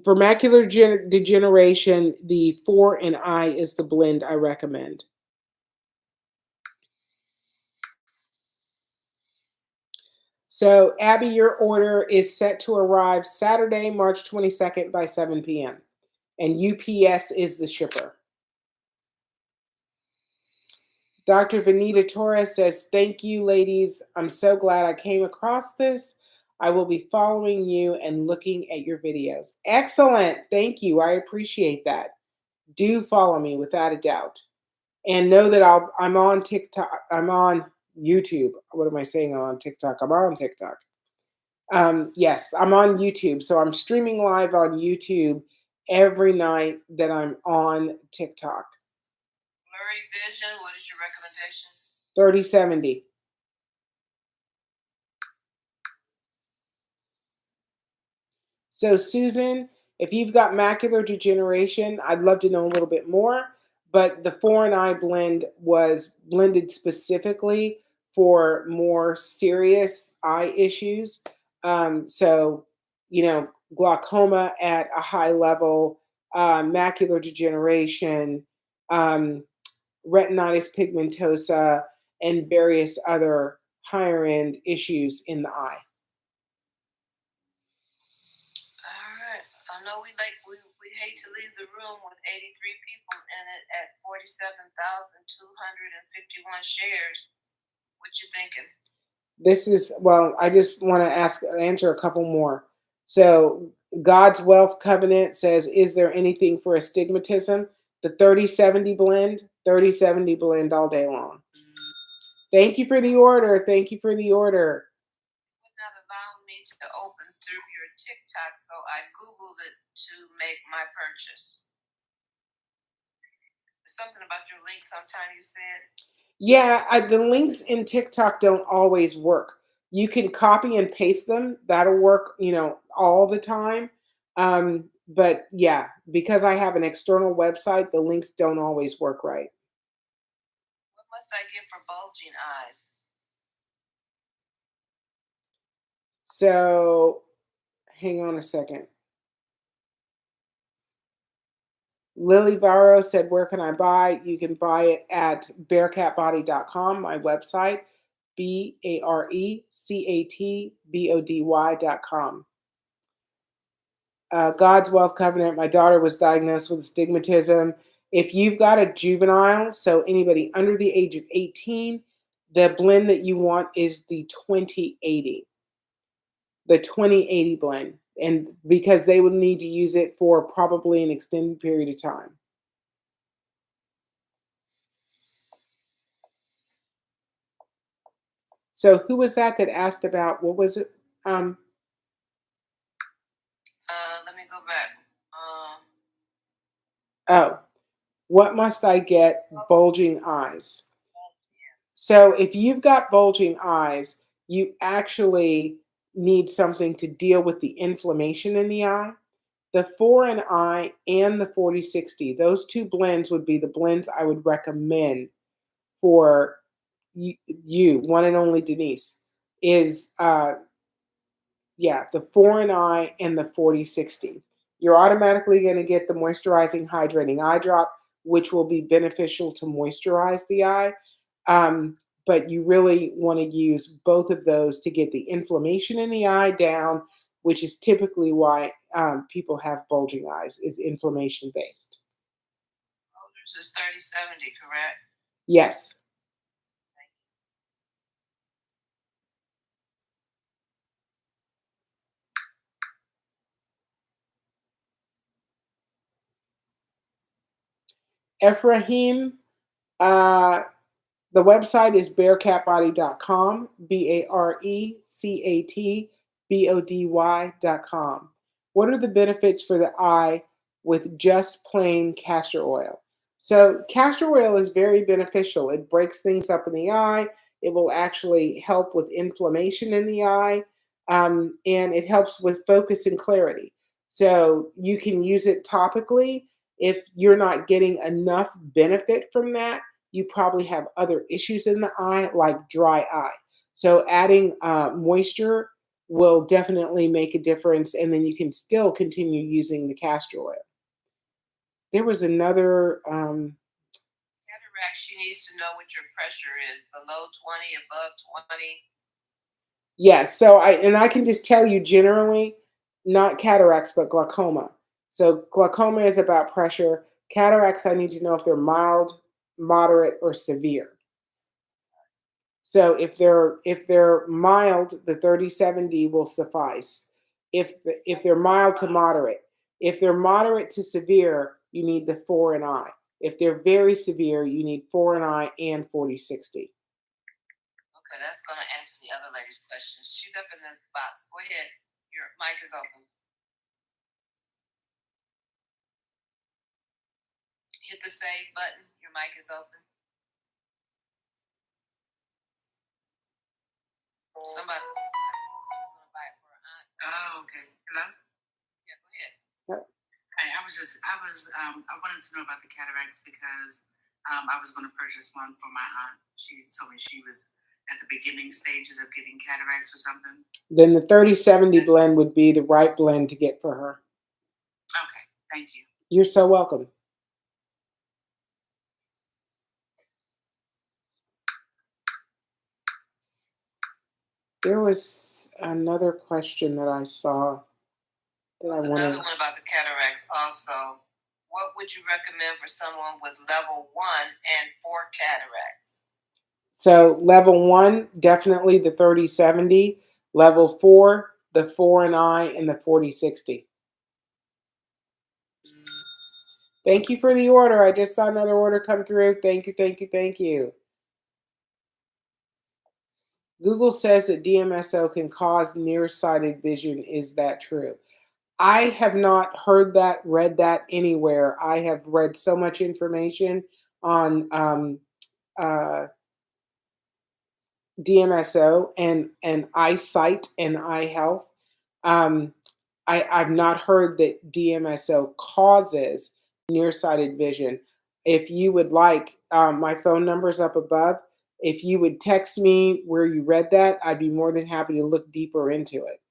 For macular degeneration, the 4 and I is the blend I recommend. So, Abby, your order is set to arrive Saturday, March 22nd by 7 p.m. And UPS is the shipper. Dr. Vanita Torres says, thank you, ladies. I'm so glad I came across this. I will be following you and looking at your videos. Excellent. Thank you. I appreciate that. Do follow me without a doubt. And know that I'm on TikTok. I'm on YouTube. What am I saying? I'm on TikTok. I'm on TikTok. Yes, I'm on YouTube. So I'm streaming live on YouTube every night that I'm on TikTok. Blurry vision, what is your recommendation? 3070. So Susan, if you've got macular degeneration, I'd love to know a little bit more. But the 4 and I blend was blended specifically for more serious eye issues. So, glaucoma at a high level, macular degeneration, retinitis pigmentosa, and various other higher end issues in the eye. All right. I know we hate to leave the room with 83 people in it at 47,251 shares. What you thinking? I just want to answer a couple more. So God's Wealth Covenant says, is there anything for astigmatism? The 3070 blend all day long. Thank you for the order. Thank you for the order. It would not allow me to open through your TikTok, so I Googled it to make my purchase. Something about your link sometime you said? Yeah, the links in TikTok don't always work. You can copy and paste them. That'll work, all the time. But yeah, because I have an external website, the links don't always work right. What must I get for bulging eyes? So hang on a second. Lily Varro said, where can I buy? You can buy it at bearcatbody.com, my website, BARECATBODY.com. God's Wealth Covenant, my daughter was diagnosed with astigmatism. If you've got a juvenile, so anybody under the age of 18, the blend that you want is the 2080. The 2080 blend. And because they would need to use it for probably an extended period of time. So who was that asked about, what was it? Let me go back. What must I get? Bulging eyes. So if you've got bulging eyes, you actually need something to deal with the inflammation in the eye. The 4 and I and the 4060, those two blends would be the blends I would recommend for you, one and only Denise, is the 4 and I and the 4060. You're automatically going to get the moisturizing, hydrating eye drop, which will be beneficial to moisturize the eye. But you really want to use both of those to get the inflammation in the eye down, which is typically why people have bulging eyes, is inflammation based. Oh, this is 3070, correct? Yes. Ephraim, the website is bearcatbody.com, BARECATBODY.com. What are the benefits for the eye with just plain castor oil? So castor oil is very beneficial. It breaks things up in the eye. It will actually help with inflammation in the eye, and it helps with focus and clarity. So you can use it topically. If you're not getting enough benefit from that, you probably have other issues in the eye, like dry eye. So adding moisture will definitely make a difference, and then you can still continue using the castor oil. There was another. Cataract, she needs to know what your pressure is, below 20, above 20. Yes, so I can just tell you generally, not cataracts, but glaucoma. So glaucoma is about pressure. Cataracts, I need to know if they're mild, moderate, or severe. So if they're mild, the 30/70 will suffice. If they're mild to moderate, if they're moderate to severe, you need the 4 and I. If they're very severe, you need 4 and I and 40/60. Okay, that's going to answer the other lady's questions. She's up in the box. Go ahead. Your mic is open. Hit the save button. Your mic is open. Somebody. Oh, okay. Hello? Yeah, go ahead. Hi, I wanted to know about the cataracts because I was going to purchase one for my aunt. She told me she was at the beginning stages of getting cataracts or something. Then the 30/70 blend would be the right blend to get for her. Okay, thank you. You're so welcome. There was another question that I saw that I There's wanted. another one about the cataracts also. What would you recommend for someone with level 1 and 4 cataracts? So level 1, definitely the 30/70. Level 4, the 4 and I and the 40/60. Thank you for the order. I just saw another order come through. Thank you, thank you, thank you. Google says that DMSO can cause nearsighted vision. Is that true? I have not heard that, read that anywhere. I have read so much information on DMSO and eyesight and eye health. I've not heard that DMSO causes nearsighted vision. If you would like, my phone number is up above. If you would text me where you read that, I'd be more than happy to look deeper into it.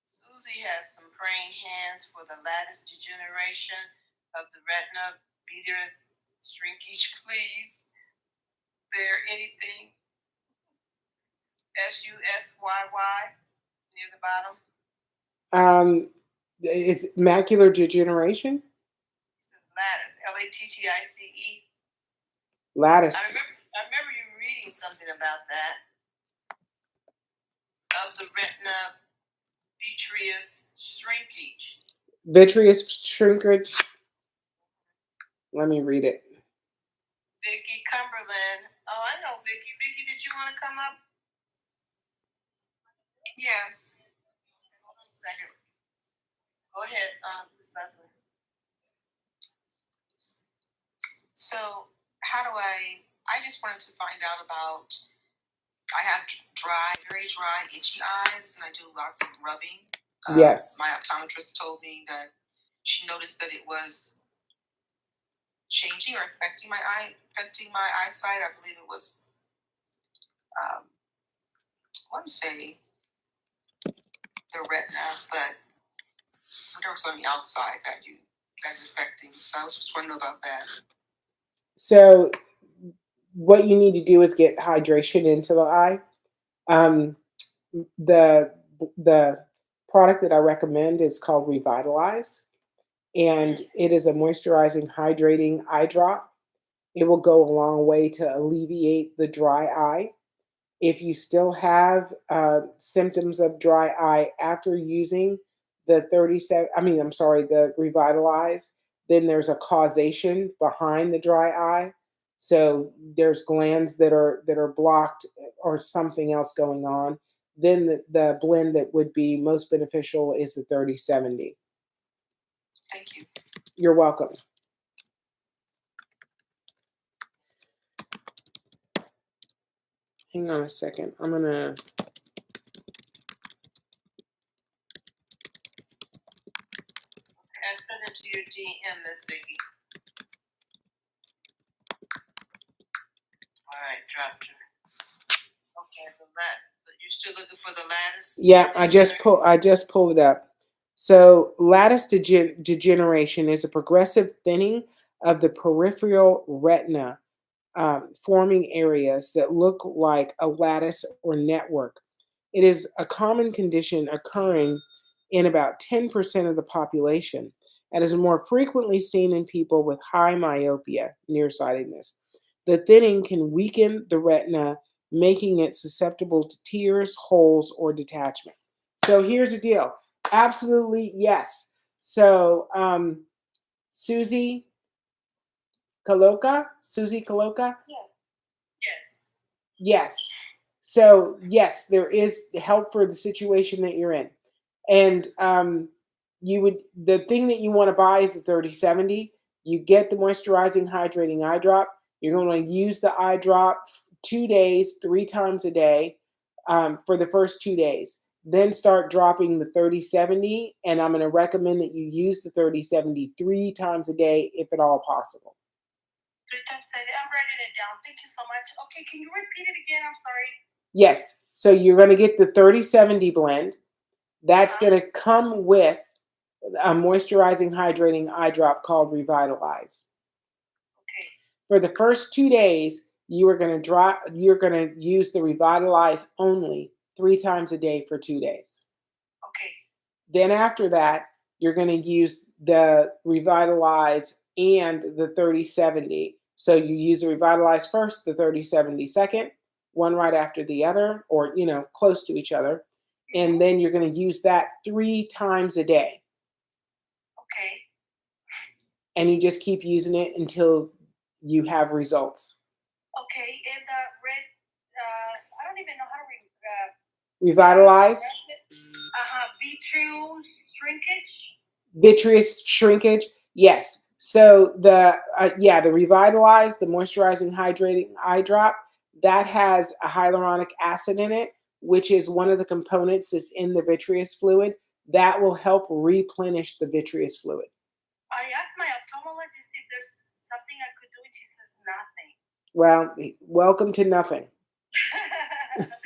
Susie has some praying hands for the lattice degeneration of the retina, vitreous shrinkage, please. Is there anything? SUSYY near the bottom. It's macular degeneration. It says lattice, LATTICE. Lattice. I remember you reading something about that. Of the retina, vitreous shrinkage. Vitreous shrinkage. Let me read it. Vicky Cumberland. Oh, I know Vicky. Vicky, did you want to come up? Yes. Hold on a second. Go ahead, Ms. Leslie. So how do I just wanted to find out about, I have very dry, itchy eyes, and I do lots of rubbing. Yes. My optometrist told me that she noticed that it was changing or affecting my eyesight. I believe it was, I want to say the retina, but whatever was on the outside that you guys are affecting. So I was just wondering about that. So what you need to do is get hydration into the eye. The product that I recommend is called Revitalize, and it is a moisturizing, hydrating eye drop. It will go a long way to alleviate the dry eye. If you still have symptoms of dry eye after using the the Revitalize, then there's a causation behind the dry eye. So there's glands that are blocked or something else going on. Then the blend that would be most beneficial is the 30/70. Thank you. You're welcome. Hang on a second. I'm gonna. I sent it to your DM, Miss Vicky. All right, dropped her. Okay, you're still looking for the lattice? Yeah, I just pulled it up. So lattice degeneration is a progressive thinning of the peripheral retina, forming areas that look like a lattice or network. It is a common condition occurring in about 10% of the population and is more frequently seen in people with high myopia, nearsightedness. The thinning can weaken the retina, making it susceptible to tears, holes, or detachment. So here's the deal. Absolutely, yes. So, Susie Caloca? Yes. Yes. So, yes, there is help for the situation that you're in. And the thing that you want to buy is the 30/70. You get the moisturizing, hydrating eye drop. You're going to use the eye drop 2 days, 3 times a day for the first 2 days. Then start dropping the 30/70. And I'm going to recommend that you use the 30/70 3 times a day, if at all possible. 3 times a day. I'm writing it down. Thank you so much. Okay, can you repeat it again? I'm sorry. Yes. So you're going to get the 30/70 blend. That's going to come with a moisturizing, hydrating eye drop called Revitalize. Okay. For the first 2 days, you're going to use the Revitalize only 3 times a day for 2 days. Okay. Then after that, you're going to use the Revitalize and the 30/70. So you use the Revitalize first, the 30/70 second, one right after the other, or close to each other. And then you're going to use that 3 times a day. Okay. And you just keep using it until you have results. Okay, and the red, I don't even know how to Revitalize. Vitreous shrinkage. Yes. So the Revitalize, the moisturizing, hydrating eye drop, that has a hyaluronic acid in it, which is one of the components that's in the vitreous fluid. That will help replenish the vitreous fluid. I asked my ophthalmologist if there's something I could do, and she says nothing. Well, welcome to nothing.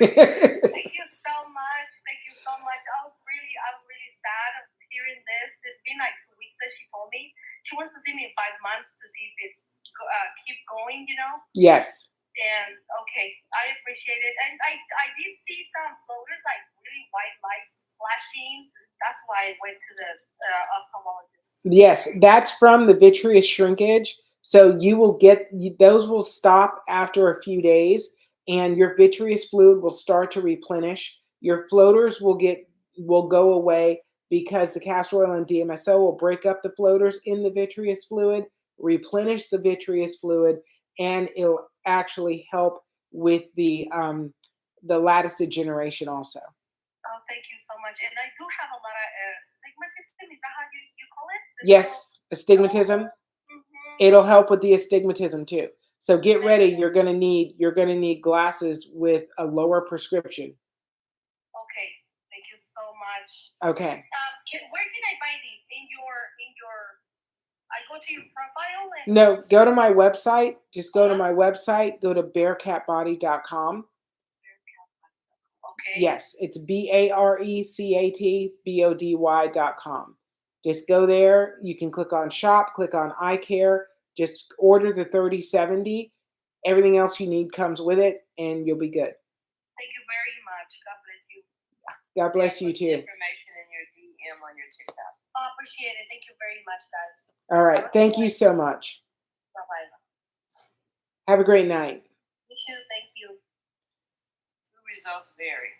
Thank you so much. Thank you so much. I was really sad of hearing this. It's been like 2 weeks that she told me. She wants to see me in 5 months to see if it's keep going, Yes. And okay, I appreciate it. And I did see some floaters, like really white lights flashing. That's why I went to the ophthalmologist. Yes, that's from the vitreous shrinkage. So you will get those will stop after a few days, and your vitreous fluid will start to replenish. Your floaters will go away because the castor oil and DMSO will break up the floaters in the vitreous fluid, replenish the vitreous fluid, and it'll actually help with the lattice degeneration also. Oh, thank you so much. And I do have a lot of astigmatism. Is that how you call it? Yes, astigmatism. Mm-hmm. It'll help with the astigmatism too. So get ready. You're gonna need glasses with a lower prescription. Okay. Thank you so much. Okay. Where can I buy these? In your I go to your profile and No, go to my website. Just go to my website. Go to bearcatbody.com. Okay. Yes, it's BARECATBODY.com. Just go there. You can click on shop, click on eye care. Just order the 30/70. Everything else you need comes with it, and you'll be good. Thank you very much. God bless you. God bless you too. Information in your DM on your TikTok. I appreciate it. Thank you very much, guys. All right. Thank you so much. Bye-bye. Have a great night. You too. Thank you. The results vary.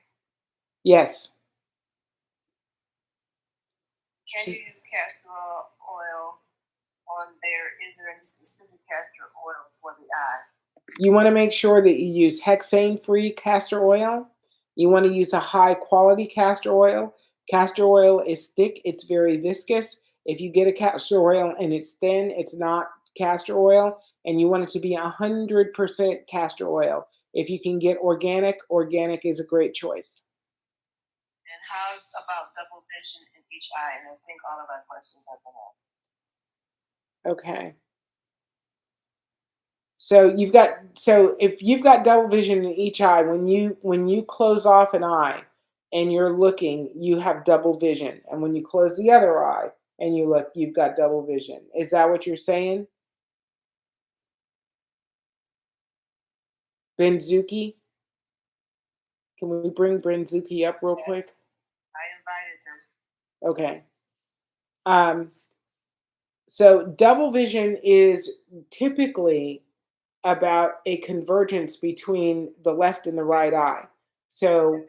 Yes. Can you use castor oil on is there any specific castor oil for the eye? You want to make sure that you use hexane-free castor oil. You want to use a high-quality castor oil. Castor oil is thick. It's very viscous. If you get a castor oil and it's thin, it's not castor oil, and you want it to be 100% castor oil. If you can get organic, organic is a great choice. And how about double vision in each eye? And I think all of our questions have been asked. Okay. So if you've got double vision in each eye, when you close off an eye and you're looking, you have double vision. And when you close the other eye and you look, you've got double vision. Is that what you're saying? Benzuki? Can we bring Benzuki up real quick? I invited them. Okay. So double vision is typically about a convergence between the left and the right eye. So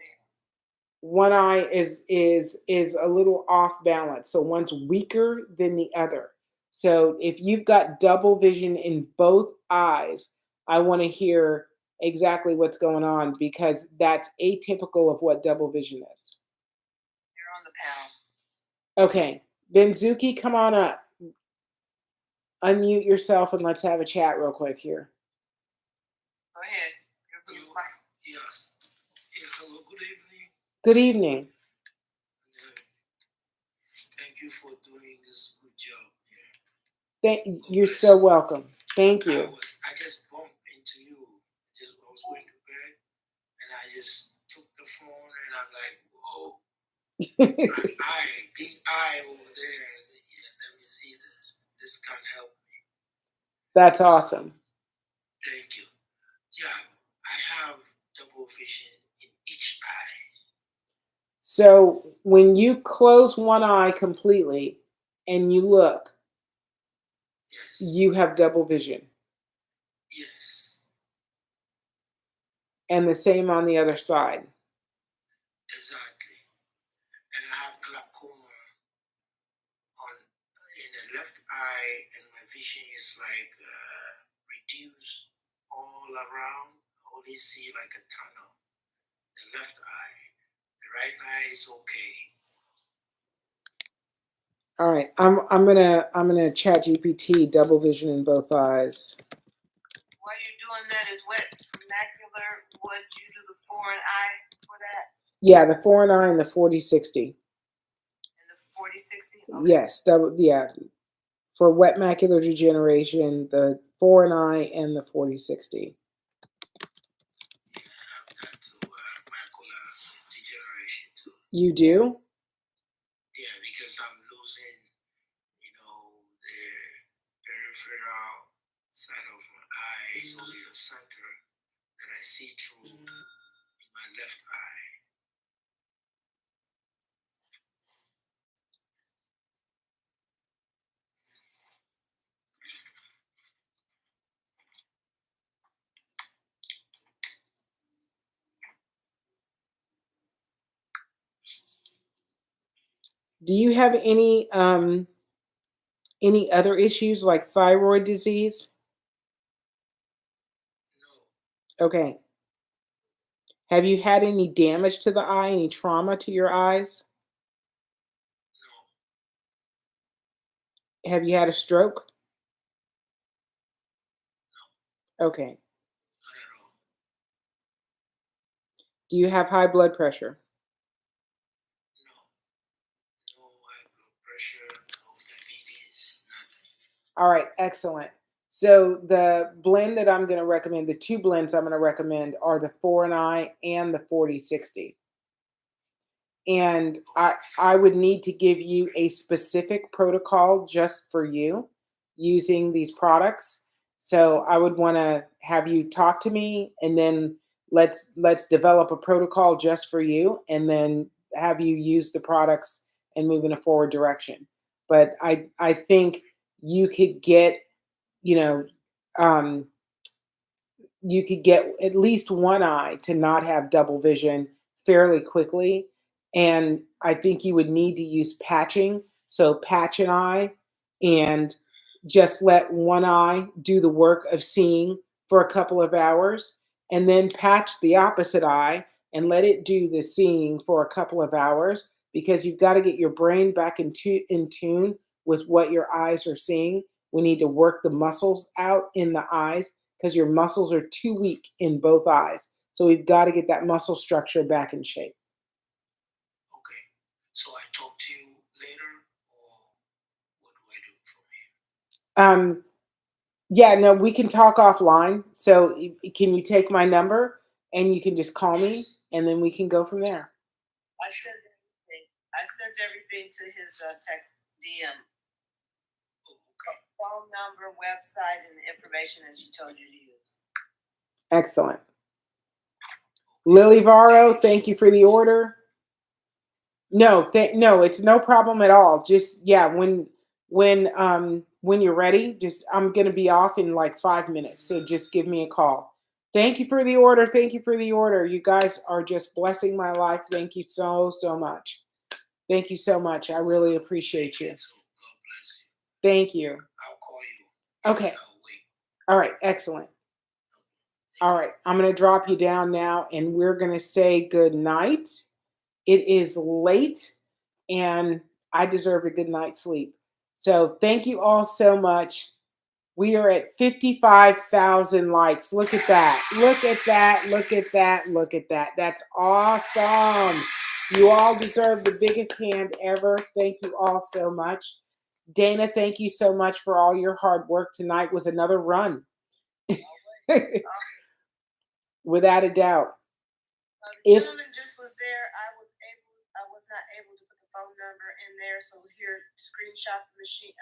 one eye is a little off balance. So one's weaker than the other. So if you've got double vision in both eyes, I want to hear exactly what's going on, because that's atypical of what double vision is. You're on the panel. Okay. Benzuki, come on up. Unmute yourself and let's have a chat real quick here. Go ahead. Hello. Yes. Yeah, hello. Good evening. Good evening. Thank you for doing this good job. You're so welcome. Thank you. I just bumped into you. I was going to bed, and I just took the phone, and I'm like, whoa. Big eye over there. I said, yeah, let me see this. This can help me. That's awesome. Thank you. Yeah, I have double vision in each eye. So when you close one eye completely and you look, yes, you have double vision. Yes. And the same on the other side. Exactly. And I have glaucoma in the left eye, and my vision is like reduced all around. I only see like a tunnel. The left eye. The right eye is okay. All right, I'm gonna chat GPT double vision in both eyes. While you're doing that, is wet macular, would you do the foreign eye for that? Yeah, the foreign eye and the 40/60. And the 40/60? Okay. Yes, yeah. For wet macular degeneration, the foreign eye and the 40/60. Yeah, I have that too. Macula degeneration too. You do? Yeah, because I'm losing, the peripheral side of my eye is only the center that I see through in my left eye. Do you have any other issues like thyroid disease? No. Okay. Have you had any damage to the eye, any trauma to your eyes? No. Have you had a stroke? No. Okay. Not at all. Do you have high blood pressure? No. No high blood pressure, no diabetes, nothing. All right, excellent. So the blend that I'm going to recommend, the two blends I'm going to recommend are the foreign eye and the 40/60. And I would need to give you a specific protocol just for you using these products. So I would want to have you talk to me, and then let's develop a protocol just for you, and then have you use the products and move in a forward direction. But I think you could get, you could get at least one eye to not have double vision fairly quickly. And I think you would need to use patching. So patch an eye and just let one eye do the work of seeing for a couple of hours, and then patch the opposite eye and let it do the seeing for a couple of hours, because you've got to get your brain back in tune with what your eyes are seeing. We need to work the muscles out in the eyes because your muscles are too weak in both eyes. So we've got to get that muscle structure back in shape. Okay. So I talk to you later, or what do I do from here? Yeah, no, we can talk offline. So can you take my number and you can just call me, Yes. and then we can go from there. I sent everything to his text DM. Oh, okay. Phone number, website, and the information that she told you to use. Excellent. Lily Varro, thank you for the order. No, no, it's no problem at all. Just yeah, when you're ready, just I'm gonna be off in like 5 minutes, so just give me a call. Thank you for the order. Thank you for the order. You guys are just blessing my life. Thank you so much. Thank you so much. I really appreciate you. So God bless you. Thank you. I'll call you. Okay. Yes, I'll wait. All right. Excellent. All right. I'm going to drop you down now, and we're going to say good night. It is late, and I deserve a good night's sleep. So thank you all so much. We are at 55,000 likes. Look at that. Look at that. Look at that. Look at that. That's awesome. You all deserve the biggest hand ever. Thank you all so much. Dana, thank you so much for all your hard work. Tonight was another run. Without a doubt. The gentleman just was there. I was not able to put the phone number in there, so here, screenshot the machine,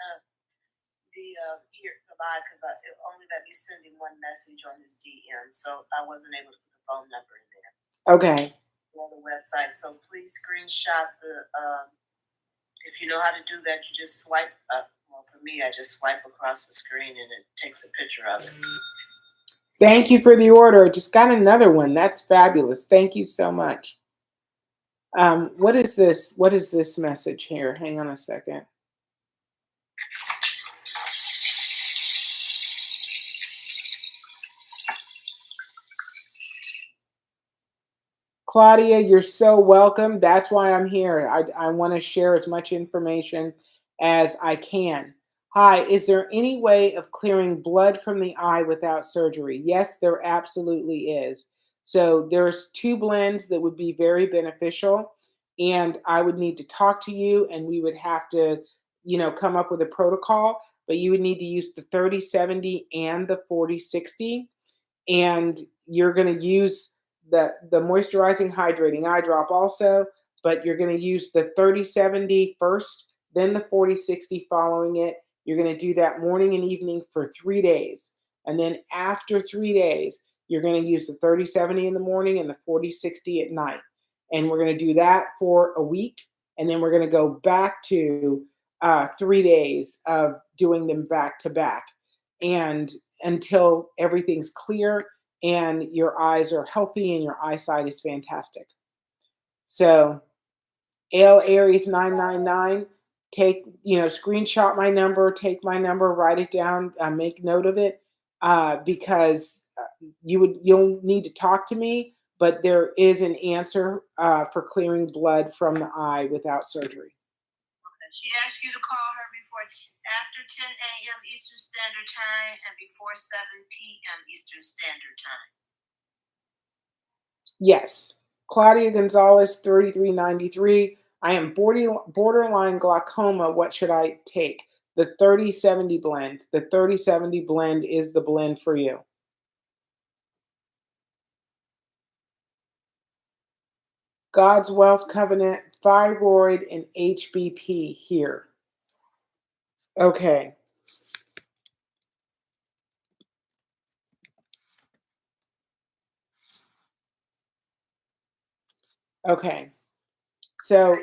the live, because it only let me send him one message on his DM, so I wasn't able to put the phone number in there. Okay. On the website, so please screenshot the. If you know how to do that, you just swipe up. Well, for me, I just swipe across the screen and it takes a picture of it. Thank you for the order. Just got another one. That's fabulous. Thank you so much. What is this? What is this message here? Hang on a second. Claudia, you're so welcome. That's why I'm here. I want to share as much information as I can. Hi, is there any way of clearing blood from the eye without surgery? Yes, there absolutely is. So there's 2 blends that would be very beneficial, and I would need to talk to you, and we would have to, come up with a protocol, but you would need to use the 30/70 and the 40/60, and you're going to use the moisturizing hydrating eye drop also, but you're going to use the 30/70 first, then the 40/60 following it. You're going to do that morning and evening for 3 days. And then after 3 days, you're going to use the 30/70 in the morning and the 40/60 at night. And we're going to do that for a week. And then we're going to go back to 3 days of doing them back to back, and until everything's clear and your eyes are healthy and your eyesight is fantastic. So Ale Aries 999, screenshot my number, take my number, write it down, make note of it, because you'll need to talk to me, but there is an answer for clearing blood from the eye without surgery. She asked you to call her after 10 a.m. Eastern Standard Time and before 7 p.m. Eastern Standard Time. Yes. Claudia Gonzalez, 3393. I am borderline glaucoma. What should I take? The 30/70 blend. The 30/70 blend is the blend for you. God's Wealth Covenant, thyroid, and HBP here. Okay. Okay. So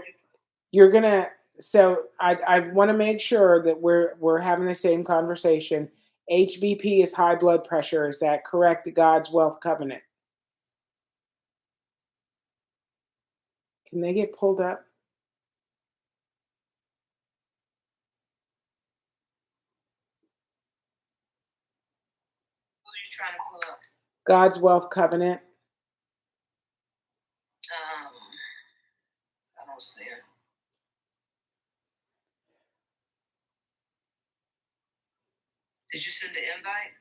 you're gonna. So I want to make sure that we're having the same conversation. HBP is high blood pressure. Is that correct? God's Wealth Covenant. Can they get pulled up? trying to pull up? God's Wealth Covenant. I don't see it. Did you send the invite?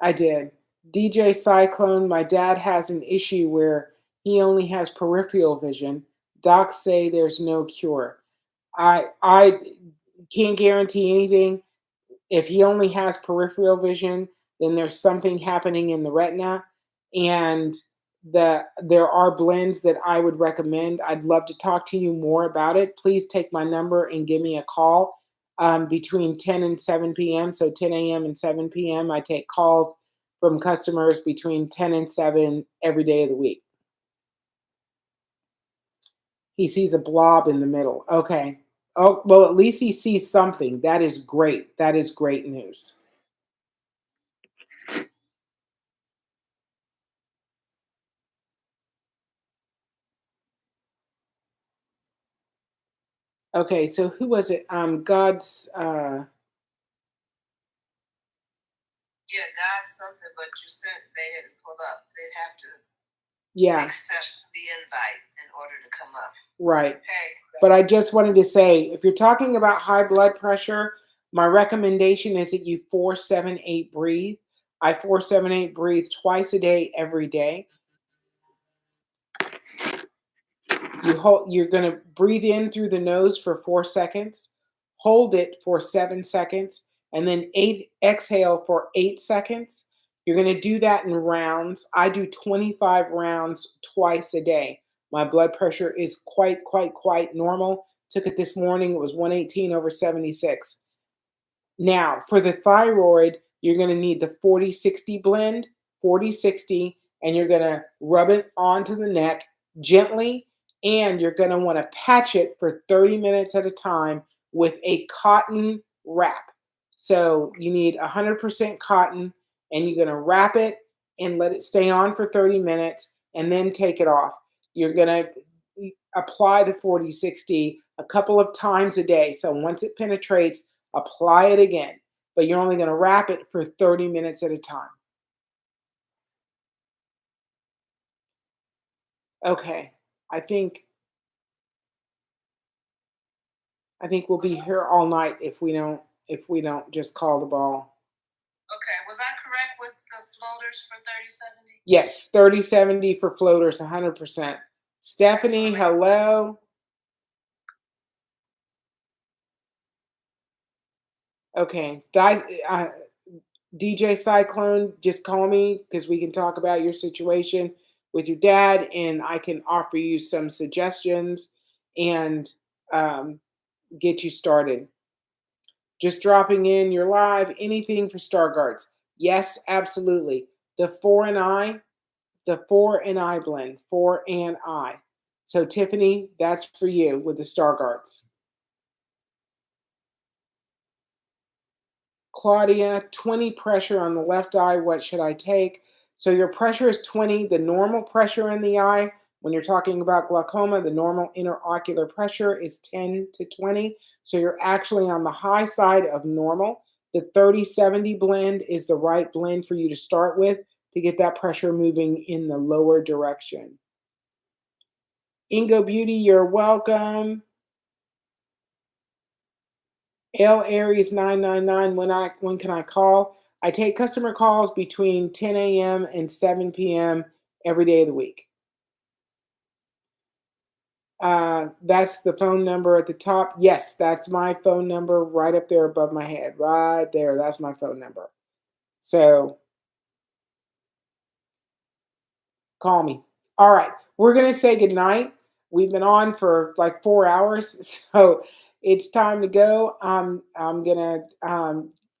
I did. DJ Cyclone, my dad has an issue where he only has peripheral vision. Docs say there's no cure. I can't guarantee anything. If he only has peripheral vision, then there's something happening in the retina. And there are blends that I would recommend. I'd love to talk to you more about it. Please take my number and give me a call between 10 and 7 p.m. So 10 a.m. and 7 p.m. I take calls from customers between 10 and 7 every day of the week. He sees a blob in the middle. Okay. Oh, well, at least he sees something. That is great. That is great news. Okay, so who was it? God's Yeah, God's something, but you said they didn't pull up. They'd have to accept the invite in order to come up. Right. Hey, but I just wanted to say, if you're talking about high blood pressure, my recommendation is that you 4-7-8 breathe. I 4-7-8 breathe twice a day, every day. You're going to breathe in through the nose for 4 seconds, hold it for 7 seconds, and then exhale for 8 seconds. You're going to do that in rounds. I do 25 rounds twice a day. My blood pressure is quite normal. Took it this morning. It was 118/76. Now, for the thyroid, you're going to need the 40-60 blend, 40-60, and you're going to rub it onto the neck gently, and you're going to want to patch it for 30 minutes at a time with a cotton wrap. So you need 100% cotton, and you're going to wrap it and let it stay on for 30 minutes and then take it off. You're going to apply the 40-60 a couple of times a day. So once it penetrates, apply it again, but you're only going to wrap it for 30 minutes at a time. Okay, I think we'll be here all night if we don't just call the ball. Okay, was I correct with the floaters for 30-70? Yes, 30-70 for floaters, 100%. Stephanie, hello. Okay, DJ Cyclone, just call me because we can talk about your situation with your dad, and I can offer you some suggestions and get you started. Just dropping in, you're live. Anything for Stargards? Yes, absolutely. The 4 and I blend, 4 and I. So Tiffany, that's for you with the Stargards. Claudia, 20 pressure on the left eye. What should I take? So your pressure is 20. The normal pressure in the eye, when you're talking about glaucoma, the normal interocular pressure is 10 to 20. So you're actually on the high side of normal. The 30-70 blend is the right blend for you to start with to get that pressure moving in the lower direction. Ingo Beauty, you're welcome. L Aries 999, when can I call? I take customer calls between 10 a.m. and 7 p.m. every day of the week. That's the phone number at the top. Yes, that's my phone number right up there above my head. Right there, that's my phone number. So call me. All right, we're going to say goodnight. We've been on for like 4 hours, so it's time to go. I'm going to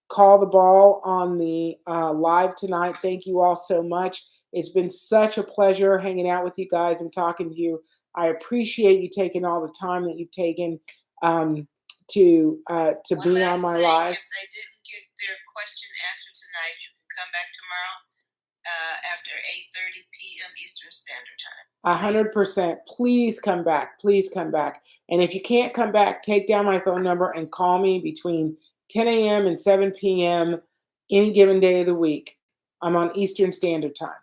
call the ball on the live tonight. Thank you all so much. It's been such a pleasure hanging out with you guys and talking to you. I appreciate you taking all the time that you've taken to be on my live. If they didn't get their question answered tonight, you can come back tomorrow after 8:30 p.m. Eastern Standard Time. 100%. Please come back. Please come back. And if you can't come back, take down my phone number and call me between 10 a.m. and 7 p.m. any given day of the week. I'm on Eastern Standard Time.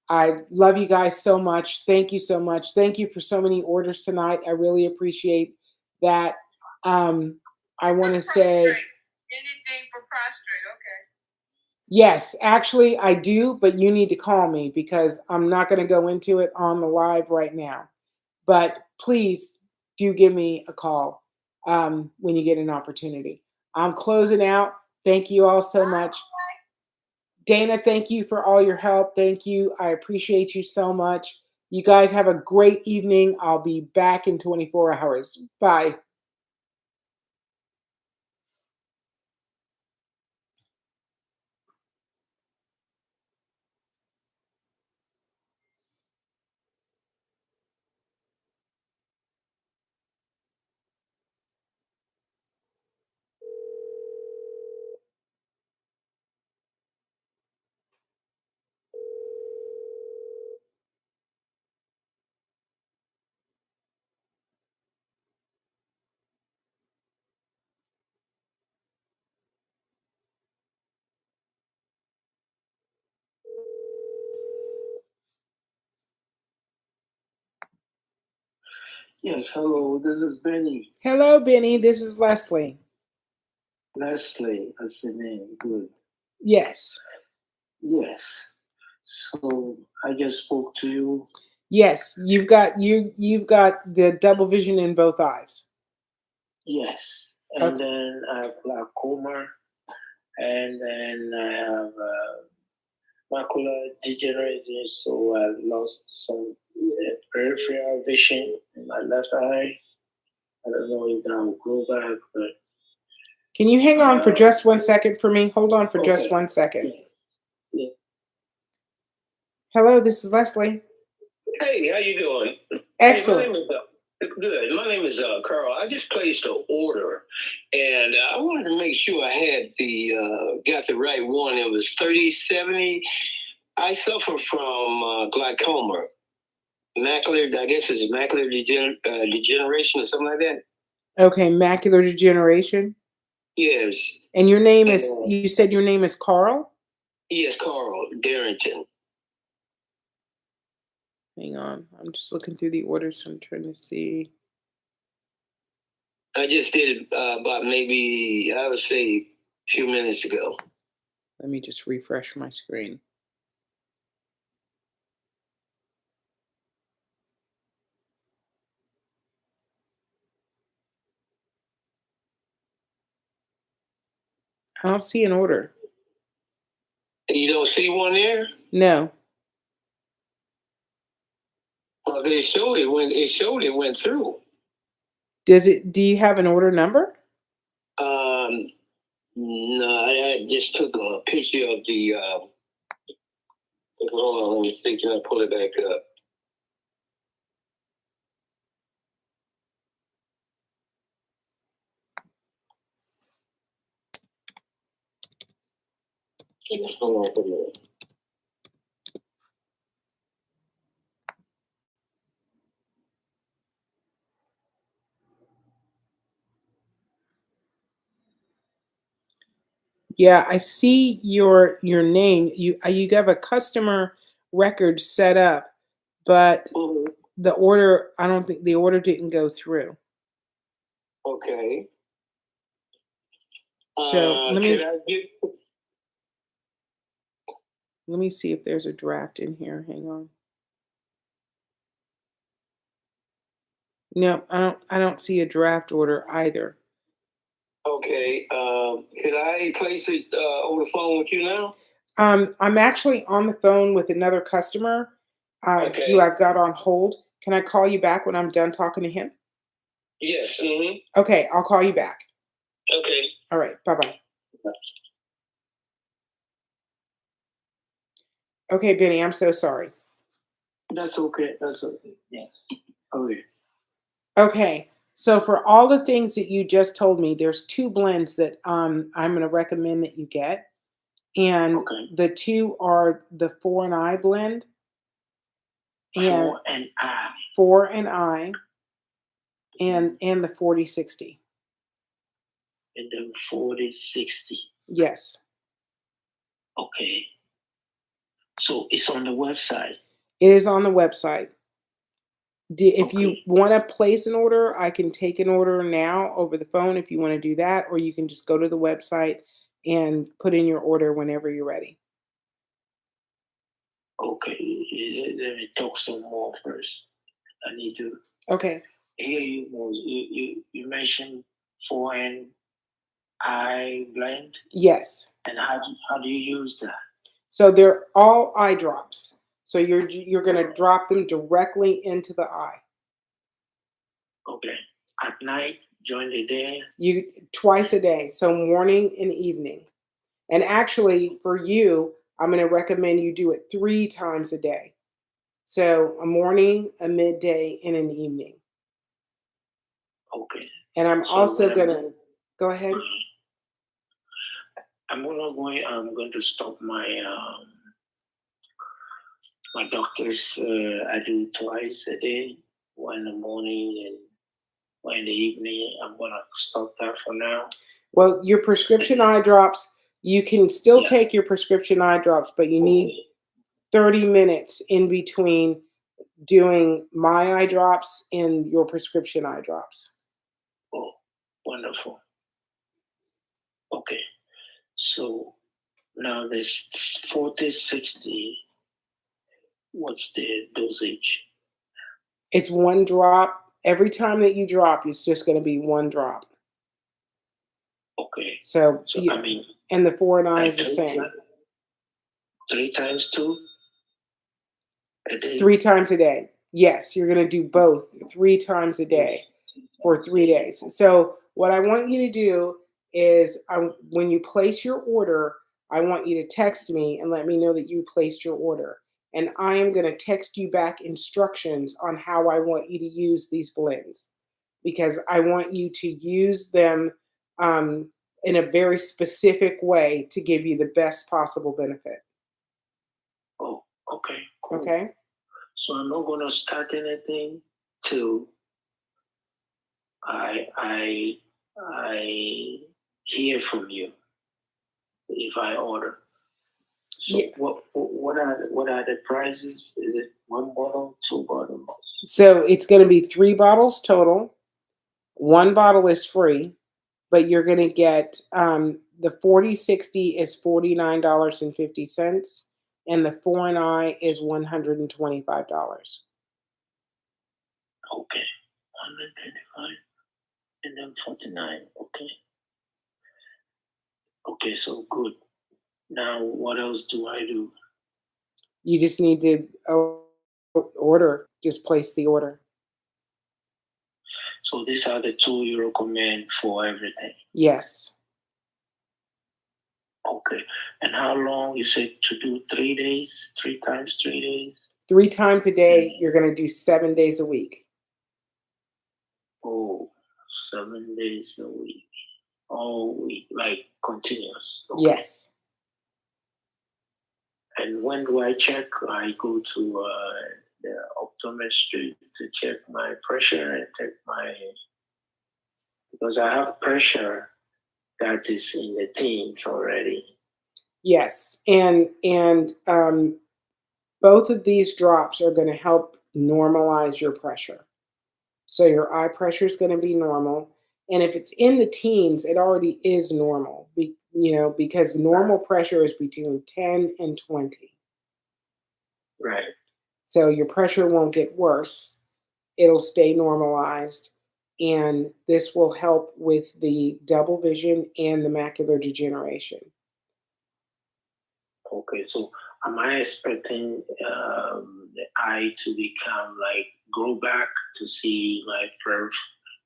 I love you guys so much. Thank you so much. Thank you for so many orders tonight. I really appreciate that. I want to say anything for prostrate. Okay. yes, actually I do, but you need to call me because I'm not going to go into it on the live right now. But please do give me a call when you get an opportunity. I'm closing out. Thank you all so much. Dana, thank you for all your help. Thank you. I appreciate you so much. You guys have a great evening. I'll be back in 24 hours. Bye. Yes, hello, this is Benny. Hello, Benny. This is Leslie. Leslie, that's the name. Good. Yes. Yes. So I just spoke to you. Yes, you've got the double vision in both eyes. Yes. And then I have glaucoma, and then I have macula degeneration, so I lost some peripheral vision in my left eye. I don't know if that will grow back, but Can you hang on for just 1 second for me? Hold on for just 1 second. Yeah. Hello, this is Leslie. Hey, how you doing? Excellent. Hey, good. My name is Carl. I just placed an order, and I wanted to make sure I had got the right one. It was 3070. I suffer from glaucoma, macular. I guess it's macular degeneration or something like that. Okay, macular degeneration. Yes. And your name is, you said your name is Carl? Yes, Carl Darrington. Hang on. I'm just looking through the orders. I'm trying to see. I just did it about maybe, I would say, a few minutes ago. Let me just refresh my screen. I don't see an order. You don't see one there? No. Well, it showed it went through. Do you have an order number? No, I just took a picture of the. Hold on, let me see. Can I pull it back up? Hold on for a minute. Yeah, I see your name. You have a customer record set up, but the order, I don't think the order didn't go through. Okay. So let me see if there's a draft in here. Hang on. No, I don't see a draft order either. Okay. Could I place it over the phone with you now? I'm actually on the phone with another customer who I've got on hold. Can I call you back when I'm done talking to him? Yes. Mm-hmm. Okay, I'll call you back. Okay. All right. Bye-bye. Okay, Benny, I'm so sorry. That's okay. That's okay. Yes. Okay. Okay. So for all the things that you just told me, there's 2 blends that I'm going to recommend that you get. And the 2 are the 4 and I blend. And 4 and I. 4 and I. And the 4060. And then 4060. Yes. Okay. So it's on the website. It is on the website. If you Okay. want to place an order, I can take an order now over the phone if you want to do that, or you can just go to the website and put in your order whenever you're ready. Okay. Let me talk some more first. I need to Okay. hear you more. You mentioned 4N eye blend, Yes. and how do you use that? So they're all eye drops. So you're going to drop them directly into the eye. Okay. At night, during the day? You twice a day, so morning and evening. And actually, for you, I'm going to recommend you do it 3 times a day. So a morning, a midday, and an evening. Okay. And I'm So also when going to go ahead. I'm going to stop my doctor's. I do twice a day, one in the morning and one in the evening. I'm gonna stop that for now. Well, your prescription eye drops, you can still take your prescription eye drops, but you need 30 minutes in between doing my eye drops and your prescription eye drops. Oh, wonderful. Okay. So now this 40, 60, what's the dosage? It's 1 drop. Every time that you drop, it's just going to be 1 drop. Okay. So yeah, I mean, and the 4N like is the same. 3 times 2 a day? 3 times a day. Yes, you're going to do both 3 times a day for 3 days. So what I want you to do is when you place your order, I want you to text me and let me know that you placed your order. And I am going to text you back instructions on how I want you to use these blends, because I want you to use them in a very specific way to give you the best possible benefit. Oh, okay. Cool. Okay? So I'm not gonna start anything till I hear from you if I order. So Yeah. what are the prices? Is it 1 bottle, 2 bottles? So it's going to be 3 bottles total. 1 bottle is free, but you're going to get the 40/60 is $49.50, and the 4N is $125. Okay, 125 and then 49. Okay. Okay, so good. Now what else do I do? You just need to order. Just place the order. So these are the 2 you recommend for everything. Yes. Okay. And how long you said to do 3 days? 3 times 3 days? 3 times a day. You're going to do 7 days a week. Oh, 7 days a week. All week, like continuous. Okay. Yes. And when do I check? I go to the optometrist to check my pressure and check because I have pressure that is in the teens already. Yes. And both of these drops are going to help normalize your pressure. So your eye pressure is going to be normal. And if it's in the teens, it already is normal, because normal pressure is between 10 and 20. Right. So your pressure won't get worse. It'll stay normalized. And this will help with the double vision and the macular degeneration. Okay, so am I expecting the eye to become grow back to see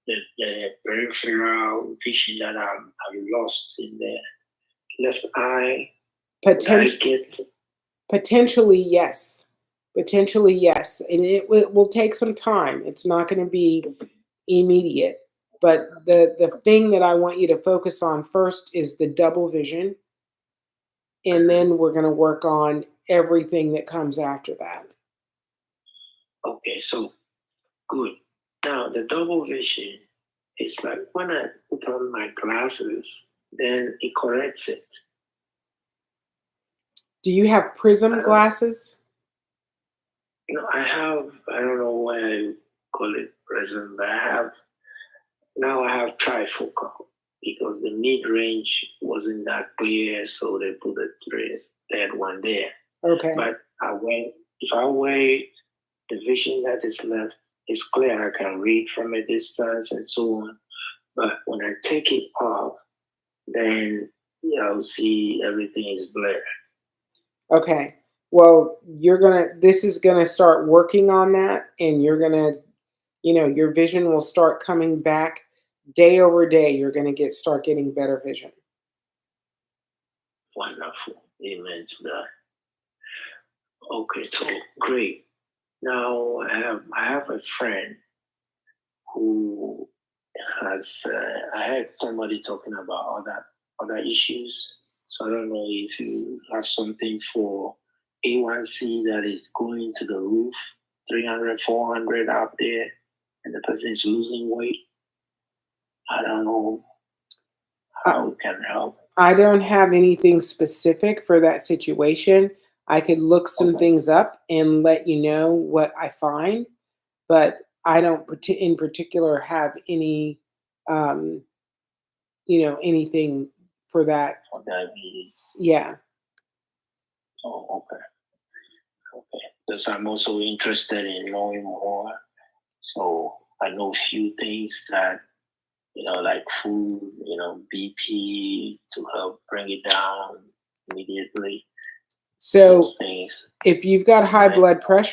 the peripheral vision that I've lost in the left eye? Potentially, yes. Potentially, yes. And it will take some time. It's not going to be immediate. But the thing that I want you to focus on first is the double vision. And then we're going to work on everything that comes after that. Okay, so good. Now, the double vision is like when I put on my glasses, then it corrects it. Do you have prism glasses? I don't know why I call it present, but I have trifocal because the mid-range wasn't that clear, so they put that one there. Okay. But if I wait, the vision that is left is clear. I can read from a distance and so on. But when I take it off, then I'll see everything is blurred. Okay. Well, this is gonna start working on that, and you're gonna, your vision will start coming back day over day. You're gonna start getting better vision. Wonderful. Amen to that. Okay, so great. Now I have a friend who has. I heard somebody talking about other issues. So I don't know if you have something for A1C that is going to the roof, 300, 400 out there, and the person is losing weight. I don't know how it can help. I don't have anything specific for that situation. I could look some things up and let you know what I find, but I don't in particular have any, anything for that. For diabetes. Yeah. Oh, okay. Because I'm also interested in knowing more. So I know a few things that, like food, BP to help bring it down immediately. So if you've got high blood pressure,